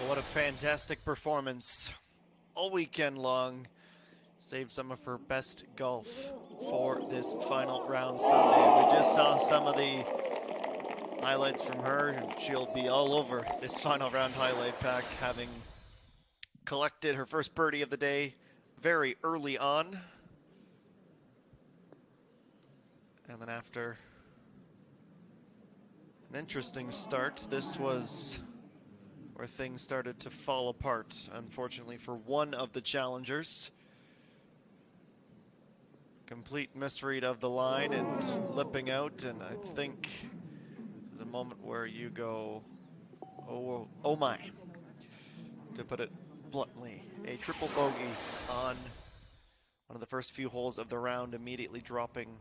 Well, what a fantastic performance all weekend long. Saved some of her best golf for this final round Sunday. We just saw some of the highlights from her, and she'll be all over this final round highlight pack, having collected her first birdie of the day very early on. And then after an interesting start, this was where things started to fall apart, unfortunately, for one of the challengers. Complete misread of the line and lipping out, and I think there's a moment where you go, oh my, to put it bluntly. A triple bogey on one of the first few holes of the round, immediately dropping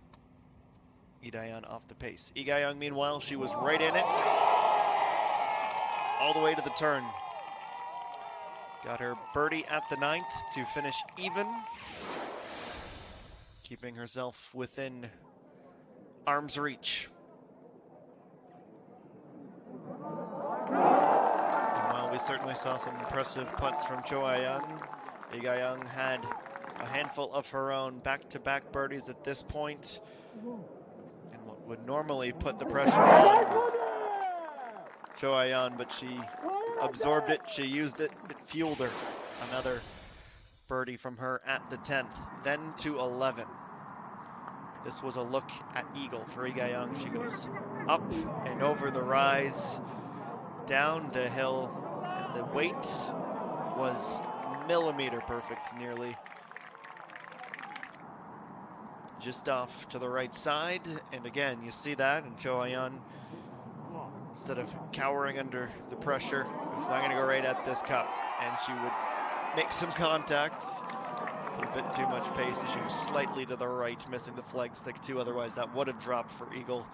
Lee Dae-yeon off the pace. Lee Ga-young, meanwhile, she was right in it, all the way to the turn. Got her birdie at the 9th to finish even, keeping herself within arm's reach. And while we certainly saw some impressive putts from Cho Ah-yeon, Lee Ga-young had a handful of her own back-to-back birdies at this point, and what would normally put the pressure on Cho Ah-yeon, but she absorbed it, she used it, it fueled her. Another birdie from her at the 10th, then to 11. This was a look at eagle for Lee Ga-young. She goes up and over the rise, down the hill, and the weight was millimeter perfect, nearly. Just off to the right side, and again, you see that, and Cho Ah-yeon, instead of cowering under the pressure, was not gonna go right at this cup, and she would make some contact, but a bit too much pace, and she was slightly to the right, missing the flag stick too, otherwise that would have dropped for eagle.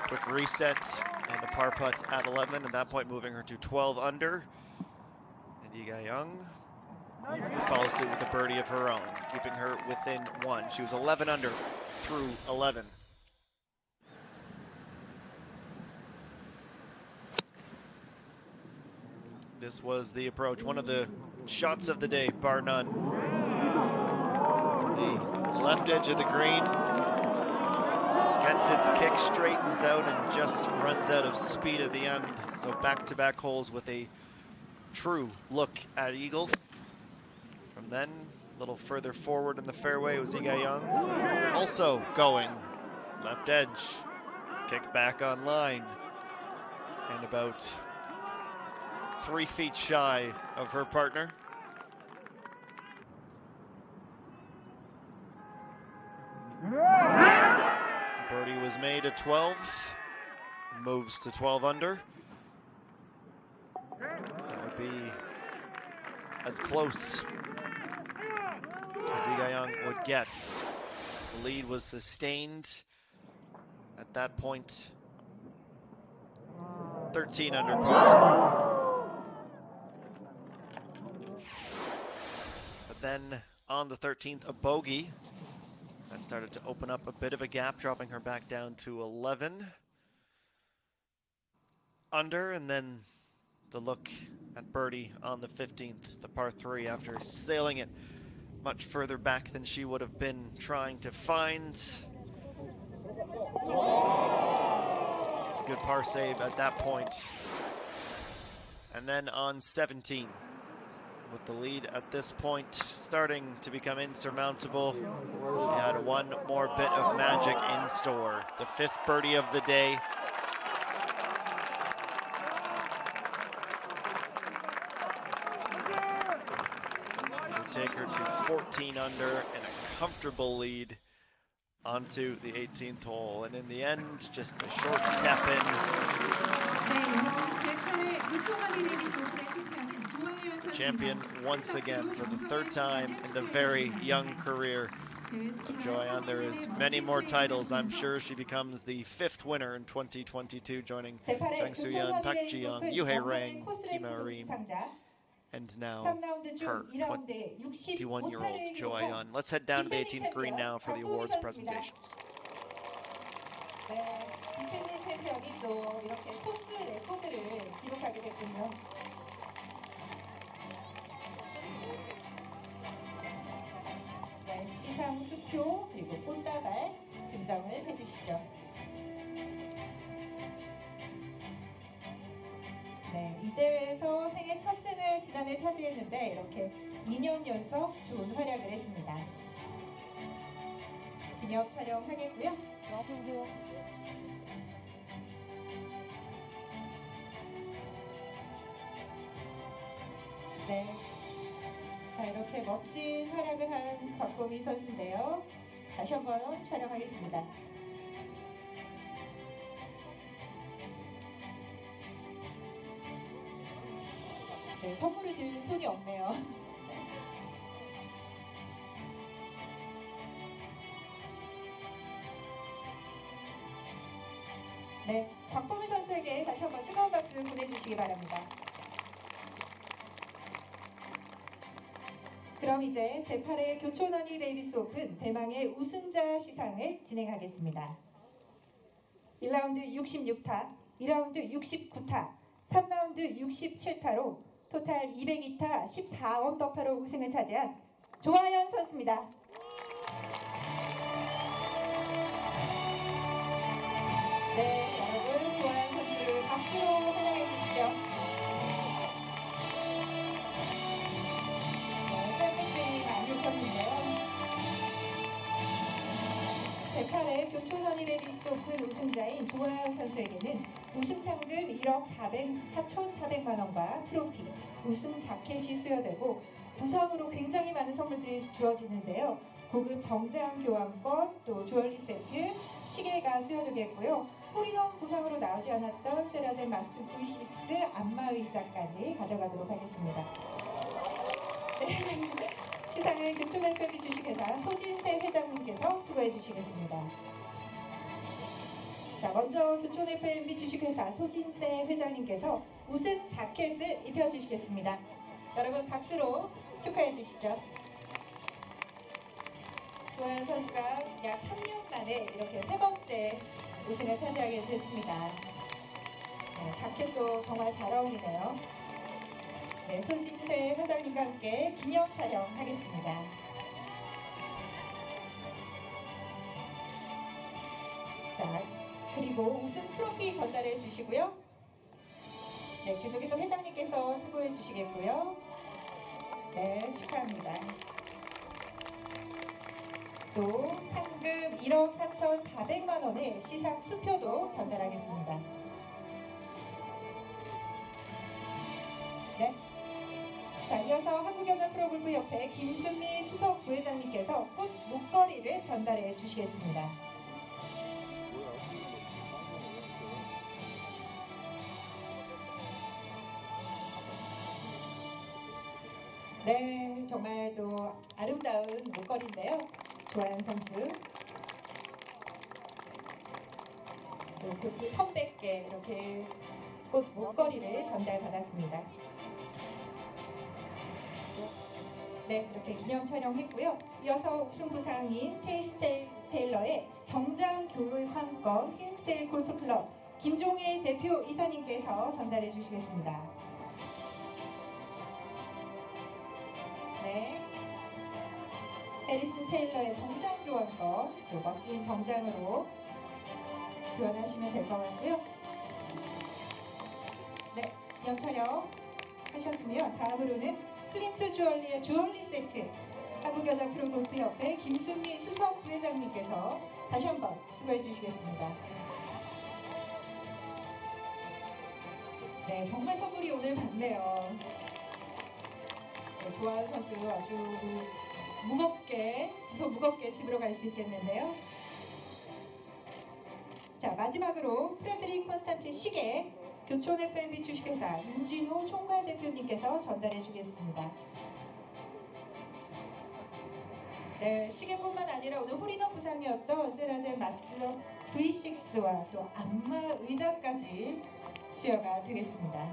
Quick reset, and a par putt at 11, at that point moving her to 12 under, and Lee Ga-young follows suit with a birdie of her own, keeping her within 1. She was 11 under through 11. This was the approach, one of the shots of the day, bar none. The left edge of the green, gets its kick, straightens out, and just runs out of speed at the end. So back-to-back holes with a true look at eagle. From then, a little further forward in the fairway was Lee Ga-young, also going left edge, kick back on line, and about 3 feet shy of her partner. Birdie was made at 12, moves to 12 under. That would be as close as Lee Ga-young would get. The lead was sustained at that point, 13 under par. But then on the 13th, a bogey. That started to open up a bit of a gap, dropping her back down to 11 under, and then the look at birdie on the 15th, the par 3, after sailing it much further back than she would have been trying to find. It's a good par save at that point. And then on 17, with the lead at this point starting to become insurmountable, she had one more bit of magic in store. The 5th birdie of the day. Would take her to 14 under and a comfortable lead onto the 18th hole. And in the end, just a short tap in. Champion once again for the 3rd time in the very young career of Cho Ah-yeon. There is many more titles. I'm sure she becomes the 5th winner in 2022, joining Jang Soo-yeon, Park Ji-young, Yoo-hae Rang, Kim Ah-rim, and now her 21-year-old Cho Ah-yeon. Let's head down to the 18th green now for the awards presentations. 네, 김태민 챔피언이 또 이렇게 코스 레코드를 기록하게 됐군요. 네, 시상 수표 그리고 꽃다발 증정을 해주시죠. 네, 이 대회에서 생애 첫 승을 지난해 차지했는데 이렇게 2년 연속 좋은 활약을 했습니다. 기념 촬영하겠고요. 앞에 보세요. 네. 자, 이렇게 멋진 활약을 한 곽범희 선수인데요. 다시 한번 촬영하겠습니다. 네, 선물을 들 손이 없네요. 네, 곽범희 선수에게 다시 한번 뜨거운 박수 보내주시기 바랍니다. 그럼 이제 제8회 교촌 허니 레이디스 오픈 대망의 우승자 시상을 진행하겠습니다. 1라운드 66타, 2라운드 69타, 3라운드 67타로 토탈 202타 14언더파로 우승을 차지한 조하연 선수입니다. 네, 여러분 조하연 선수를 박수로 환영해 주시죠. 팬분들이 많이 오셨는데요. 제8회 교촌 허니 레디스 오픈 우승자인 조하연 선수에게는 우승 상금 1억 4,400만 원과 트로피, 우승 자켓이 수여되고 부상으로 굉장히 많은 선물들이 주어지는데요. 고급 정장 교환권, 또 주얼리 세트, 시계가 수여되겠고요. 홀인원 부상으로 나오지 않았던 세라젬 마스터 V6 안마 의자까지 가져가도록 하겠습니다. 네. 시상은 교촌 FMB 주식회사 소진세 회장님께서 수고해 주시겠습니다. 자, 먼저 교촌 FMB 주식회사 소진세 회장님께서 우승 자켓을 입혀주시겠습니다. 여러분 박수로 축하해 주시죠. 조하연 선수가 약 3년 만에 이렇게 세 번째 우승을 차지하게 됐습니다. 네, 자켓도 정말 잘 어울리네요. 네, 소진세 회장님과 함께 기념 촬영하겠습니다. 자, 그리고 우승 트로피 전달해 주시고요. 네, 계속해서 회장님께서 수고해 주시겠고요. 네, 축하합니다. 또 상금 1억 4,400만 원의 시상 수표도 전달하겠습니다. 네. 자, 이어서 한국여자 프로골프협회 김순미 수석 부회장님께서 꽃 목걸이를 전달해 주시겠습니다. 네, 정말 또 아름다운 목걸이인데요. 조하연 선수. 또 골프 1,100개 이렇게 꽃 목걸이를 전달받았습니다. 네, 이렇게 기념 촬영했고요. 이어서 우승부상인 테이스텔 테일러의 정장 교환권 흰스텔 골프클럽 김종혜 대표 이사님께서 전달해 주시겠습니다. 네, 해리슨 테일러의 정장 교환권 또 멋진 정장으로 교환하시면 될 것 같고요. 네, 기념 촬영 하셨으면 다음으로는 클린트 주얼리의 주얼리 세트 한국여자 프로골프협회 김순미 수석 부회장님께서 다시 한번 수고해 주시겠습니다. 네, 정말 선물이 오늘 많네요. 네, 조하연 선수 아주 무겁게, 두 손 무겁게 집으로 갈 수 있겠는데요. 자, 마지막으로 프레드릭 콘스탄틴 시계 교촌 FMB 주식회사 윤진호 총괄 대표님께서 전달해 주겠습니다. 네, 시계뿐만 아니라 오늘 홀인원 부상이었던 세라젬 마스터 V6와 또 안마 의자까지 수여가 되겠습니다.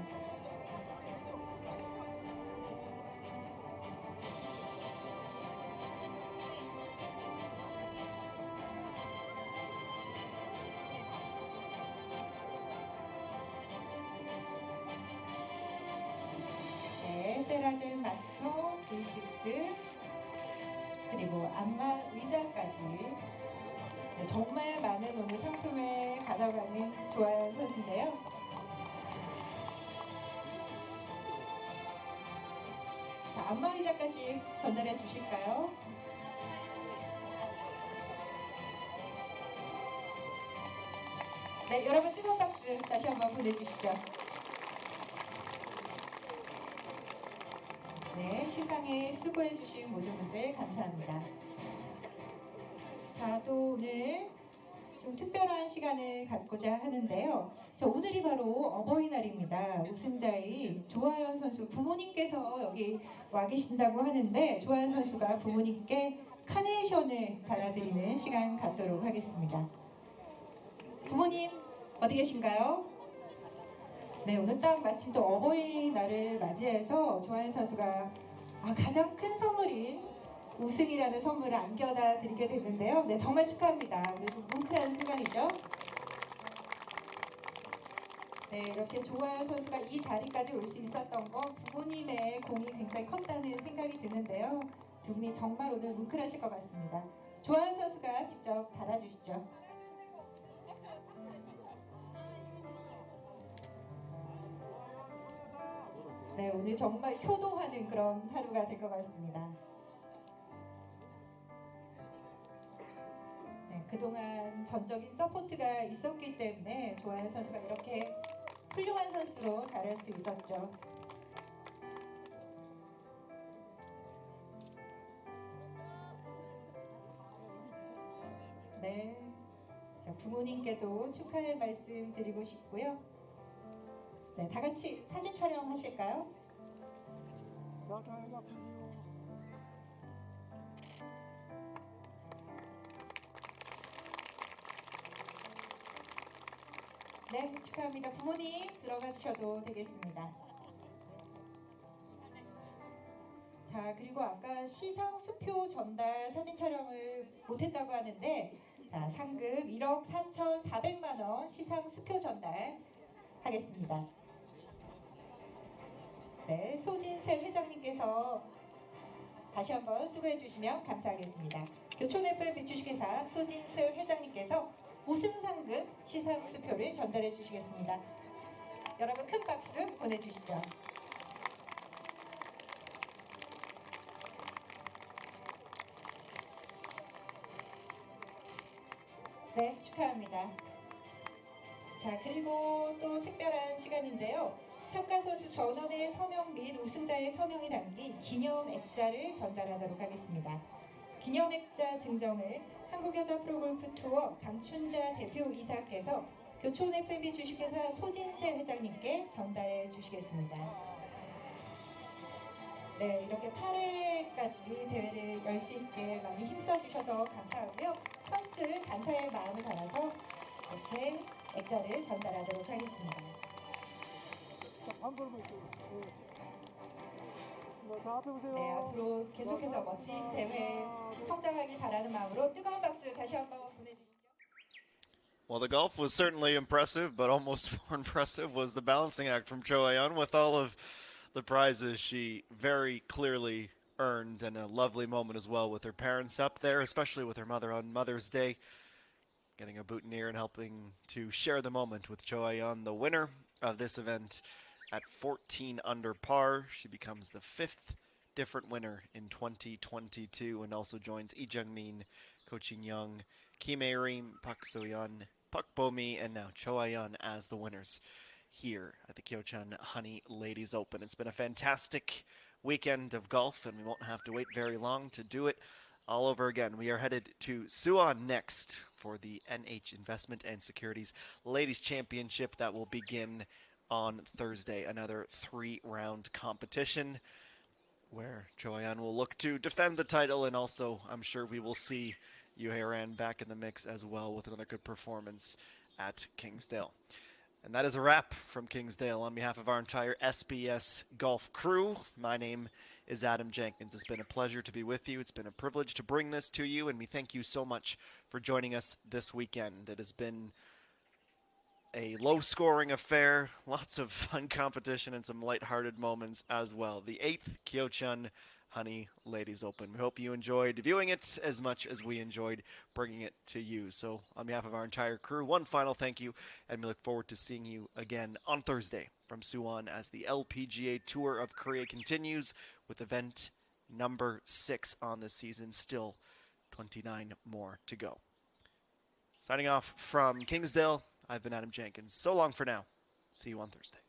D6 그리고 안마 의자까지 네, 정말 많은 오늘 상품을 가져가는 조아연 선수인데요. 자, 안마 의자까지 전달해 주실까요? 네, 여러분 뜨거운 박수 다시 한번 보내주시죠. 네, 시상에 수고해주신 모든 분들 감사합니다. 자, 또 오늘 좀 특별한 시간을 갖고자 하는데요. 자, 오늘이 바로 어버이날입니다. 우승자의 조아연 선수 부모님께서 여기 와 계신다고 하는데 조아연 선수가 부모님께 카네이션을 달아드리는 시간 갖도록 하겠습니다. 부모님 어디 계신가요? 네, 오늘 딱 마침 또 어버이날을 맞이해서 조아연 선수가 가장 큰 선물인 우승이라는 선물을 안겨다 드리게 됐는데요. 네, 정말 축하합니다. 오늘 좀 뭉클한 순간이죠. 네, 이렇게 조아연 선수가 이 자리까지 올 수 있었던 건 부모님의 공이 굉장히 컸다는 생각이 드는데요. 두 분이 정말 오늘 뭉클하실 것 같습니다. 조아연 선수가 직접 달아주시죠. 네, 오늘 정말 효도하는 그런 하루가 될 것 같습니다. 네, 그동안 전적인 서포트가 있었기 때문에 조아연 선수가 이렇게 훌륭한 선수로 자랄 수 있었죠. 네, 자, 부모님께도 축하의 말씀 드리고 싶고요. 네, 다 같이 사진 촬영하실까요? 네, 축하합니다. 부모님 들어가 주셔도 되겠습니다. 자, 그리고 아까 시상 수표 전달 사진 촬영을 못했다고 하는데 자, 상금 1억 4,400만 원 시상 수표 전달 하겠습니다. 네, 소진세 회장님께서 다시 한번 수고해 주시면 감사하겠습니다. 교촌FM 주식회사 소진세 회장님께서 우승상금 시상수표를 전달해 주시겠습니다. 여러분 큰 박수 보내주시죠. 네, 축하합니다. 자, 그리고 또 특별한 시간인데요. 참가 선수 전원의 서명 및 우승자의 서명이 담긴 기념 액자를 전달하도록 하겠습니다. 기념 액자 증정을 한국여자 프로골프 투어 강춘자 대표이사께서 교촌 FB 주식회사 소진세 회장님께 전달해 주시겠습니다. 네, 이렇게 8회까지 대회를 열 수 있게 많이 힘써 주셔서 감사하고요. 선수들 감사의 마음을 담아서 이렇게 액자를 전달하도록 하겠습니다. 네, 앞으로 계속해서 멋진 대회 성장하길 바라는 마음으로 뜨거운 박수 다시 한번 보내주시죠. Well, the golf was certainly impressive, but almost more impressive was the balancing act from Cho Ayeon with all of the prizes she very clearly earned, and a lovely moment as well with her parents up there, especially with her mother on Mother's Day, getting a boutonniere and helping to share the moment with Cho Ayeon, the winner of this event at 14 under par. She becomes the 5th different winner in 2022 and also joins Lee Jung-min, Ko Chin-young, Kim Ae-rim, Park So-yeon, Park Bo-mi, and now Cho Ayeon as the winners here at the Kyochon Honey Ladies Open. It's been a fantastic weekend of golf, and we won't have to wait very long to do it all over again. We are headed to Suwon next for the NH Investment and Securities Ladies Championship that will begin on Thursday. Another 3-round competition where Cho Ayeon will look to defend the title, and also I'm sure we will see Yoo Hae-ran back in the mix as well with another good performance at Kingsdale. And that is a wrap from Kingsdale. On behalf of our entire SBS Golf crew, my name is Adam Jenkins. It's been a pleasure to be with you. It's been a privilege to bring this to you, and we thank you so much for joining us this weekend. It has been a low-scoring affair, lots of fun competition, and some lighthearted moments as well. The 8th Kyochon Honey Ladies Open. We hope you enjoyed viewing it as much as we enjoyed bringing it to you. So on behalf of our entire crew, one final thank you, and we look forward to seeing you again on Thursday from Suwon as the LPGA Tour of Korea continues with event number 6 on the season. Still 29 more to go. Signing off from Kingsdale, I've been Adam Jenkins. So long for now. See you on Thursday.